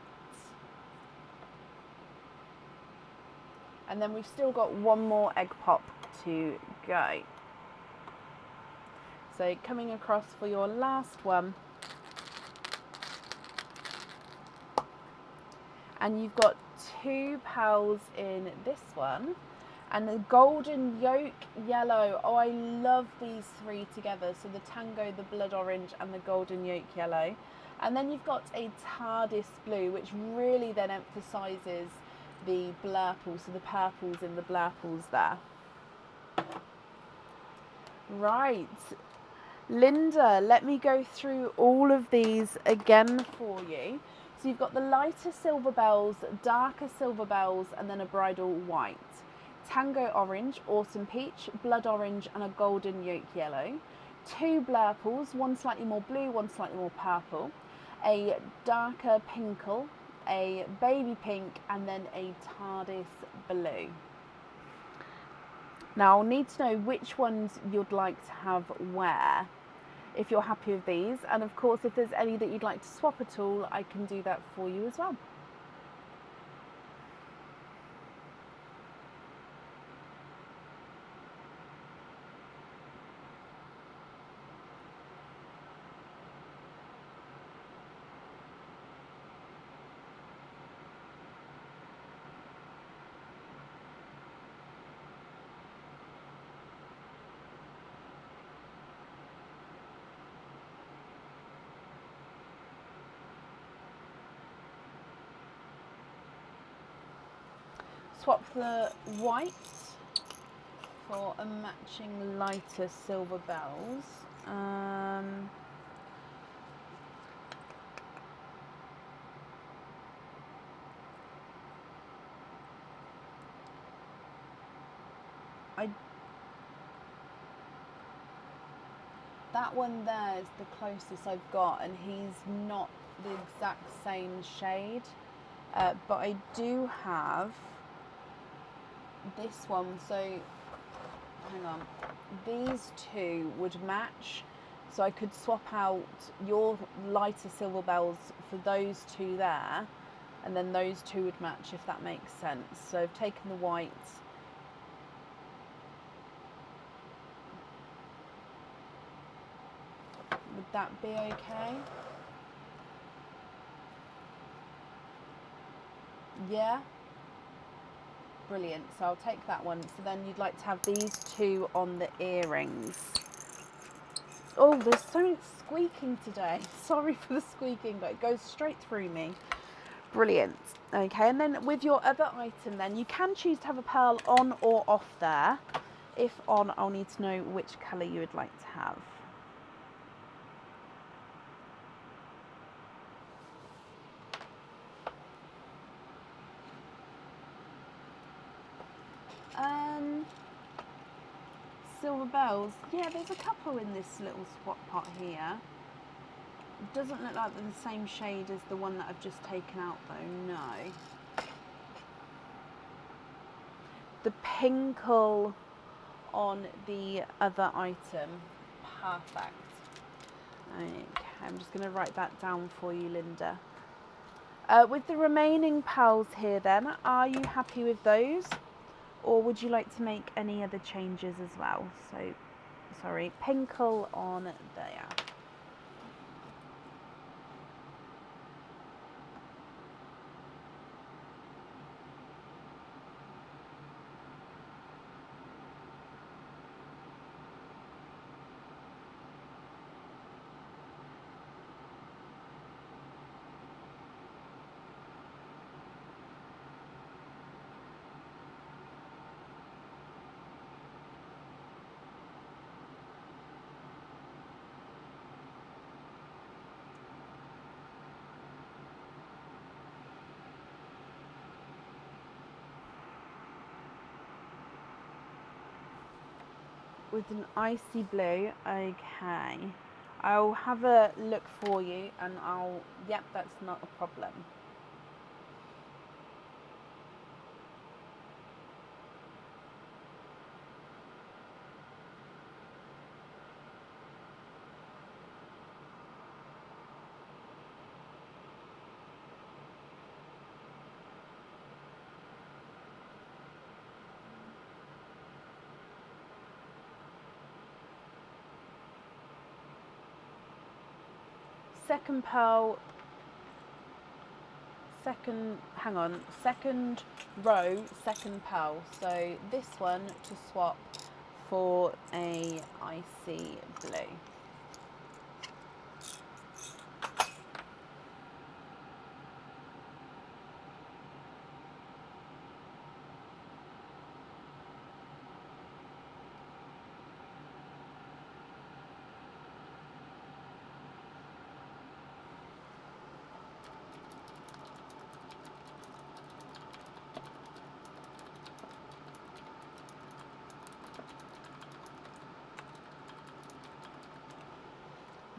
And then we've still got one more egg pop to go. So coming across for your last one, and you've got 2 pearls in this one. And the golden yolk yellow. Oh, I love these 3 together. So the tango, the blood orange, and the golden yolk yellow. And then you've got a TARDIS blue, which really then emphasises the blurple, so the purples in the blurples there. Right. Linda, let me go through all of these again for you. So you've got the lighter silver bells, darker silver bells, and then a bridal white. Tango orange, autumn peach, blood orange, and a golden yolk yellow. 2 blurples, one slightly more blue, one slightly more purple. A darker pinkle, a baby pink, and then a TARDIS blue. Now I'll need to know which ones you'd like to have where, if you're happy with these. And of course, if there's any that you'd like to swap at all, I can do that for you as well. Swap the white for a matching lighter silver bells. That one there is the closest I've got, and he's not the exact same shade, but I do have this one. So hang on, these 2 would match, so I could swap out your lighter silver bells for those 2 there, and then those 2 would match, if that makes sense. So I've taken the white. Would that be okay? Yeah? Brilliant. So I'll take that one. So then you'd like to have these 2 on the earrings. Oh, there's so much squeaking today. Sorry for the squeaking, but it goes straight through me. Brilliant. Okay, and then with your other item then, you can choose to have a pearl on or off there. If on, I'll need to know which colour you would like to have. Silver bells. Yeah, there's a couple in this little swap pot here. It doesn't look like they're the same shade as the one that I've just taken out though, no. The pinkle on the other item. Perfect. Okay, I'm just going to write that down for you, Linda. With the remaining pals here then, are you happy with those? Or would you like to make any other changes as well? So, sorry, pinkle on there. With an icy blue, okay. I'll have a look for you and yep, that's not a problem. Second pearl, second row, second pearl. So this one to swap for a icy blue.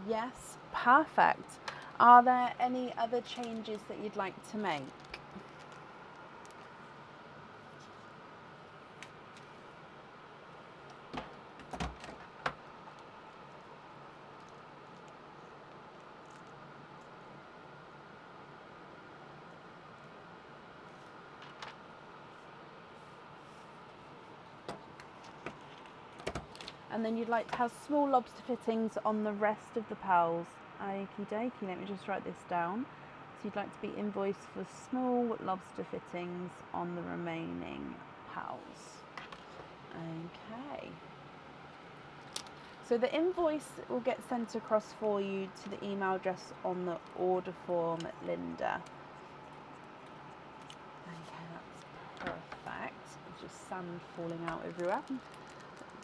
Yes, perfect. Are there any other changes that you'd like to make? And then you'd like to have small lobster fittings on the rest of the pearls. Okie dokie, let me just write this down. So you'd like to be invoiced for small lobster fittings on the remaining pearls. Okay. So the invoice will get sent across for you to the email address on the order form, Linda. Okay, that's perfect. Just sand falling out everywhere.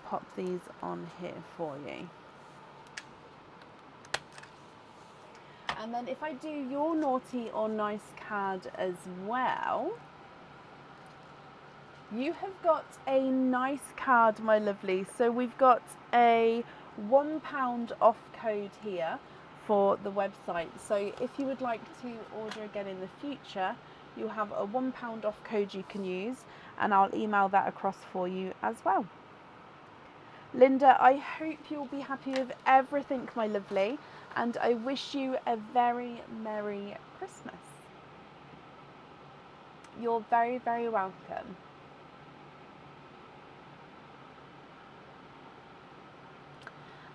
Pop these on here for you. And then if I do your naughty or nice card as well, you have got a nice card, my lovely. So we've got a £1 off code here for the website. So if you would like to order again in the future, you'll have a £1 off code you can use, and I'll email that across for you as well. Linda, I hope you'll be happy with everything, my lovely, and I wish you a very Merry Christmas. You're very, very welcome.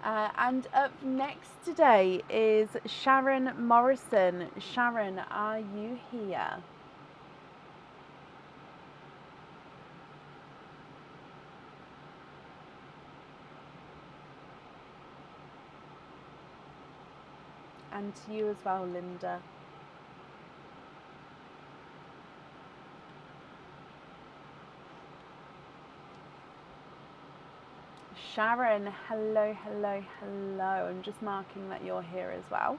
And up next today is Sharon Morrison. Sharon, are you here? And to you as well, Linda. Sharon, hello, hello, hello. I'm just marking that you're here as well.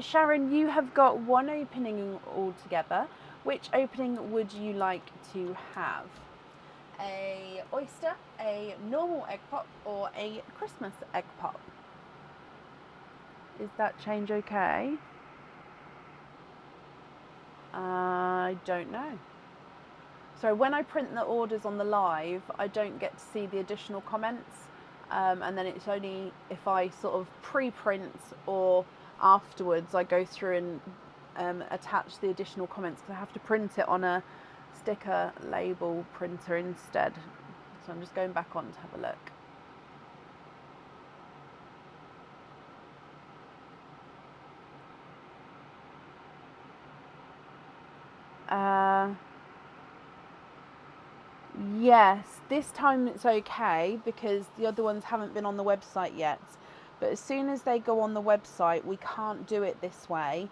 Sharon, you have got one opening altogether. Which opening would you like to have? A oyster, a normal egg pop, or a Christmas egg pop? Is that change okay? I don't know. So when I print the orders on the live, I don't get to see the additional comments. And then it's only if I sort of pre-print or afterwards I go through and attach the additional comments, because I have to print it on a sticker label printer instead. So I'm just going back on to have a look. Yes, this time it's okay because the other ones haven't been on the website yet. But as soon as they go on the website, we can't do it this way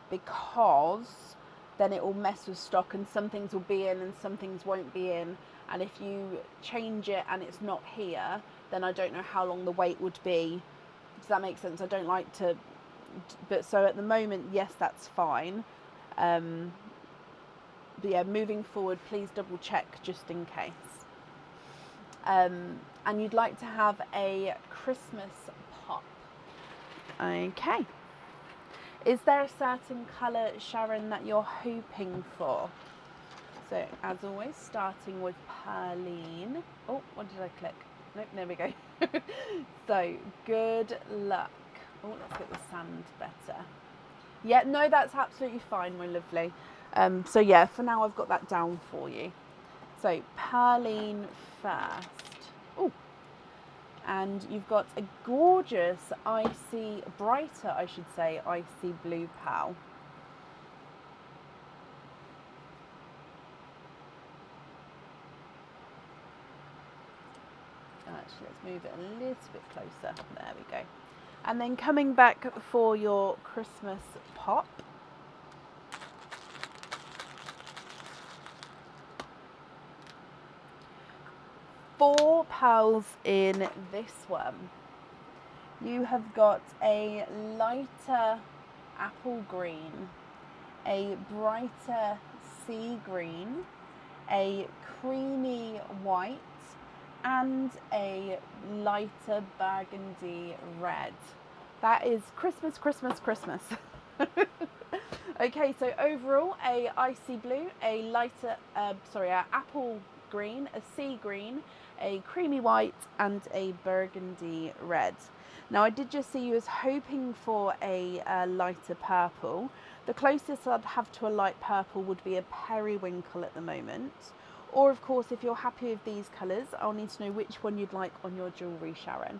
because then it will mess with stock and some things will be in and some things won't be in. And if you change it and it's not here, then I don't know how long the wait would be. Does that make sense? I don't like to, but so at the moment, yes, that's fine. But yeah, moving forward, please double check just in case. And you'd like to have a Christmas pop. Okay. Is there a certain colour, Sharon, that you're hoping for? So, as always, starting with Perline. Oh, what did I click? Nope, there we go. So, good luck. Oh, let's get the sand better. Yeah, no, that's absolutely fine, my lovely. So yeah, for now I've got that down for you. So Perline first. Oh, and you've got a gorgeous brighter, I should say, icy blue pearl. Actually, let's move it a little bit closer. There we go. And then coming back for your Christmas pop. Four pearls in this one. You have got a lighter apple green, a brighter sea green, a creamy white, and a lighter burgundy red. That is Christmas, Christmas, Christmas. Okay, so overall, a icy blue, a lighter, apple green, a sea green, a creamy white, and a burgundy red. Now, I did just see you as hoping for a lighter purple. The closest I'd have to a light purple would be a periwinkle at the moment. Or, of course, if you're happy with these colours, I'll need to know which one you'd like on your jewellery, Sharon.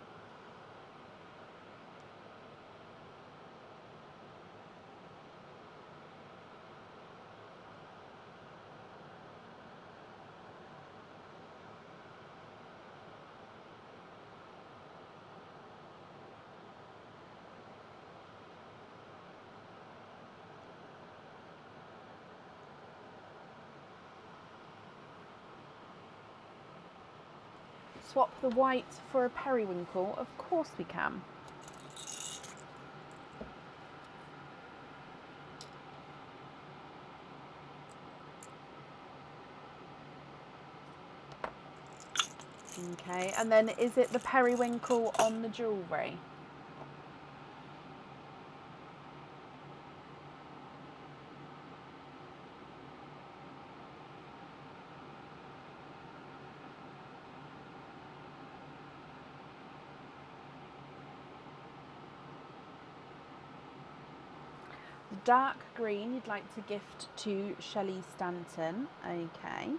Swap the white for a periwinkle? Of course we can. Okay, and then is it the periwinkle on the jewellery? Dark green you'd like to gift to Shelley Stanton. Okay.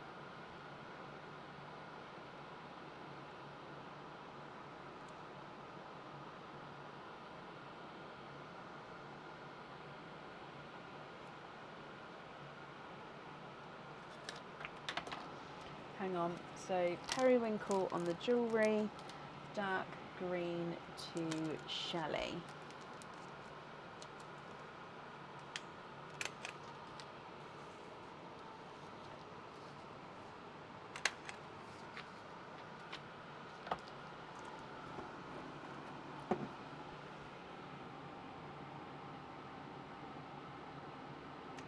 Hang on. So periwinkle on the jewellery, dark green to Shelley.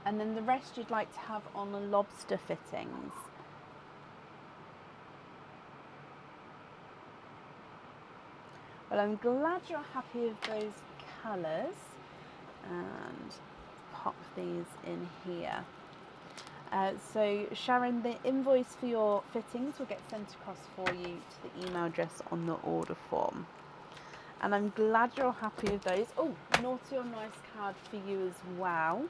And then the rest you'd like to have on the lobster fittings. Well, I'm glad you're happy with those colours, and pop these in here. So Sharon, the invoice for your fittings will get sent across for you to the email address on the order form. And I'm glad you're happy with those. Oh, naughty or nice card for you as well.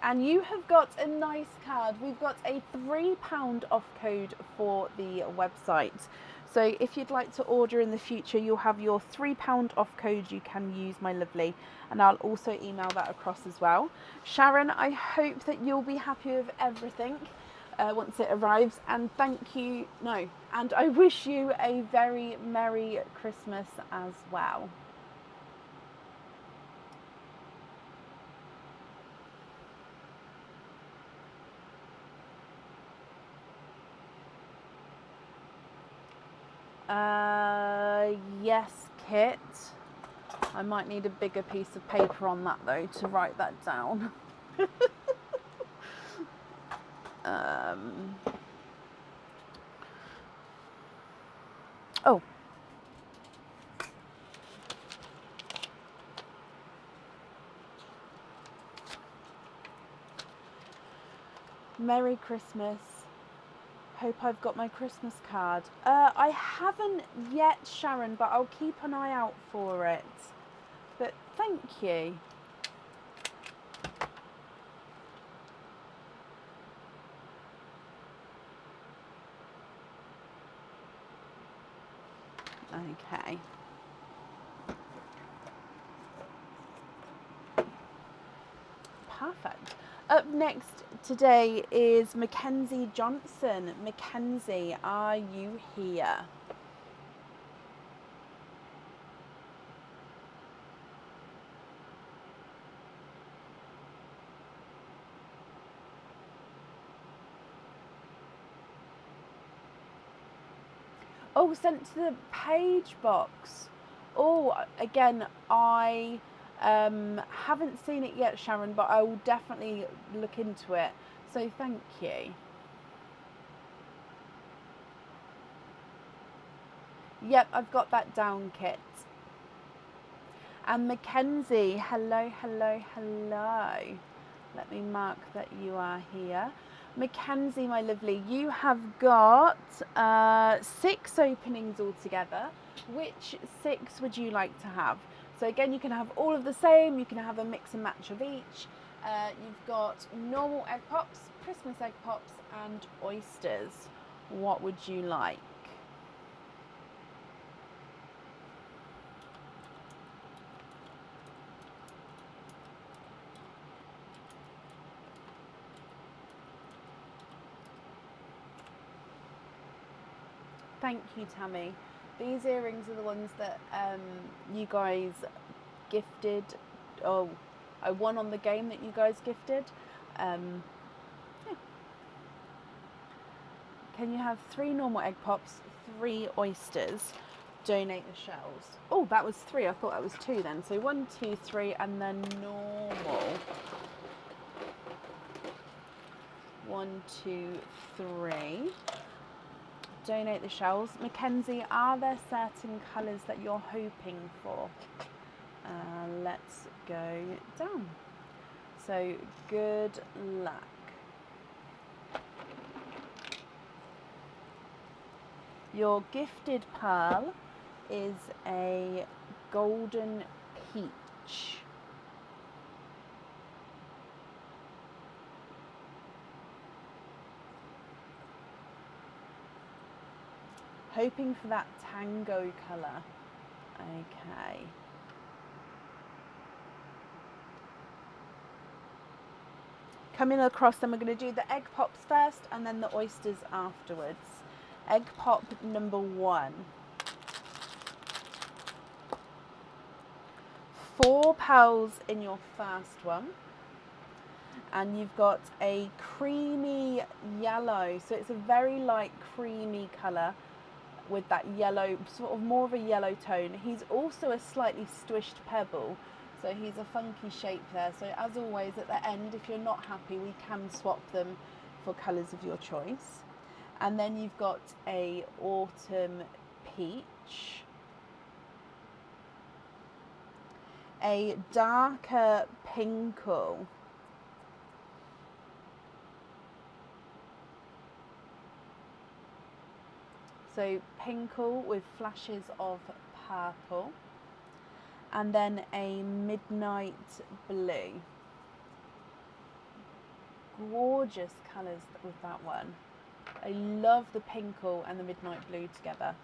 And you have got a nice card. We've got a £3 off code for the website. So if you'd like to order in the future, you'll have your £3 off code you can use, my lovely. And I'll also email that across as well. Sharon, I hope that you'll be happy with everything once it arrives. And thank you. No. And I wish you a very Merry Christmas as well. Yes, Kit. I might need a bigger piece of paper on that though to write that down. Oh. Merry Christmas. Hope I've got my Christmas card. I haven't yet, Sharon, but I'll keep an eye out for it. But thank you. Okay. Perfect. Up next today is Mackenzie Johnson. Mackenzie, are you here? Oh, sent to the page box. Oh, again, I haven't seen it yet, Sharon, but I will definitely look into it. So thank you. Yep, I've got that down, Kit. And Mackenzie, hello, hello, hello. Let me mark that you are here. Mackenzie, my lovely, you have got 6 openings altogether. Which 6 would you like to have? So again, you can have all of the same, you can have a mix and match of each. You've got normal egg pops, Christmas egg pops, and oysters. What would you like? Thank you, Tammy. These earrings are the ones that you guys gifted. Oh, I won on the game that you guys gifted. Yeah. Can you have 3 normal egg pops, 3 oysters, donate the shells? Oh, that was 3. I thought that was 2 then. So 1, 2, 3, and then normal. 1, 2, 3. Donate the shells. Mackenzie, are there certain colours that you're hoping for? Let's go down. So good luck. Your gifted pearl is a golden peach. Hoping for that tango colour. Okay. Coming across, then we're going to do the egg pops first and then the oysters afterwards. Egg pop number 1. 4 pearls in your first one. And you've got a creamy yellow. So it's a very light creamy colour with that yellow, sort of more of a yellow tone. He's also a slightly squished pebble. So he's a funky shape there. So as always, at the end, if you're not happy, we can swap them for colours of your choice. And then you've got a autumn peach, a darker pinkle, so pinkle with flashes of purple, and then a midnight blue. Gorgeous colours with that one. I love the pinkle and the midnight blue together.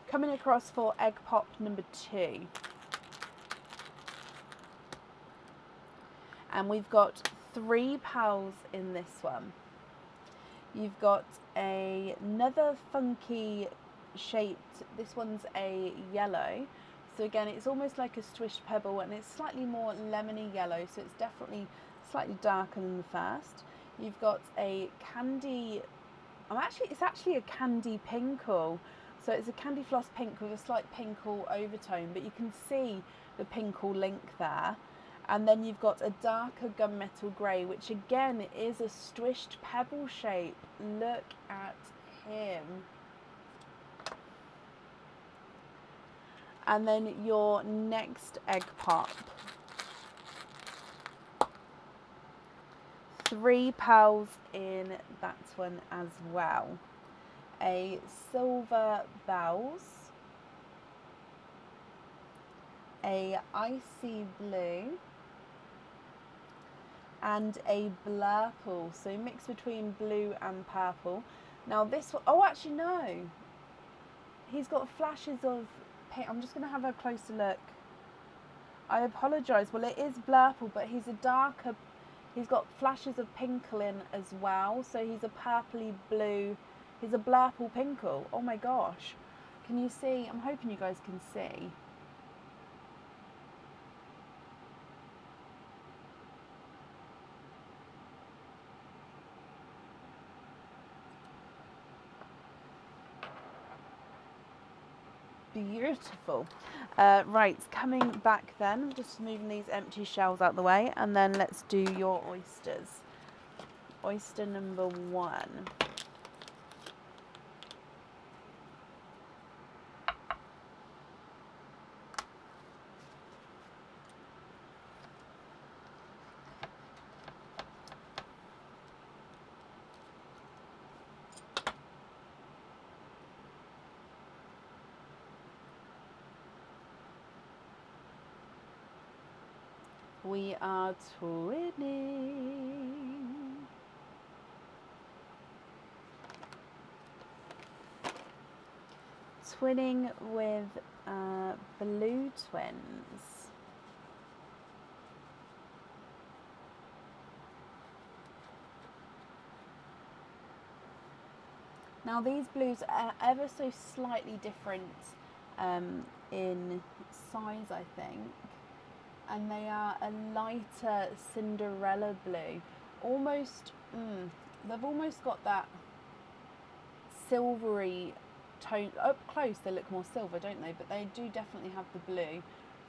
Coming across for egg pop number 2. And we've got 3 pals in this one. You've got another funky shaped, this one's a yellow. So again, it's almost like a swished pebble, and it's slightly more lemony yellow, so it's definitely slightly darker than the first. You've got a candy, it's actually a candy pinkle. So it's a candy floss pink with a slight pinkle overtone, but you can see the pinkle link there. And then you've got a darker gunmetal grey, which again is a swished pebble shape. Look at him. And then your next egg pop. 3 pals in that one as well. A silver bells, a icy blue, and a blurple, so mix between blue and purple. Now this one, oh actually no, he's got flashes of pink. I'm just going to have a closer look. I apologise. Well, it is blurple, but he's a darker, he's got flashes of pinkle in as well, so he's a purpley blue. He's a blurple pinkle. Oh my gosh. Can you see? I'm hoping you guys can see. Beautiful. Right, coming back then, just moving these empty shells out the way, and then let's do your oysters. Oyster number 1. We are twinning. Twinning with blue twins. Now these blues are ever so slightly different in size, I think. And they are a lighter Cinderella blue. Almost, they've almost got that silvery tone. Up close they look more silver, don't they? But they do definitely have the blue.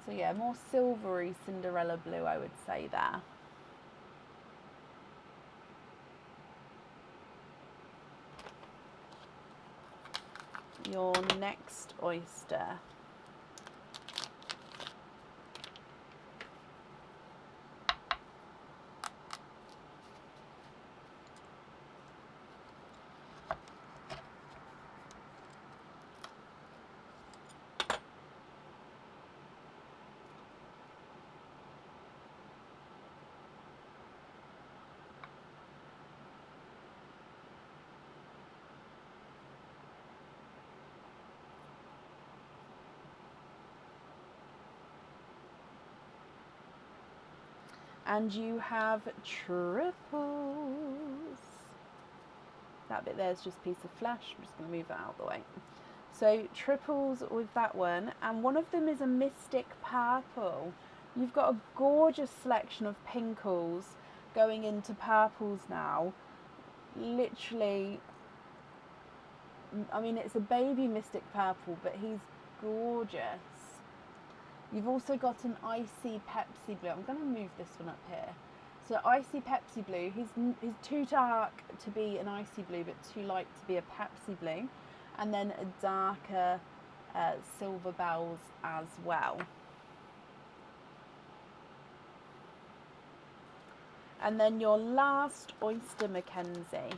So yeah, more silvery Cinderella blue, I would say there. Your next oyster. And you have triples. That bit there is just a piece of flesh. I'm just going to move that out of the way. So triples with that one, and one of them is a mystic purple. You've got a gorgeous selection of pinkles going into purples now. Literally, I mean, it's a baby mystic purple, but he's gorgeous. You've also got an icy Pepsi Blue. I'm going to move this one up here. So icy Pepsi Blue, he's too dark to be an icy blue, but too light to be a Pepsi Blue. And then a darker Silver Bells as well. And then your last oyster, Mackenzie.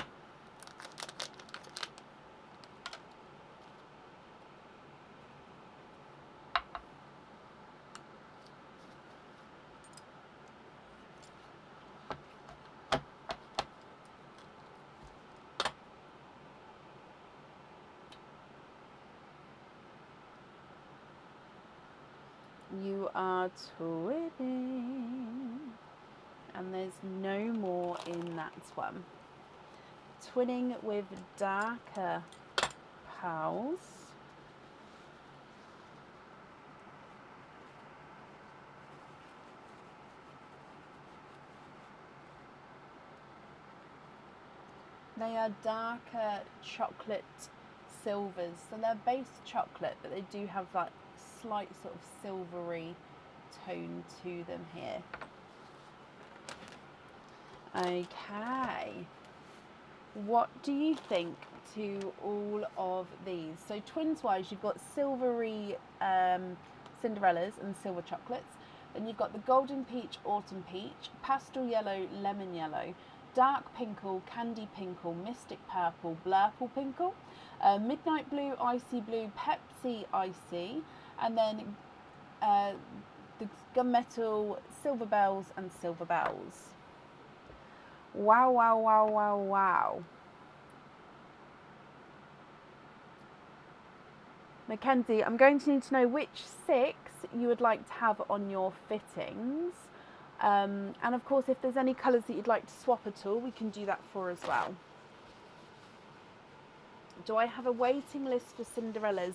You are twinning, and there's no more in that one. Twinning with darker pearls. They are darker chocolate silvers, so they're base chocolate, but they do have that slight sort of silvery tone to them here. Okay, what do you think to all of these? So twins wise, you've got silvery Cinderellas and silver chocolates. Then you've got the golden peach, autumn peach, pastel yellow, lemon yellow, dark pinkle, candy pinkle, mystic purple, blurple pinkle, midnight blue, icy blue, Pepsi icy, and then the gunmetal, Silver Bells and Silver Bells. Wow, wow, wow, wow, wow. Mackenzie, I'm going to need to know which 6 you would like to have on your fittings. And of course, if there's any colours that you'd like to swap at all, we can do that for as well. Do I have a waiting list for Cinderellas?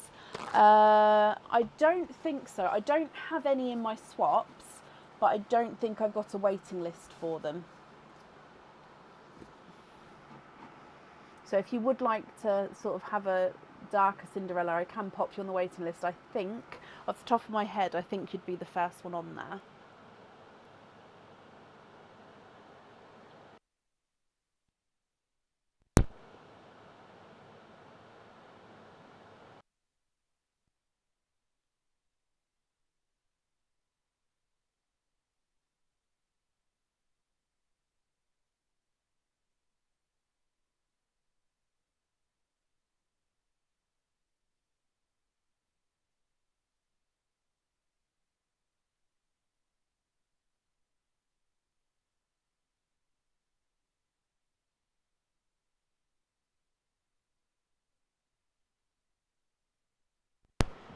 I don't think so. I don't have any in my swaps, but I don't think I've got a waiting list for them. So if you would like to sort of have a darker Cinderella, I can pop you on the waiting list. I think, off the top of my head, I think you'd be the first one on there.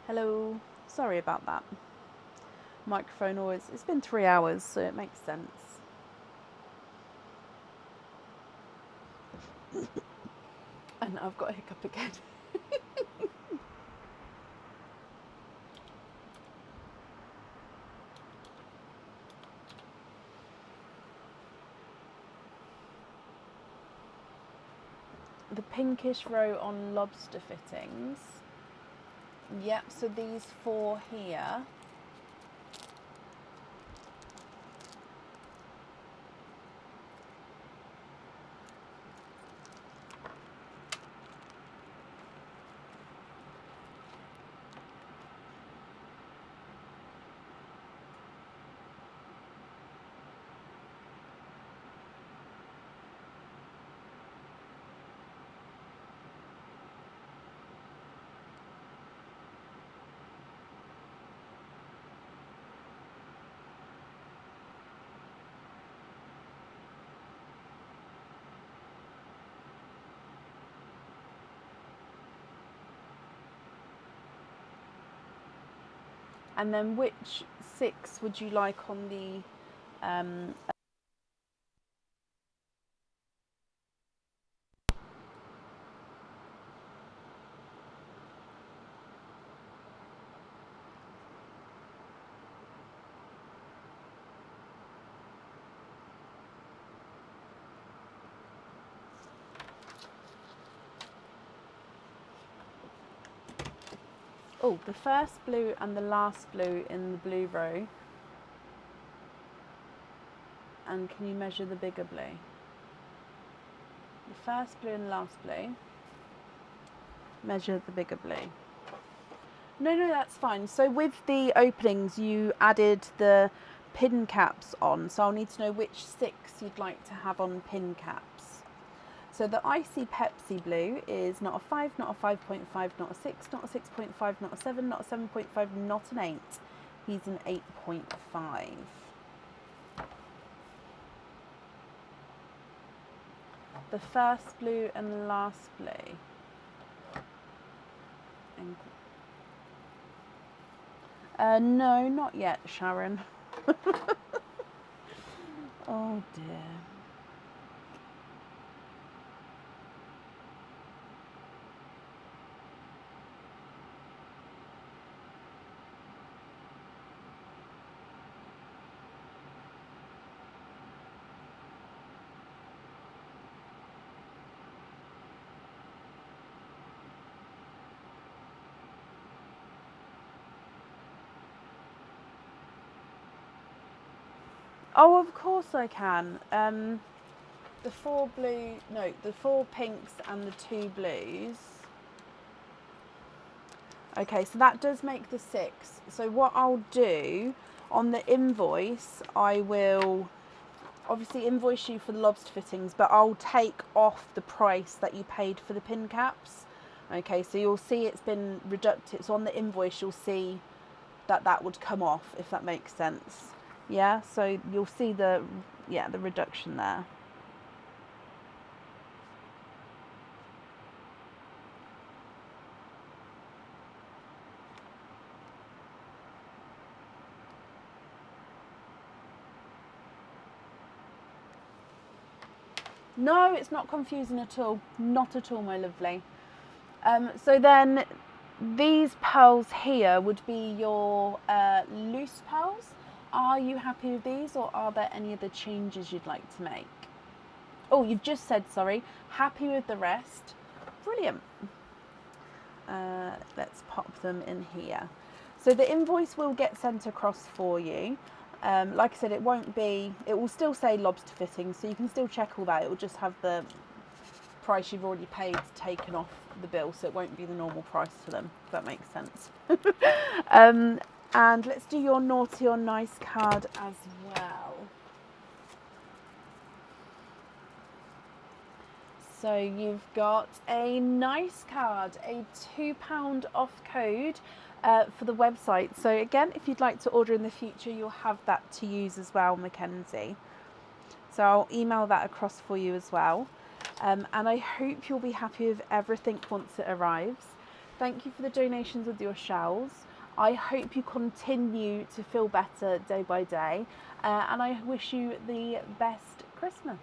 Hello, sorry about that. Microphone always, it's been 3 hours, so it makes sense. And I've got a hiccup again. The pinkish row on lobster fittings. Yep, so these 4 here. And then which 6 would you like on the Oh, the first blue and the last blue in the blue row. And can you measure the bigger blue? The first blue and the last blue. Measure the bigger blue. No, that's fine. So with the openings, you added the pin caps on. So I'll need to know which 6 you'd like to have on pin caps. So the Icy Pepsi blue is not a 5, not a 5.5, not a 6, not a 6.5, not a 7, not a 7.5, not an 8. He's an 8.5. The first blue and the last blue. No, not yet, Sharon. Oh dear. Oh, of course I can. The 4 pinks and the 2 blues. Okay, so that does make the 6. So what I'll do on the invoice, I will obviously invoice you for the lobster fittings, but I'll take off the price that you paid for the pin caps. Okay, so you'll see it's been reducted. So on the invoice, you'll see that would come off, if that makes sense. Yeah, so you'll see the reduction there. No, it's not confusing at all. Not at all, my lovely. So then these pearls here would be your loose pearls. Are you happy with these, or are there any other changes you'd like to make? Oh, you've just said, sorry, happy with the rest. Brilliant. Let's pop them in here. So the invoice will get sent across for you. Like I said, it will still say lobster fittings, so you can still check all that. It will just have the price you've already paid taken off the bill, so it won't be the normal price for them, if that makes sense. And let's do your naughty or nice card as well. So you've got a nice card, a £2 off code for the website. So again, if you'd like to order in the future, you'll have that to use as well, Mackenzie. So I'll email that across for you as well. And I hope you'll be happy with everything once it arrives. Thank you for the donations with your shells. I hope you continue to feel better day by day. And I wish you the best Christmas.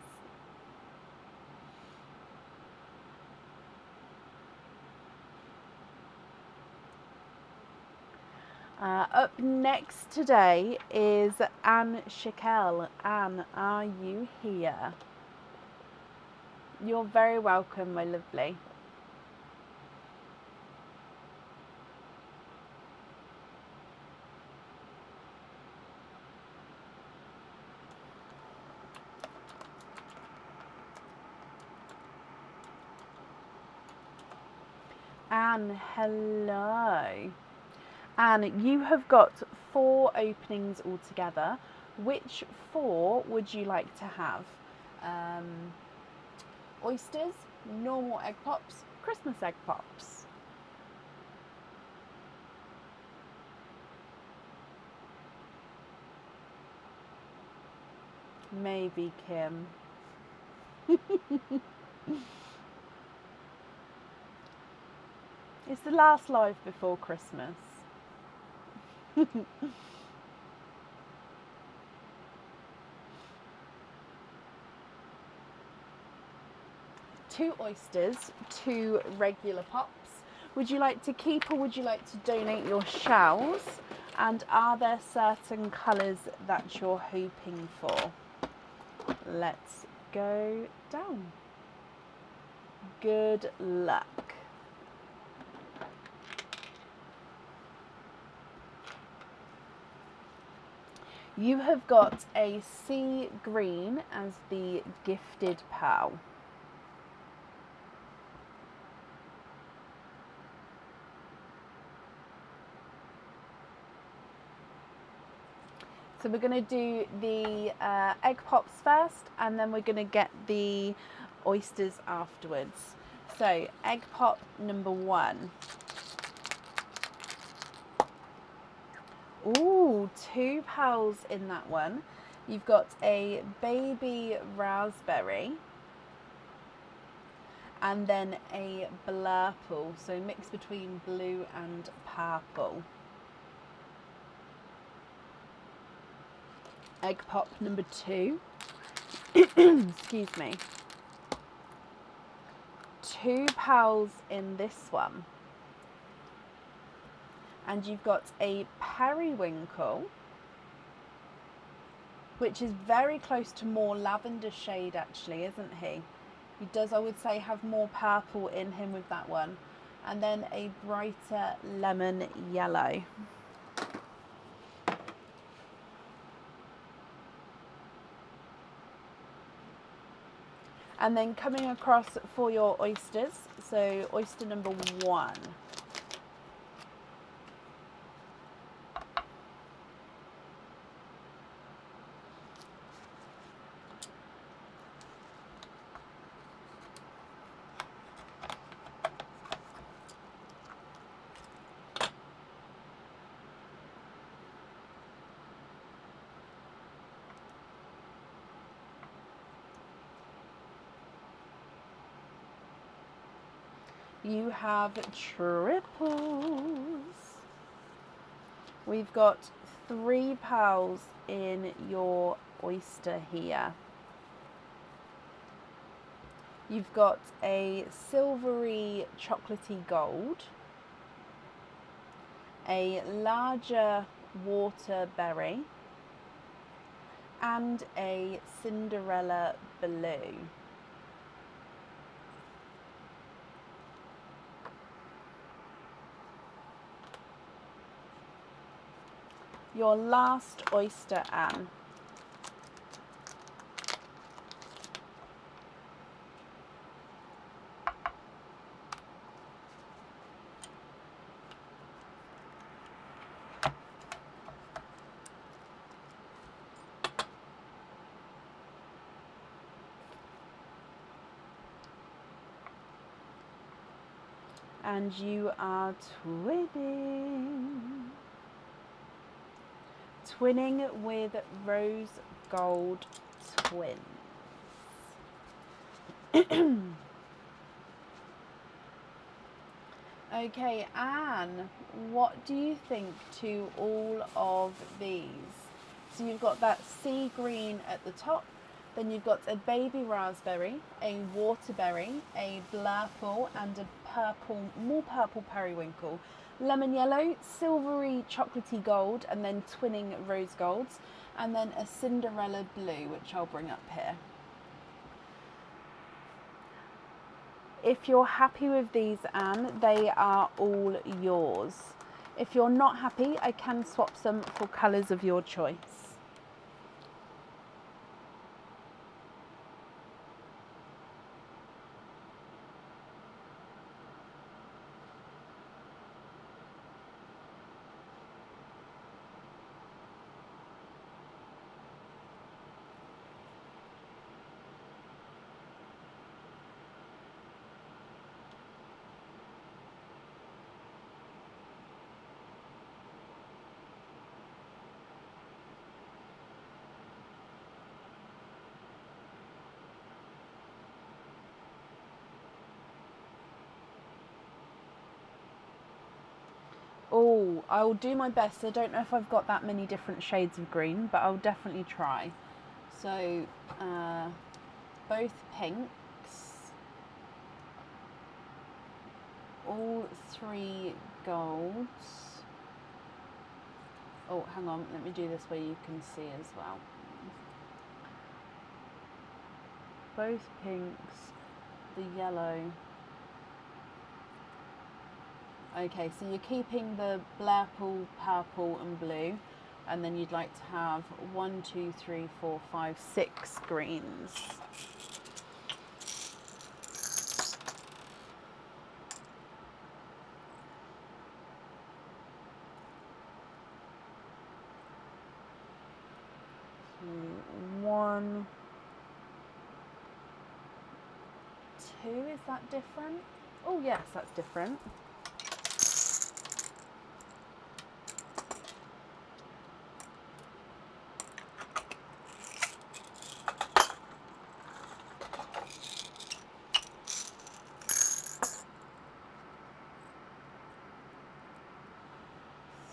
Up next today is Anne Shakel. Anne, are you here? You're very welcome, my lovely. Anne, hello. Anne, you have got 4 openings altogether. Which 4 would you like to have? Oysters, normal egg pops, Christmas egg pops. Maybe Kim. It's the last live before Christmas. 2 oysters, 2 regular pops. Would you like to keep or would you like to donate your shells? And are there certain colours that you're hoping for? Let's go down. Good luck. You have got a sea green as the gifted pearl. So we're going to do the egg pops first, and then we're going to get the oysters afterwards. So egg pop number 1. Ooh, 2 pearls in that one. You've got a baby raspberry and then a blurple, so mix between blue and purple. Egg pop number 2. Excuse me. 2 pearls in this one. And you've got a periwinkle, which is very close to more lavender shade actually, isn't he? He does, I would say, have more purple in him with that one. And then a brighter lemon yellow. And then coming across for your oysters, so oyster number 1. You have triples. We've got 3 pearls in your oyster here. You've got a silvery chocolatey gold, a larger waterberry, and a Cinderella blue. Your last oyster, Anne. And you are twinning. Twinning with rose gold twins. Okay, Anne, what do you think to all of these? So you've got that sea green at the top, then you've got a baby raspberry, a waterberry, a blurple, and a purple, more purple periwinkle, lemon yellow, silvery chocolatey gold, and then twinning rose golds, and then a Cinderella blue, which I'll bring up here. If you're happy with these, Anne, they are all yours. If you're not happy, I can swap some for colours of your choice. Oh, I'll do my best. I don't know if I've got that many different shades of green, but I'll definitely try. So, both pinks, all 3 golds. Oh, hang on, let me do this where you can see as well. Both pinks, the yellow. Okay, so you're keeping the blurple, purple and blue. and then you'd like to have 1, 2, 3, 4, 5, 6 greens. So 1, 2, is that different? Oh yes, that's different.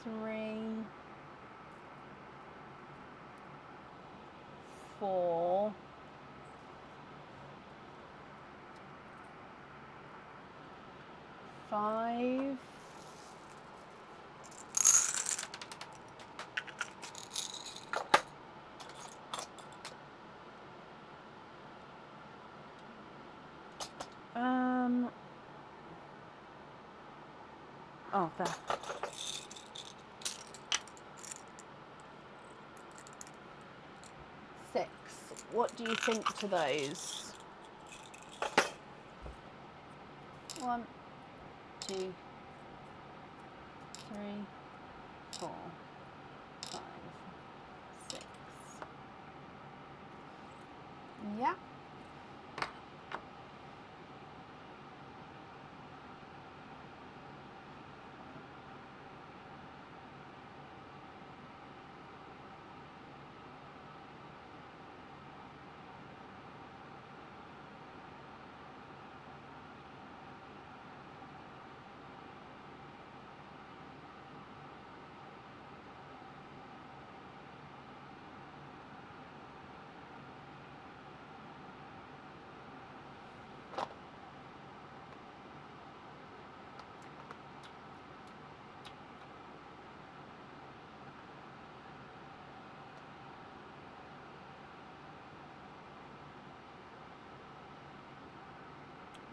Three, 4, 5, 6. What do you think to those? 1, 2, 3, 4, 5, 6. Yeah.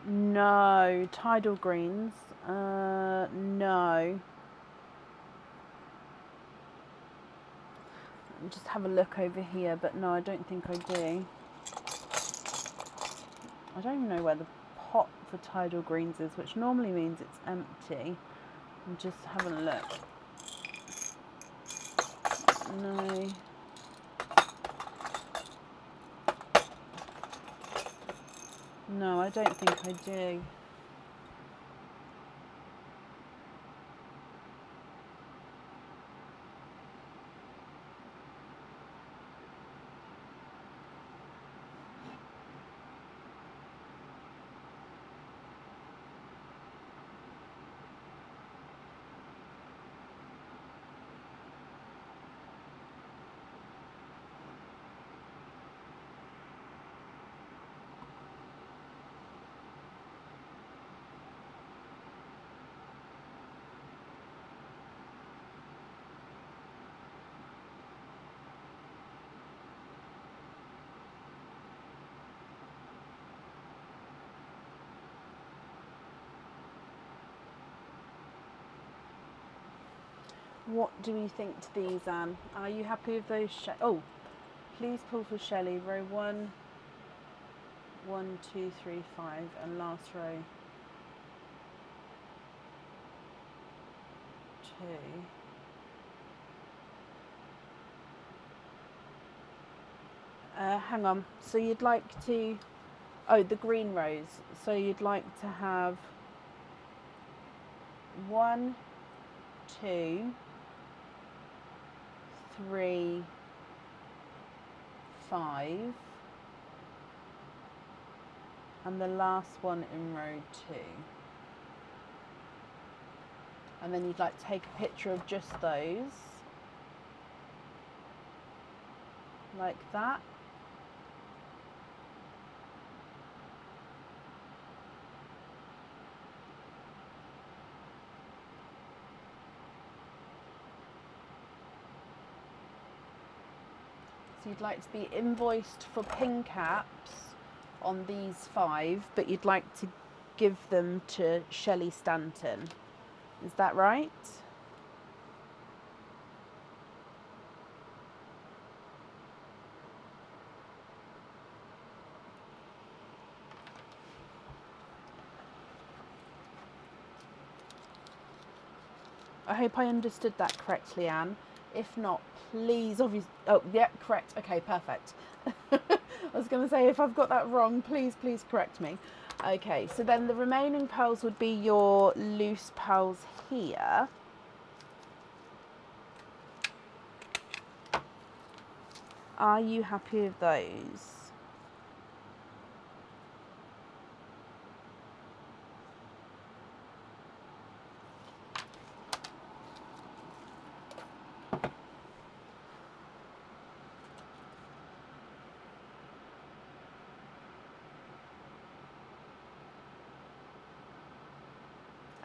No, tidal greens. No. Just have a look over here, but no, I don't think I do. I don't even know where the pot for tidal greens is, which normally means it's empty. I'm just having a look. No. No, I don't think I do. What do we think to these, Anne? Are you happy with those? Oh, please pull for Shelley. Row 1, 1, 2, 3, 5, and last row 2. Hang on. So you'd like to... Oh, the green rows. So you'd like to have 1, 2, 3, 5, and the last one in row 2. And then you'd like to take a picture of just those, like that. So you'd like to be invoiced for pin caps on these 5, but you'd like to give them to Shelley Stanton. Is that right? I hope I understood that correctly, Anne. If not, please, obviously. Oh, yeah, correct. Okay, perfect. I was going to say, if I've got that wrong, please correct me. Okay, so then the remaining pearls would be your loose pearls here. Are you happy with those?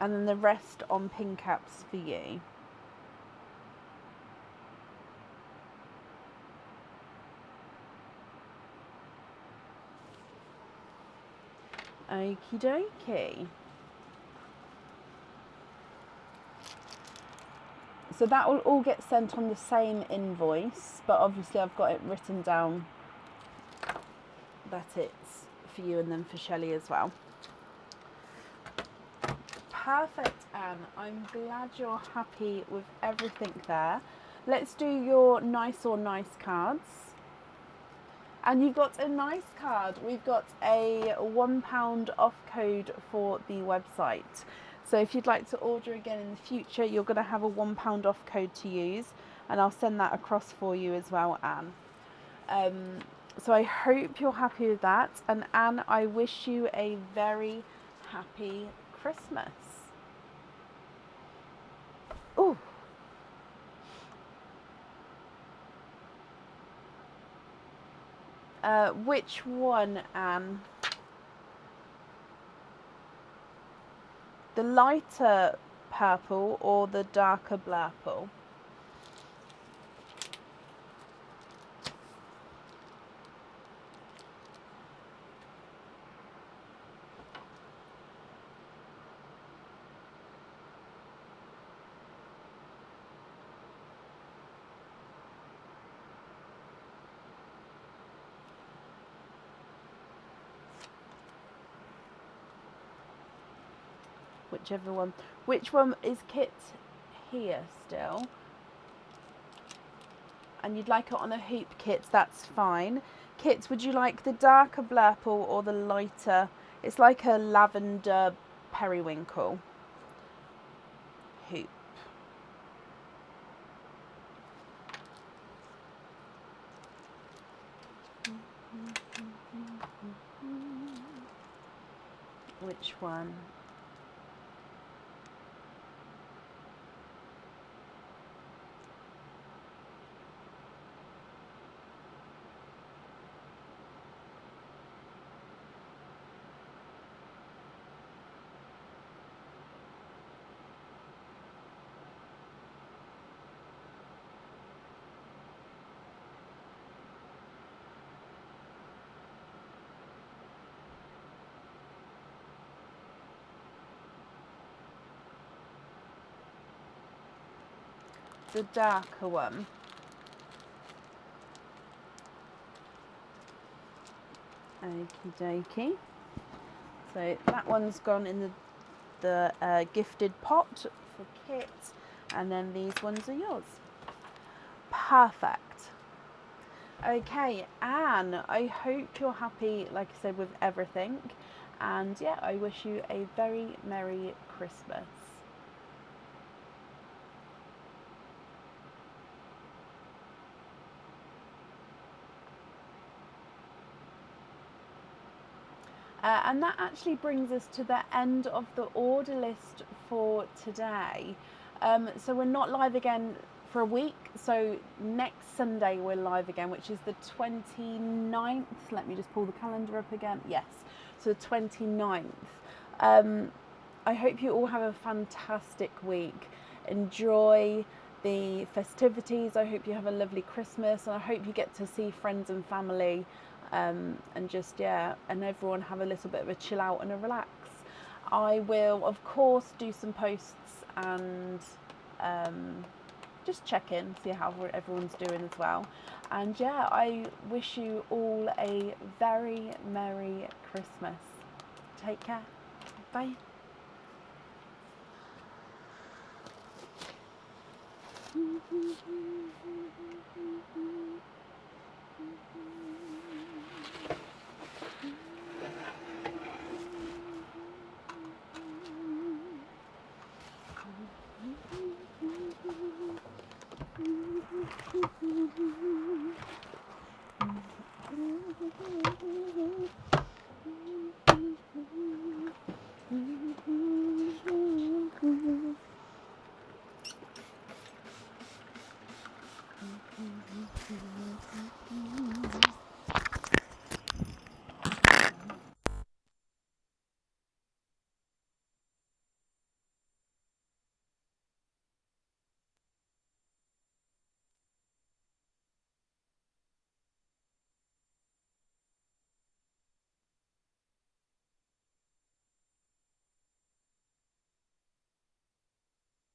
And then the rest on pin caps for you. Okie dokie. So that will all get sent on the same invoice, but obviously I've got it written down that it's for you and then for Shelley as well. Perfect, Anne. I'm glad you're happy with everything there. Let's do your nice or nice cards. And you've got a nice card. We've got a £1 off code for the website. So if you'd like to order again in the future, you're going to have a £1 off code to use. And I'll send that across for you as well, Anne. So I hope you're happy with that. And Anne, I wish you a very happy Christmas. Oh. Which one, Anne? The lighter purple or the darker blurple? Whichever one. Which one is Kit here still? And you'd like it on a hoop, Kit, that's fine. Kit, would you like the darker blurple or the lighter? It's like a lavender periwinkle hoop. Which one? The darker one. Okie dokie. So that one's gone in the gifted pot for Kit, and then these ones are yours. Perfect. Okay, Anne, I hope you're happy, like I said, with everything. And yeah, I wish you a very Merry Christmas. And that actually brings us to the end of the order list for today. So we're not live again for a week. So next Sunday we're live again, which is the 29th. Let me just pull the calendar up again. Yes, so the 29th. I hope you all have a fantastic week. Enjoy the festivities. I hope you have a lovely Christmas, and I hope you get to see friends and family. And just, yeah, and everyone have a little bit of a chill out and a relax. I will, of course, do some posts and just check in, see how everyone's doing as well. And yeah, I wish you all a very Merry Christmas. Take care. Bye.